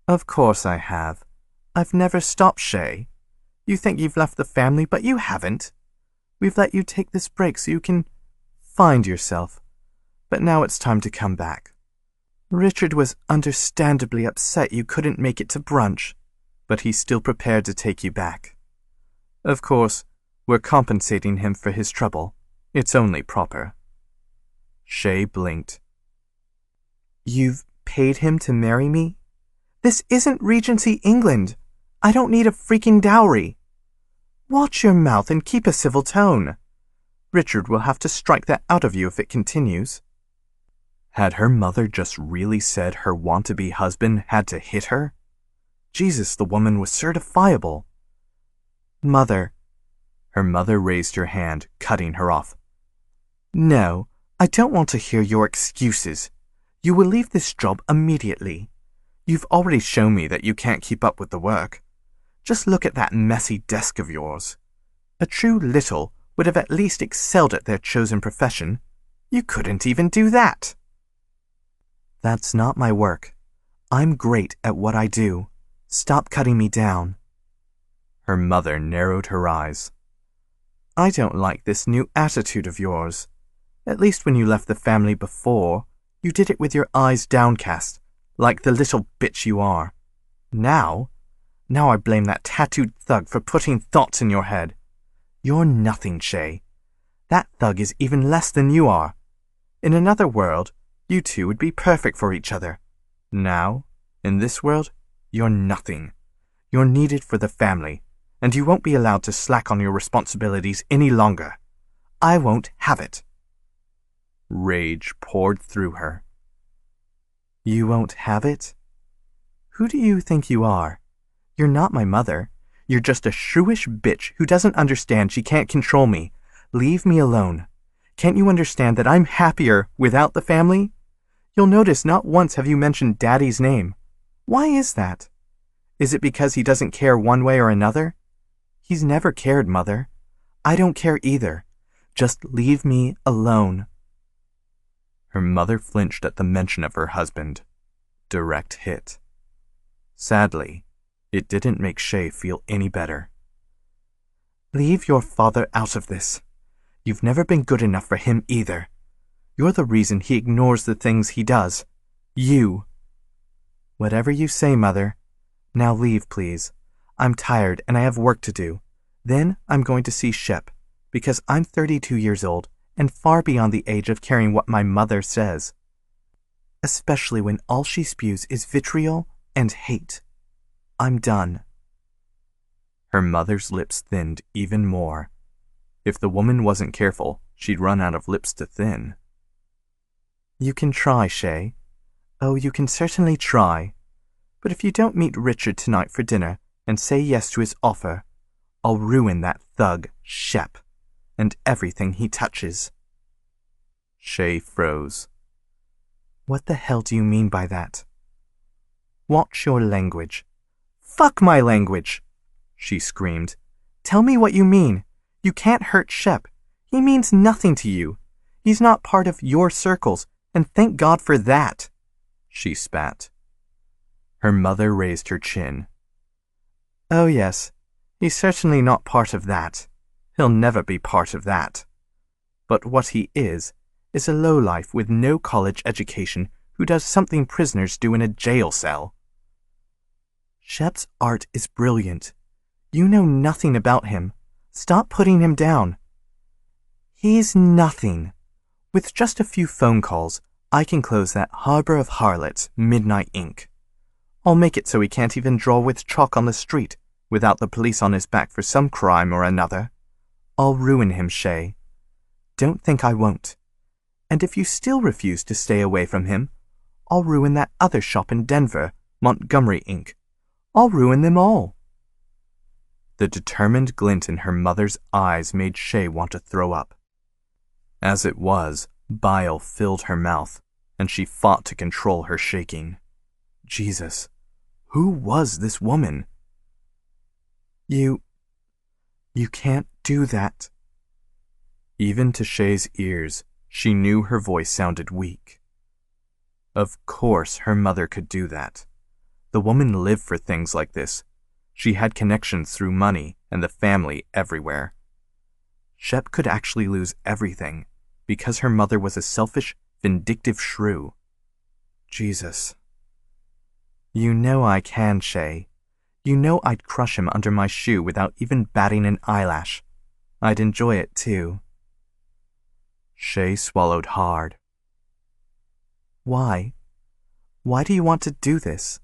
"Of course I have. I've never stopped, Shay. You think you've left the family, but you haven't. We've let you take this break so you can find yourself. But now it's time to come back. Richard was understandably upset you couldn't make it to brunch, but he's still prepared to take you back. Of course, we're compensating him for his trouble. It's only proper." Shay blinked. "You've paid him to marry me? This isn't Regency England. I don't need a freaking dowry. Watch your mouth and keep a civil tone. Richard will have to strike that out of you if it continues." Had her mother just really said her want-to-be husband had to hit her? Jesus, the woman was certifiable. "Mother." Her mother raised her hand, cutting her off. "No, I don't want to hear your excuses. You will leave this job immediately. You've already shown me that you can't keep up with the work. Just look at that messy desk of yours. A true Little would have at least excelled at their chosen profession. You couldn't even do that." "That's not my work. I'm great at what I do. Stop cutting me down." Her mother narrowed her eyes. "I don't like this new attitude of yours. At least when you left the family before, you did it with your eyes downcast, like the little bitch you are. Now I blame that tattooed thug for putting thoughts in your head. You're nothing, Shay. That thug is even less than you are. In another world, you two would be perfect for each other. Now, in this world, you're nothing. You're needed for the family, and you won't be allowed to slack on your responsibilities any longer. I won't have it." Rage poured through her. "You won't have it? Who do you think you are? You're not my mother. You're just a shrewish bitch who doesn't understand she can't control me. Leave me alone. Can't you understand that I'm happier without the family? You'll notice not once have you mentioned Daddy's name. Why is that? Is it because he doesn't care one way or another? He's never cared, Mother. I don't care either. Just leave me alone. Her mother flinched at the mention of her husband. Direct hit. Sadly, it didn't make Shay feel any better. Leave your father out of this. You've never been good enough for him either. You're the reason he ignores the things he does. You. Whatever you say, Mother. Now leave, please. I'm tired and I have work to do. Then I'm going to see Shep, because I'm 32 years old and far beyond the age of caring what my mother says. Especially when all she spews is vitriol and hate. I'm done. Her mother's lips thinned even more. If the woman wasn't careful, she'd run out of lips to thin. You can try, Shay. Oh, you can certainly try. But if you don't meet Richard tonight for dinner and say yes to his offer, I'll ruin that thug, Shep, and everything he touches. Shay froze. What the hell do you mean by that? Watch your language. Fuck my language, she screamed. Tell me what you mean. You can't hurt Shep. He means nothing to you. He's not part of your circles, and thank God for that, she spat. Her mother raised her chin. Oh yes, he's certainly not part of that. He'll never be part of that. But what he is a lowlife with no college education who does something prisoners do in a jail cell. Shep's art is brilliant. You know nothing about him. Stop putting him down. He's nothing. With just a few phone calls, I can close that harbor of harlots, Midnight Inc. I'll make it so he can't even draw with chalk on the street without the police on his back for some crime or another. I'll ruin him, Shay. Don't think I won't. And if you still refuse to stay away from him, I'll ruin that other shop in Denver, Montgomery Inc. I'll ruin them all. The determined glint in her mother's eyes made Shay want to throw up. As it was, bile filled her mouth, and she fought to control her shaking. Jesus, who was this woman? You can't do that. Even to Shay's ears, she knew her voice sounded weak. Of course her mother could do that. The woman lived for things like this. She had connections through money and the family everywhere. Shep could actually lose everything because her mother was a selfish, vindictive shrew. Jesus. You know I can, Shay. You know I'd crush him under my shoe without even batting an eyelash. I'd enjoy it too. Shay swallowed hard. Why? Why do you want to do this?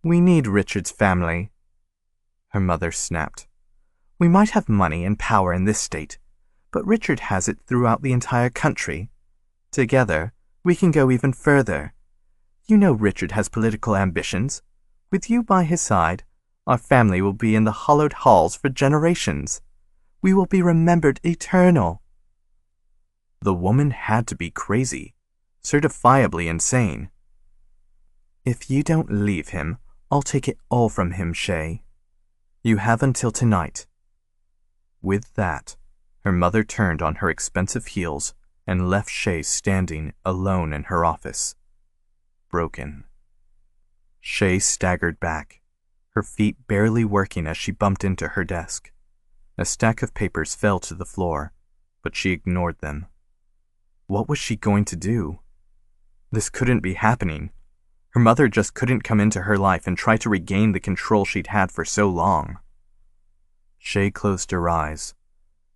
We need Richard's family, her mother snapped. We might have money and power in this state, but Richard has it throughout the entire country. Together, we can go even further. You know Richard has political ambitions. With you by his side, our family will be in the hallowed halls for generations. We will be remembered eternal. The woman had to be crazy, certifiably insane. If you don't leave him, I'll take it all from him, Shay. You have until tonight. With that, her mother turned on her expensive heels and left Shay standing alone in her office. Broken. Shay staggered back, her feet barely working as she bumped into her desk. A stack of papers fell to the floor, but she ignored them. What was she going to do? This couldn't be happening. Her mother just couldn't come into her life and try to regain the control she'd had for so long. Shay closed her eyes,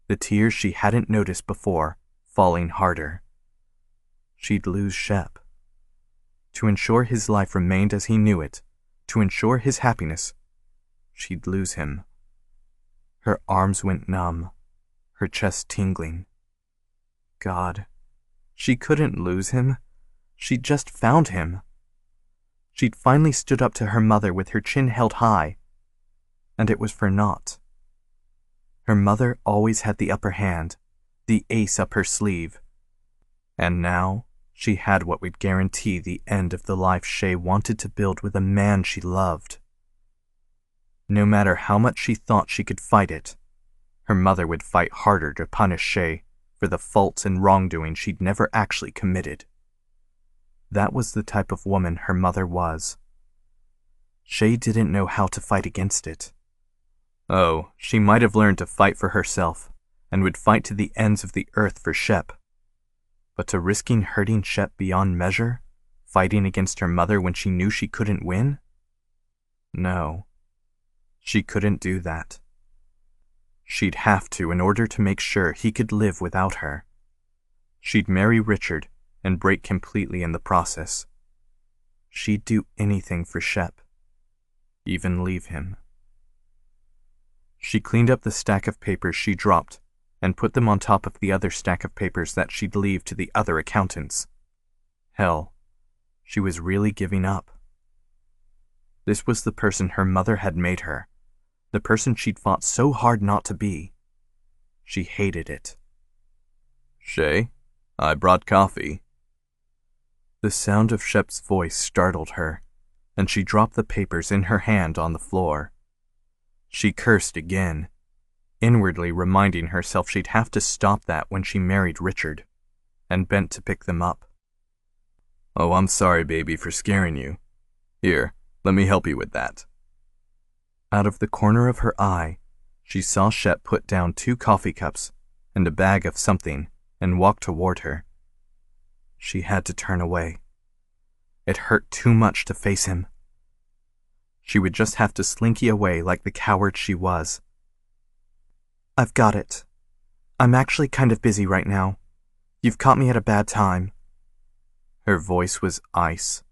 the tears she hadn't noticed before falling harder. She'd lose Shep. To ensure his life remained as he knew it, to ensure his happiness, she'd lose him. Her arms went numb, her chest tingling. God, she couldn't lose him. She'd just found him. She'd finally stood up to her mother with her chin held high. and it was for naught. Her mother always had the upper hand, the ace up her sleeve, and now she had what would guarantee the end of the life Shay wanted to build with a man she loved. No matter how much she thought she could fight it, her mother would fight harder to punish Shay for the faults and wrongdoing she'd never actually committed. That was the type of woman her mother was. Shay didn't know how to fight against it. Oh, she might have learned to fight for herself, and would fight to the ends of the earth for Shep. But to risking hurting Shep beyond measure, fighting against her mother when she knew she couldn't win? No, she couldn't do that. She'd have to in order to make sure he could live without her. She'd marry Richard and break completely in the process. She'd do anything for Shep, even leave him. She cleaned up the stack of papers she dropped and put them on top of the other stack of papers that she'd leave to the other accountants. Hell, she was really giving up. This was the person her mother had made her, the person she'd fought so hard not to be. She hated it. Shay, I brought coffee. The sound of Shep's voice startled her, and she dropped the papers in her hand on the floor. She cursed again, inwardly reminding herself she'd have to stop that when she married Richard, and bent to pick them up. Oh, I'm sorry, baby, for scaring you. Here, let me help you with that. Out of the corner of her eye, she saw Shep put down 2 coffee cups and a bag of something and walk toward her. She had to turn away. It hurt too much to face him. She would just have to slinky away like the coward she was. I've got it. I'm actually kind of busy right now. You've caught me at a bad time. Her voice was ice,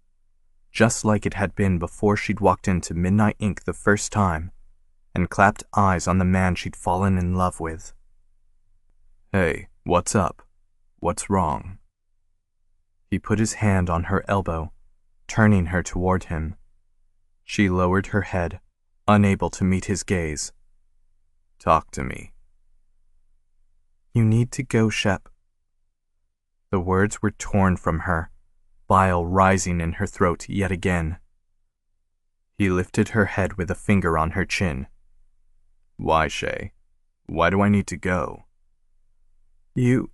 just like it had been before she'd walked into Midnight Ink the first time and clapped eyes on the man she'd fallen in love with. Hey, what's up? What's wrong? He put his hand on her elbow, turning her toward him. She lowered her head, unable to meet his gaze. Talk to me. You need to go, Shep. The words were torn from her, bile rising in her throat yet again. He lifted her head with a finger on her chin. Why, Shay? Why do I need to go? You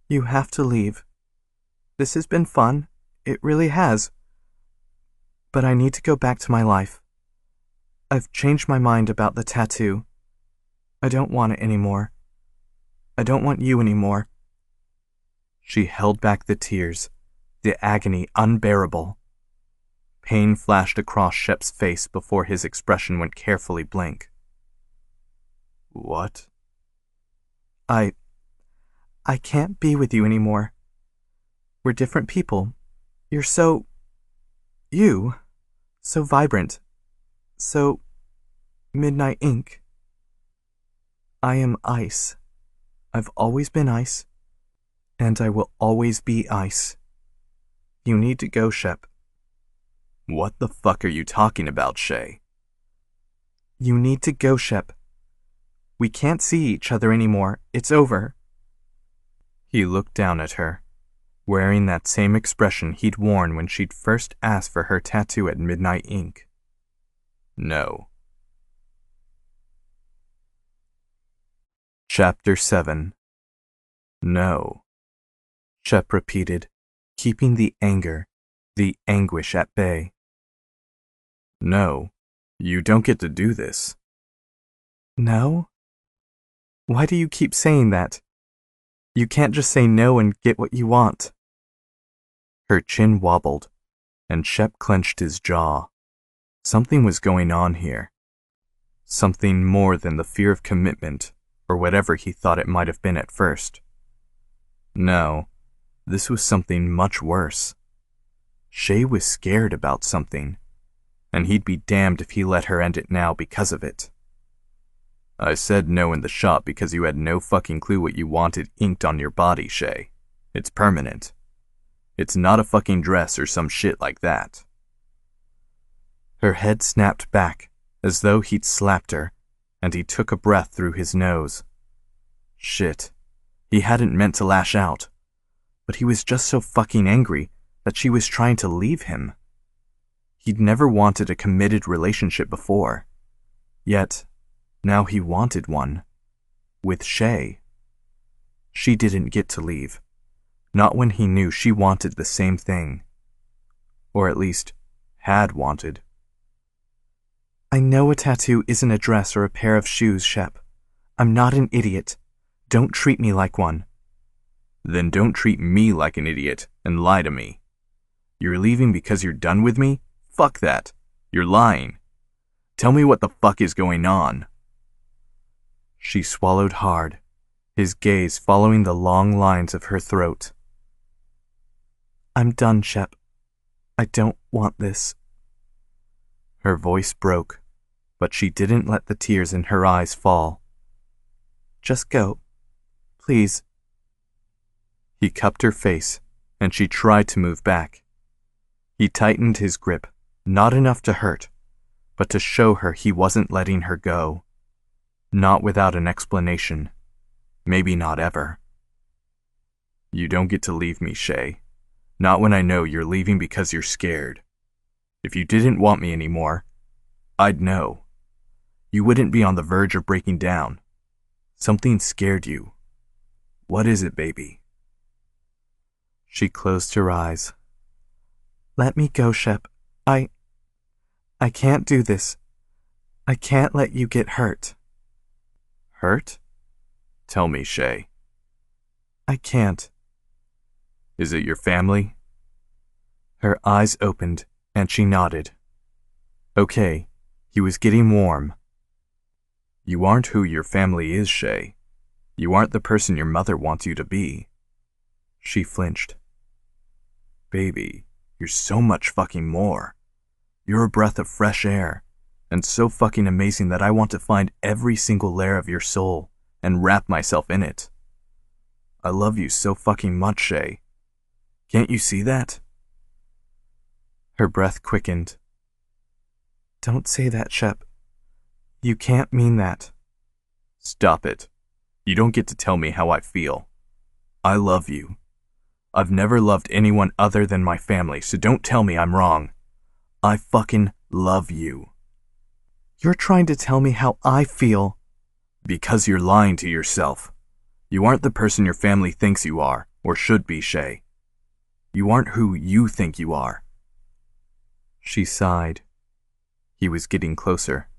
have to leave. This has been fun. It really has. But I need to go back to my life. I've changed my mind about the tattoo. I don't want it anymore. I don't want you anymore. She held back the tears, the agony unbearable. Pain flashed across Shep's face before his expression went carefully blank. What? I can't be with you anymore. We're different people. You're so vibrant, so Midnight Ink. I am ice. I've always been ice, and I will always be ice. You need to go, Shep. What the fuck are you talking about, Shay? You need to go, Shep. We can't see each other anymore. It's over. He looked down at her, wearing that same expression he'd worn when she'd first asked for her tattoo at Midnight Ink. No. Chapter 7. No, Shep repeated, keeping the anger, the anguish at bay. No, you don't get to do this. No? Why do you keep saying that? You can't just say no and get what you want. Her chin wobbled, and Shep clenched his jaw. Something was going on here. Something more than the fear of commitment, or whatever he thought it might have been at first. No, this was something much worse. Shay was scared about something, and he'd be damned if he let her end it now because of it. I said no in the shop because you had no fucking clue what you wanted inked on your body, Shay. It's permanent. It's not a fucking dress or some shit like that. Her head snapped back, as though he'd slapped her, and he took a breath through his nose. Shit. He hadn't meant to lash out, but he was just so fucking angry that she was trying to leave him. He'd never wanted a committed relationship before, yet now he wanted one. With Shay. She didn't get to leave, not when he knew she wanted the same thing. Or at least, had wanted. I know a tattoo isn't a dress or a pair of shoes, Shep. I'm not an idiot. Don't treat me like one. Then don't treat me like an idiot and lie to me. You're leaving because you're done with me? Fuck that. You're lying. Tell me what the fuck is going on. She swallowed hard, his gaze following the long lines of her throat. I'm done, Shep. I don't want this. Her voice broke, but she didn't let the tears in her eyes fall. Just go. Please. He cupped her face, and she tried to move back. He tightened his grip, not enough to hurt, but to show her he wasn't letting her go. Not without an explanation. Maybe not ever. You don't get to leave me, Shay. Not when I know you're leaving because you're scared. If you didn't want me anymore, I'd know. You wouldn't be on the verge of breaking down. Something scared you. What is it, baby? She closed her eyes. Let me go, Shep. I can't do this. I can't let you get hurt. Hurt? Tell me, Shay. I can't. Is it your family? Her eyes opened, and she nodded. Okay, he was getting warm. You aren't who your family is, Shay. You aren't the person your mother wants you to be. She flinched. Baby, you're so much fucking more. You're a breath of fresh air, and so fucking amazing that I want to find every single layer of your soul and wrap myself in it. I love you so fucking much, Shay. Can't you see that? Her breath quickened. Don't say that, Shep. You can't mean that. Stop it. You don't get to tell me how I feel. I love you. I've never loved anyone other than my family, so don't tell me I'm wrong. I fucking love you. You're trying to tell me how I feel. Because you're lying to yourself. You aren't the person your family thinks you are, or should be, Shay. You aren't who you think you are. She sighed. He was getting closer.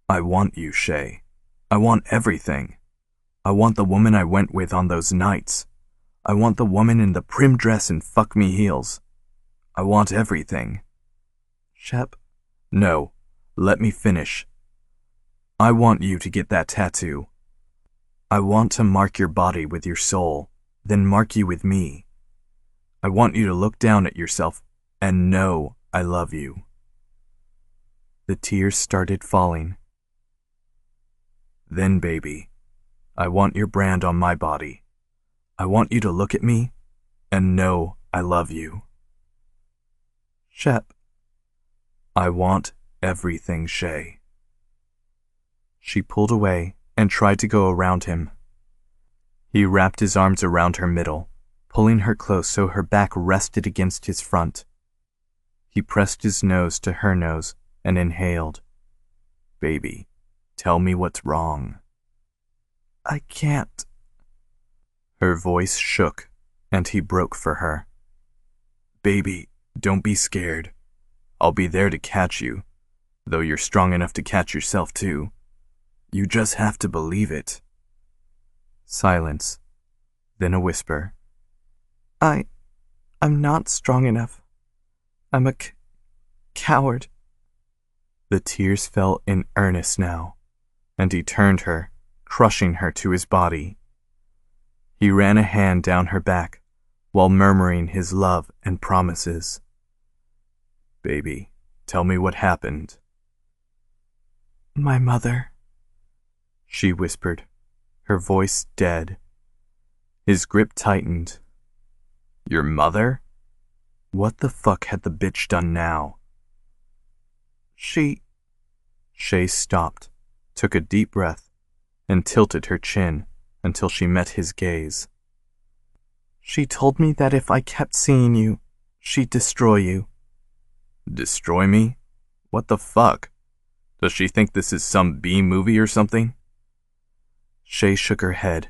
I want you, Shay. I want everything. I want the woman I went with on those nights. I want the woman in the prim dress and fuck-me heels. I want everything. Shep. No, let me finish. I want you to get that tattoo. I want to mark your body with your soul, then mark you with me. I want you to look down at yourself and know I love you. The tears started falling. Then, baby, I want your brand on my body. I want you to look at me and know I love you. Shep. I want everything, Shay. She pulled away and tried to go around him. He wrapped his arms around her middle, pulling her close so her back rested against his front. He pressed his nose to her nose and inhaled. Baby, tell me what's wrong. I can't. Her voice shook, and he broke for her. Baby, don't be scared. I'll be there to catch you, though you're strong enough to catch yourself too. You just have to believe it. Silence, then a whisper. I'm not strong enough. I'm a coward. The tears fell in earnest now, and he turned her, crushing her to his body. He ran a hand down her back, while murmuring his love and promises. Baby, tell me what happened. My mother, she whispered, her voice dead. His grip tightened. Your mother? What the fuck had the bitch done now? She Shay stopped, took a deep breath, and tilted her chin until she met his gaze. She told me that if I kept seeing you, she'd destroy you. Destroy me? What the fuck? Does she think this is some B movie or something? Shay shook her head.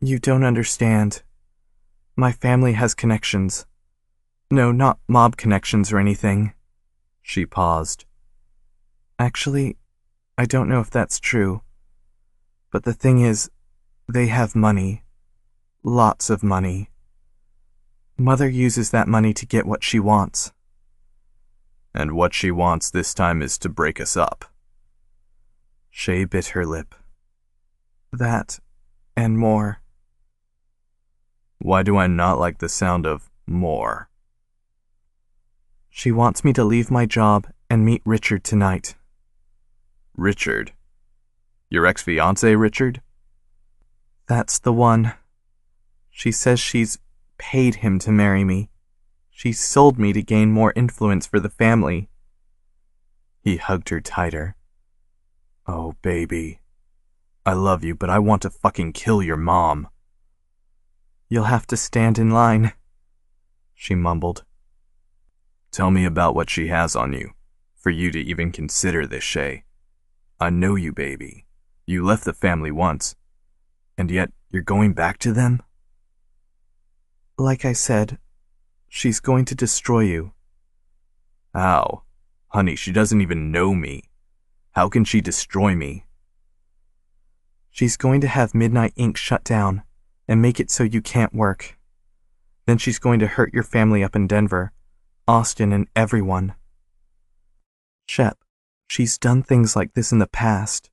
You don't understand. My family has connections. No, not mob connections or anything. She paused. Actually, I don't know if that's true. But the thing is, they have money. Lots of money. Mother uses that money to get what she wants. And what she wants this time is to break us up. Shay bit her lip. That, and more. Why do I not like the sound of more? She wants me to leave my job and meet Richard tonight. Richard? Your ex-fiancé, Richard? That's the one. She says she's paid him to marry me. She sold me to gain more influence for the family. He hugged her tighter. Oh, baby. I love you, but I want to fucking kill your mom. You'll have to stand in line, she mumbled. Tell me about what she has on you, for you to even consider this, Shay. I know you, baby. You left the family once, and yet you're going back to them? Like I said, she's going to destroy you. How? Honey, she doesn't even know me. How can she destroy me? She's going to have Midnight Inc. shut down and make it so you can't work. Then she's going to hurt your family up in Denver, Austin, and everyone. Shep, she's done things like this in the past.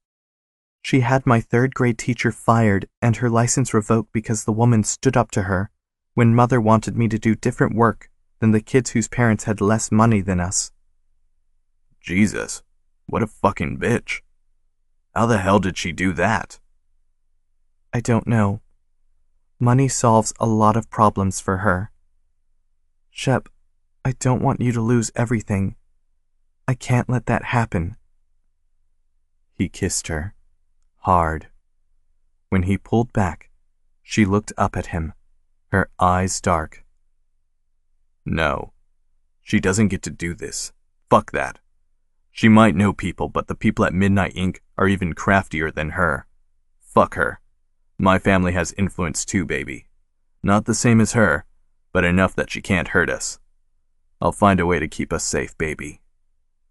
She had my third-grade teacher fired and her license revoked because the woman stood up to her when Mother wanted me to do different work than the kids whose parents had less money than us. Jesus, what a fucking bitch. How the hell did she do that? I don't know. Money solves a lot of problems for her. Shep, I don't want you to lose everything. I can't let that happen. He kissed her, hard. When he pulled back, she looked up at him, her eyes dark. No, she doesn't get to do this. Fuck that. She might know people, but the people at Midnight Inc. are even craftier than her. Fuck her. My family has influence too, baby. Not the same as her, but enough that she can't hurt us. I'll find a way to keep us safe, baby.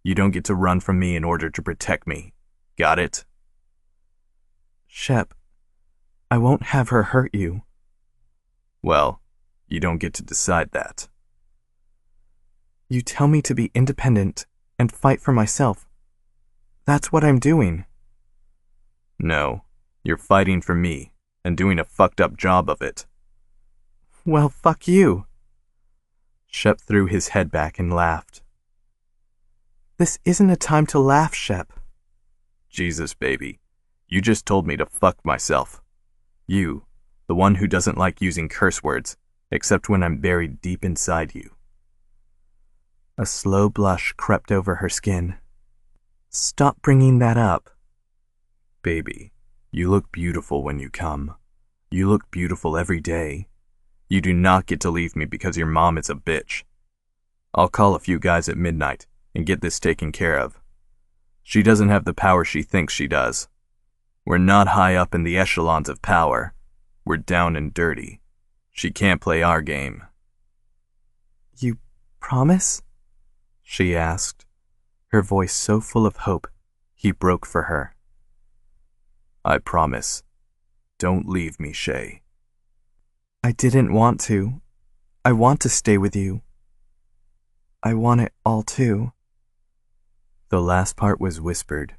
You don't get to run from me in order to protect me. Got it? Shep, I won't have her hurt you. Well, you don't get to decide that. You tell me to be independent and fight for myself. That's what I'm doing. No, you're fighting for me and doing a fucked up job of it. Well, fuck you. Shep threw his head back and laughed. This isn't a time to laugh, Shep. Jesus, baby. You just told me to fuck myself. You, the one who doesn't like using curse words, except when I'm buried deep inside you. A slow blush crept over her skin. Stop bringing that up. Baby, you look beautiful when you come. You look beautiful every day. You do not get to leave me because your mom is a bitch. I'll call a few guys at midnight and get this taken care of. She doesn't have the power she thinks she does. We're not high up in the echelons of power. We're down and dirty. She can't play our game. You promise? She asked, her voice so full of hope he broke for her. I promise. Don't leave me, Shay. I didn't want to. I want to stay with you. I want it all too. The last part was whispered.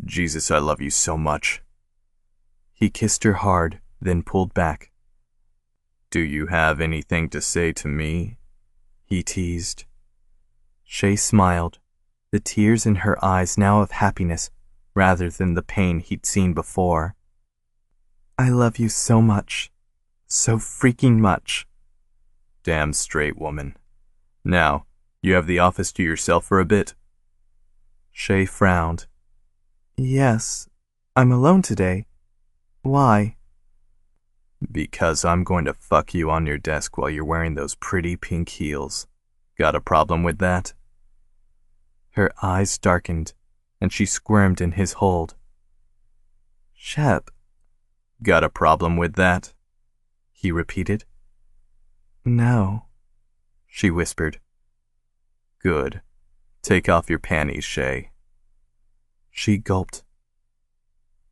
Jesus, I love you so much. He kissed her hard, then pulled back. Do you have anything to say to me? He teased. Shay smiled, the tears in her eyes now of happiness rather than the pain he'd seen before. I love you so much. So freaking much. Damn straight, woman. Now, you have the office to yourself for a bit? Shay frowned. Yes, I'm alone today. Why? Because I'm going to fuck you on your desk while you're wearing those pretty pink heels. Got a problem with that? Her eyes darkened, and she squirmed in his hold. Shep. Got a problem with that? He repeated. No, she whispered. Good. Take off your panties, Shay. She gulped.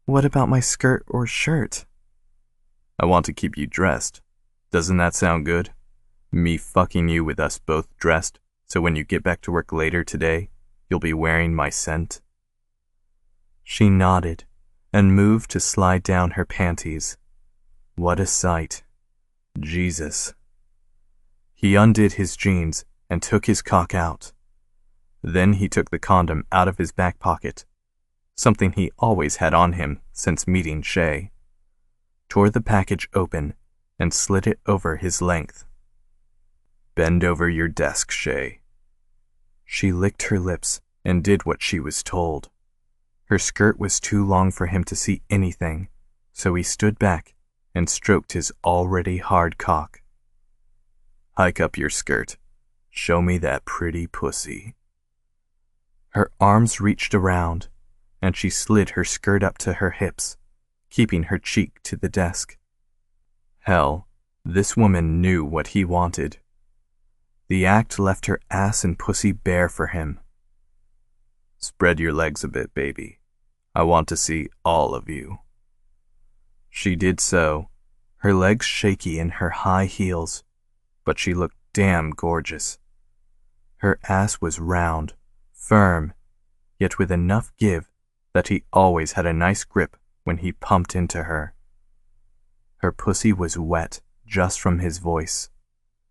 What about my skirt or shirt? I want to keep you dressed. Doesn't that sound good? Me fucking you with us both dressed, so when you get back to work later today, you'll be wearing my scent? She nodded and moved to slide down her panties. What a sight. Jesus. He undid his jeans and took his cock out. Then he took the condom out of his back pocket, something he always had on him since meeting Shay, tore the package open, and slid it over his length. Bend over your desk, Shay. She licked her lips and did what she was told. Her skirt was too long for him to see anything, so he stood back and stroked his already hard cock. Hike up your skirt. Show me that pretty pussy. Her arms reached around, and she slid her skirt up to her hips, keeping her cheek to the desk. Hell, this woman knew what he wanted. The act left her ass and pussy bare for him. Spread your legs a bit, baby. I want to see all of you. She did so, her legs shaky in her high heels, but she looked damn gorgeous. Her ass was round, firm, yet with enough give that he always had a nice grip when he pumped into her. Her pussy was wet just from his voice,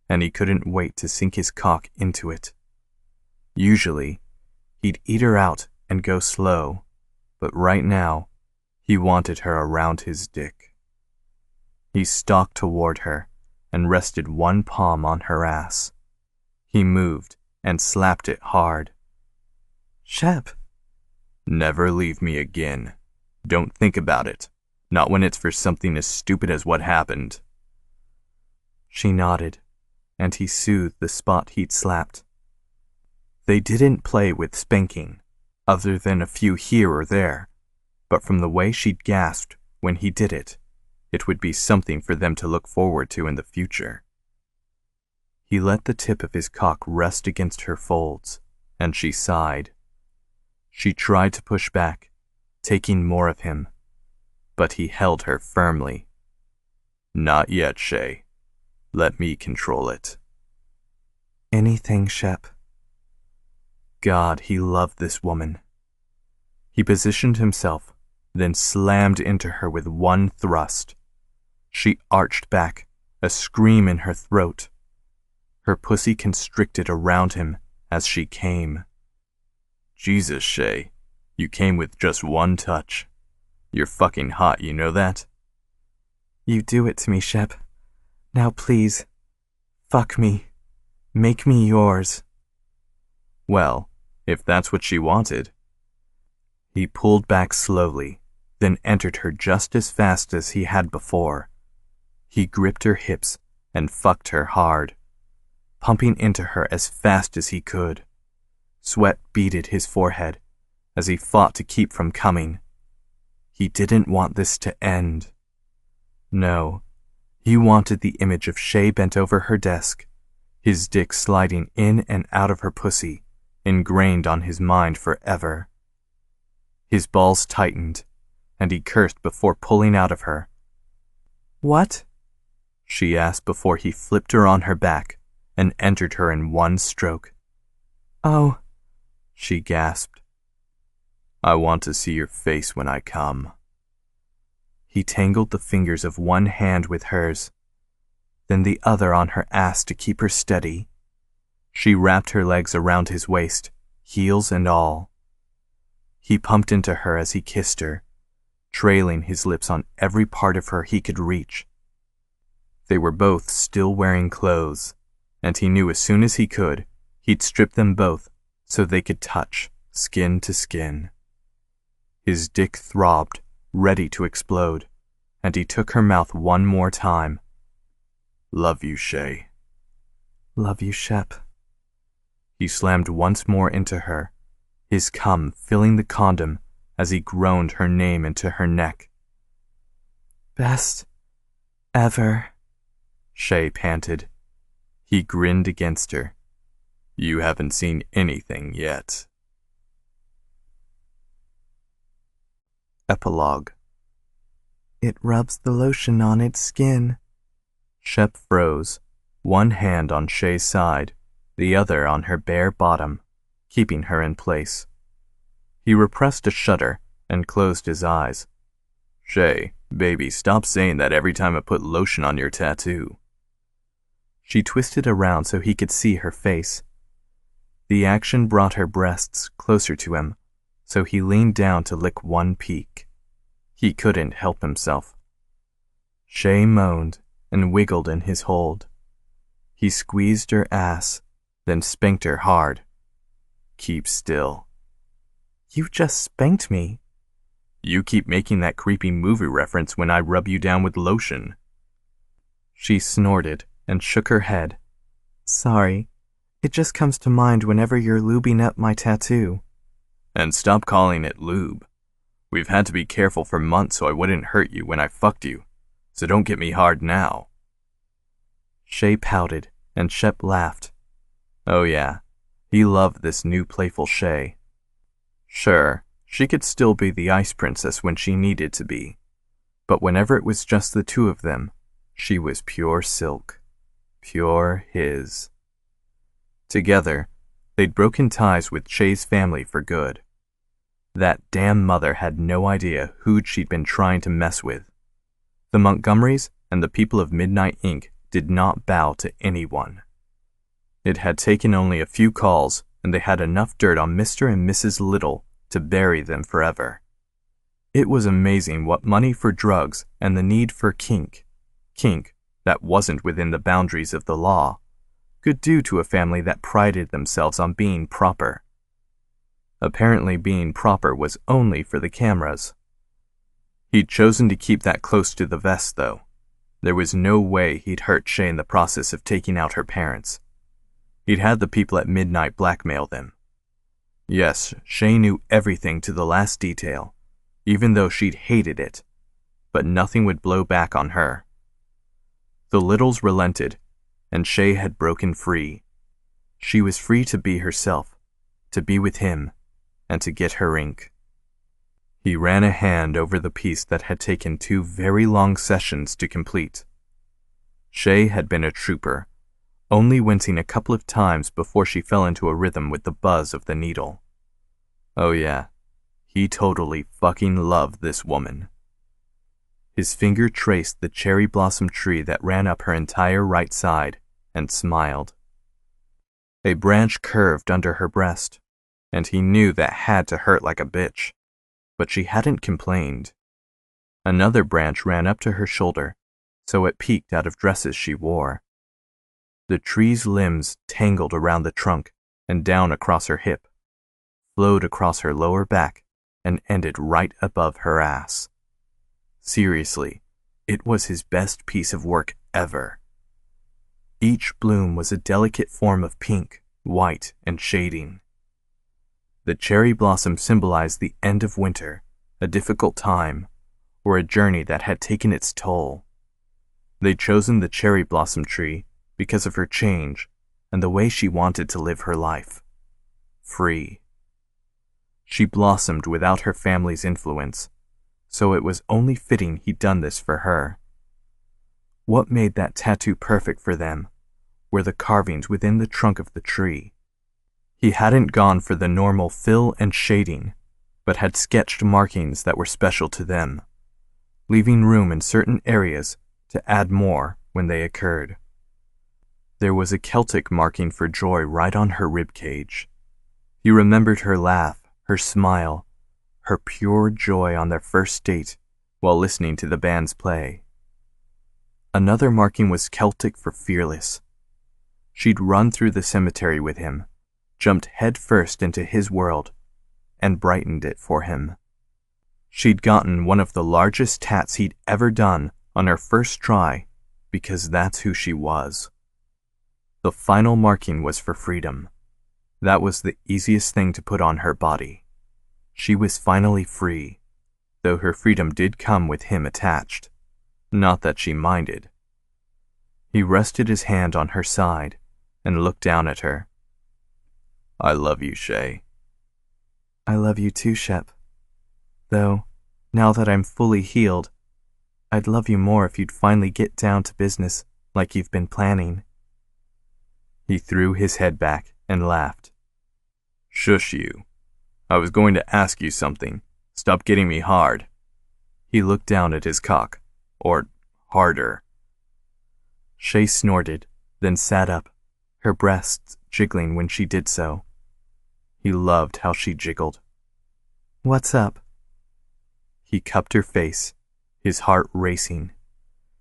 and he couldn't wait to sink his cock into it. Usually, he'd eat her out and go slow, but right now, he wanted her around his dick. He stalked toward her and rested one palm on her ass. He moved and slapped it hard. Shep. Never leave me again. Don't think about it. Not when it's for something as stupid as what happened. She nodded, and he soothed the spot he'd slapped. They didn't play with spanking, other than a few here or there, but from the way she'd gasped when he did it, it would be something for them to look forward to in the future. He let the tip of his cock rest against her folds, and she sighed. She tried to push back, taking more of him, but he held her firmly. Not yet, Shay. Let me control it. Anything, Shep. God, he loved this woman. He positioned himself, then slammed into her with one thrust. She arched back, a scream in her throat. Her pussy constricted around him as she came. Jesus, Shay, you came with just one touch. You're fucking hot, you know that? You do it to me, Shep. Now please, fuck me. Make me yours. Well, if that's what she wanted. He pulled back slowly, then entered her just as fast as he had before. He gripped her hips and fucked her hard, pumping into her as fast as he could. Sweat beaded his forehead as he fought to keep from coming. He didn't want this to end. No, he wanted the image of Shay bent over her desk, his dick sliding in and out of her pussy, ingrained on his mind forever. His balls tightened, and he cursed before pulling out of her. What? She asked before he flipped her on her back and entered her in one stroke. Oh, she gasped. I want to see your face when I come. He tangled the fingers of one hand with hers, then the other on her ass to keep her steady. She wrapped her legs around his waist, heels and all. He pumped into her as he kissed her, trailing his lips on every part of her he could reach. They were both still wearing clothes, and he knew as soon as he could, he'd strip them both so they could touch, skin to skin. His dick throbbed, ready to explode, and he took her mouth one more time. Love you, Shay. Love you, Shep. He slammed once more into her, his cum filling the condom as he groaned her name into her neck. Best ever, Shay panted. He grinned against her. You haven't seen anything yet. Epilogue. It rubs the lotion on its skin. Shep froze, one hand on Shay's side, the other on her bare bottom, keeping her in place. He repressed a shudder and closed his eyes. Shay, baby, stop saying that every time I put lotion on your tattoo. She twisted around so he could see her face. The action brought her breasts closer to him, so he leaned down to lick one peak. He couldn't help himself. Shay moaned and wiggled in his hold. He squeezed her ass, then spanked her hard. Keep still. You just spanked me. You keep making that creepy movie reference when I rub you down with lotion. She snorted and shook her head. Sorry, it just comes to mind whenever you're lubing up my tattoo. And stop calling it lube. We've had to be careful for months so I wouldn't hurt you when I fucked you, so don't get me hard now. Shay pouted, and Shep laughed. Oh yeah, he loved this new playful Shay. Sure, she could still be the ice princess when she needed to be, but whenever it was just the two of them, she was pure silk, pure his. Together, they'd broken ties with Shay's family for good. That damn mother had no idea who she'd been trying to mess with. The Montgomerys and the people of Midnight Inc. did not bow to anyone. It had taken only a few calls, and they had enough dirt on Mr. and Mrs. Little to bury them forever. It was amazing what money for drugs and the need for kink that wasn't within the boundaries of the law, could do to a family that prided themselves on being proper. Apparently being proper was only for the cameras. He'd chosen to keep that close to the vest, though. There was no way he'd hurt Shay in the process of taking out her parents. He'd had the people at Midnight blackmail them. Yes, Shay knew everything to the last detail, even though she'd hated it, but nothing would blow back on her. The Littles relented, and Shay had broken free. She was free to be herself, to be with him, and to get her ink. He ran a hand over the piece that had taken 2 very long sessions to complete. Shay had been a trooper, only wincing a couple of times before she fell into a rhythm with the buzz of the needle. Oh yeah, he totally fucking loved this woman. His finger traced the cherry blossom tree that ran up her entire right side and smiled. A branch curved under her breast, and he knew that had to hurt like a bitch, but she hadn't complained. Another branch ran up to her shoulder, so it peeked out of dresses she wore. The tree's limbs tangled around the trunk and down across her hip, flowed across her lower back, and ended right above her ass. Seriously, it was his best piece of work ever. Each bloom was a delicate form of pink, white, and shading. The cherry blossom symbolized the end of winter, a difficult time, or a journey that had taken its toll. They'd chosen the cherry blossom tree because of her change and the way she wanted to live her life. Free. She blossomed without her family's influence, so it was only fitting he'd done this for her. What made that tattoo perfect for them were the carvings within the trunk of the tree. He hadn't gone for the normal fill and shading, but had sketched markings that were special to them, leaving room in certain areas to add more when they occurred. There was a Celtic marking for joy right on her ribcage. He remembered her laugh, her smile, her pure joy on their first date while listening to the bands play. Another marking was Celtic for fearless. She'd run through the cemetery with him, jumped head first into his world, and brightened it for him. She'd gotten one of the largest tats he'd ever done on her first try because that's who she was. The final marking was for freedom. That was the easiest thing to put on her body. She was finally free, though her freedom did come with him attached. Not that she minded. He rested his hand on her side and looked down at her. I love you, Shay. I love you too, Shep. Though, now that I'm fully healed, I'd love you more if you'd finally get down to business like you've been planning. He threw his head back and laughed. Shush you. I was going to ask you something. Stop getting me hard. He looked down at his cock. Or harder. Shay snorted, then sat up, her breasts jiggling when she did so. He loved how she jiggled. What's up? He cupped her face, his heart racing.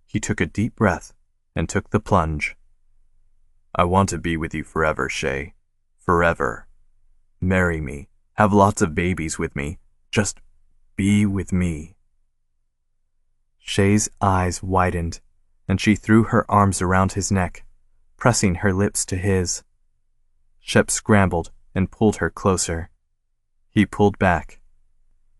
He took a deep breath and took the plunge. I want to be with you forever, Shay. Forever. Marry me. Have lots of babies with me. Just be with me. Shay's eyes widened, and she threw her arms around his neck, pressing her lips to his. Shep scrambled and pulled her closer. He pulled back.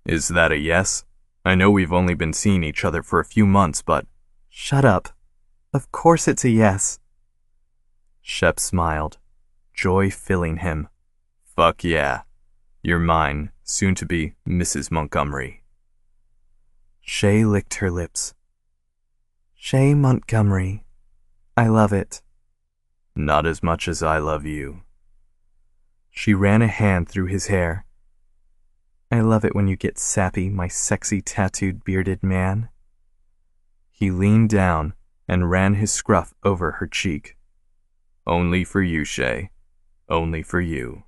Is that a yes? I know we've only been seeing each other for a few months, but... Shut up. Of course it's a yes. Shep smiled, joy filling him. Fuck yeah. You're mine, soon to be Mrs. Montgomery. Shay licked her lips. Shay Montgomery. I love it. Not as much as I love you. She ran a hand through his hair. I love it when you get sappy, my sexy tattooed bearded man. He leaned down and ran his scruff over her cheek. Only for you, Shay. Only for you.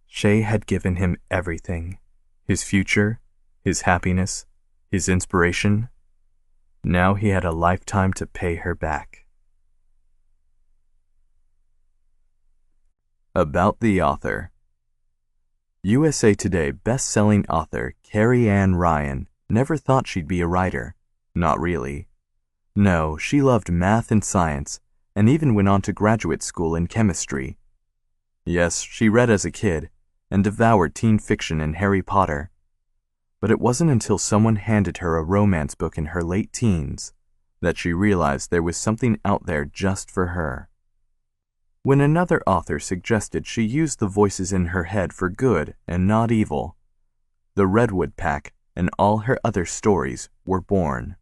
Shay had given him everything. His future, his happiness, his inspiration. Now he had a lifetime to pay her back. About the author. USA Today best-selling author Carrie Ann Ryan never thought she'd be a writer. Not really. No, she loved math and science, and even went on to graduate school in chemistry. Yes, she read as a kid, and devoured teen fiction and Harry Potter. But it wasn't until someone handed her a romance book in her late teens that she realized there was something out there just for her. When another author suggested she use the voices in her head for good and not evil, The Redwood Pack and all her other stories were born.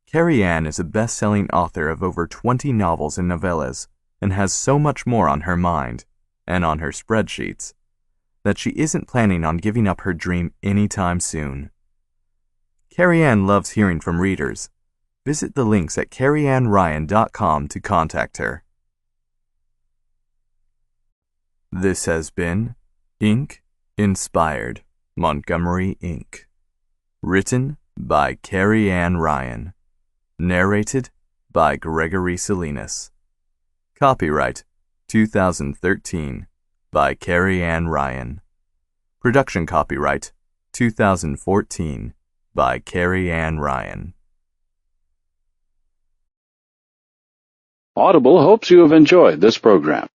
Carrie Ann is a best-selling author of over 20 novels and novellas and has so much more on her mind, and on her spreadsheets, that she isn't planning on giving up her dream anytime soon. Carrie Ann loves hearing from readers. Visit the links at carrieannryan.com to contact her. This has been Ink Inspired, Montgomery, Inc. Written by Carrie Ann Ryan. Narrated by Gregory Salinas. Copyright 2013 by Carrie Ann Ryan. Production copyright 2014 by Carrie Ann Ryan. Audible hopes you have enjoyed this program.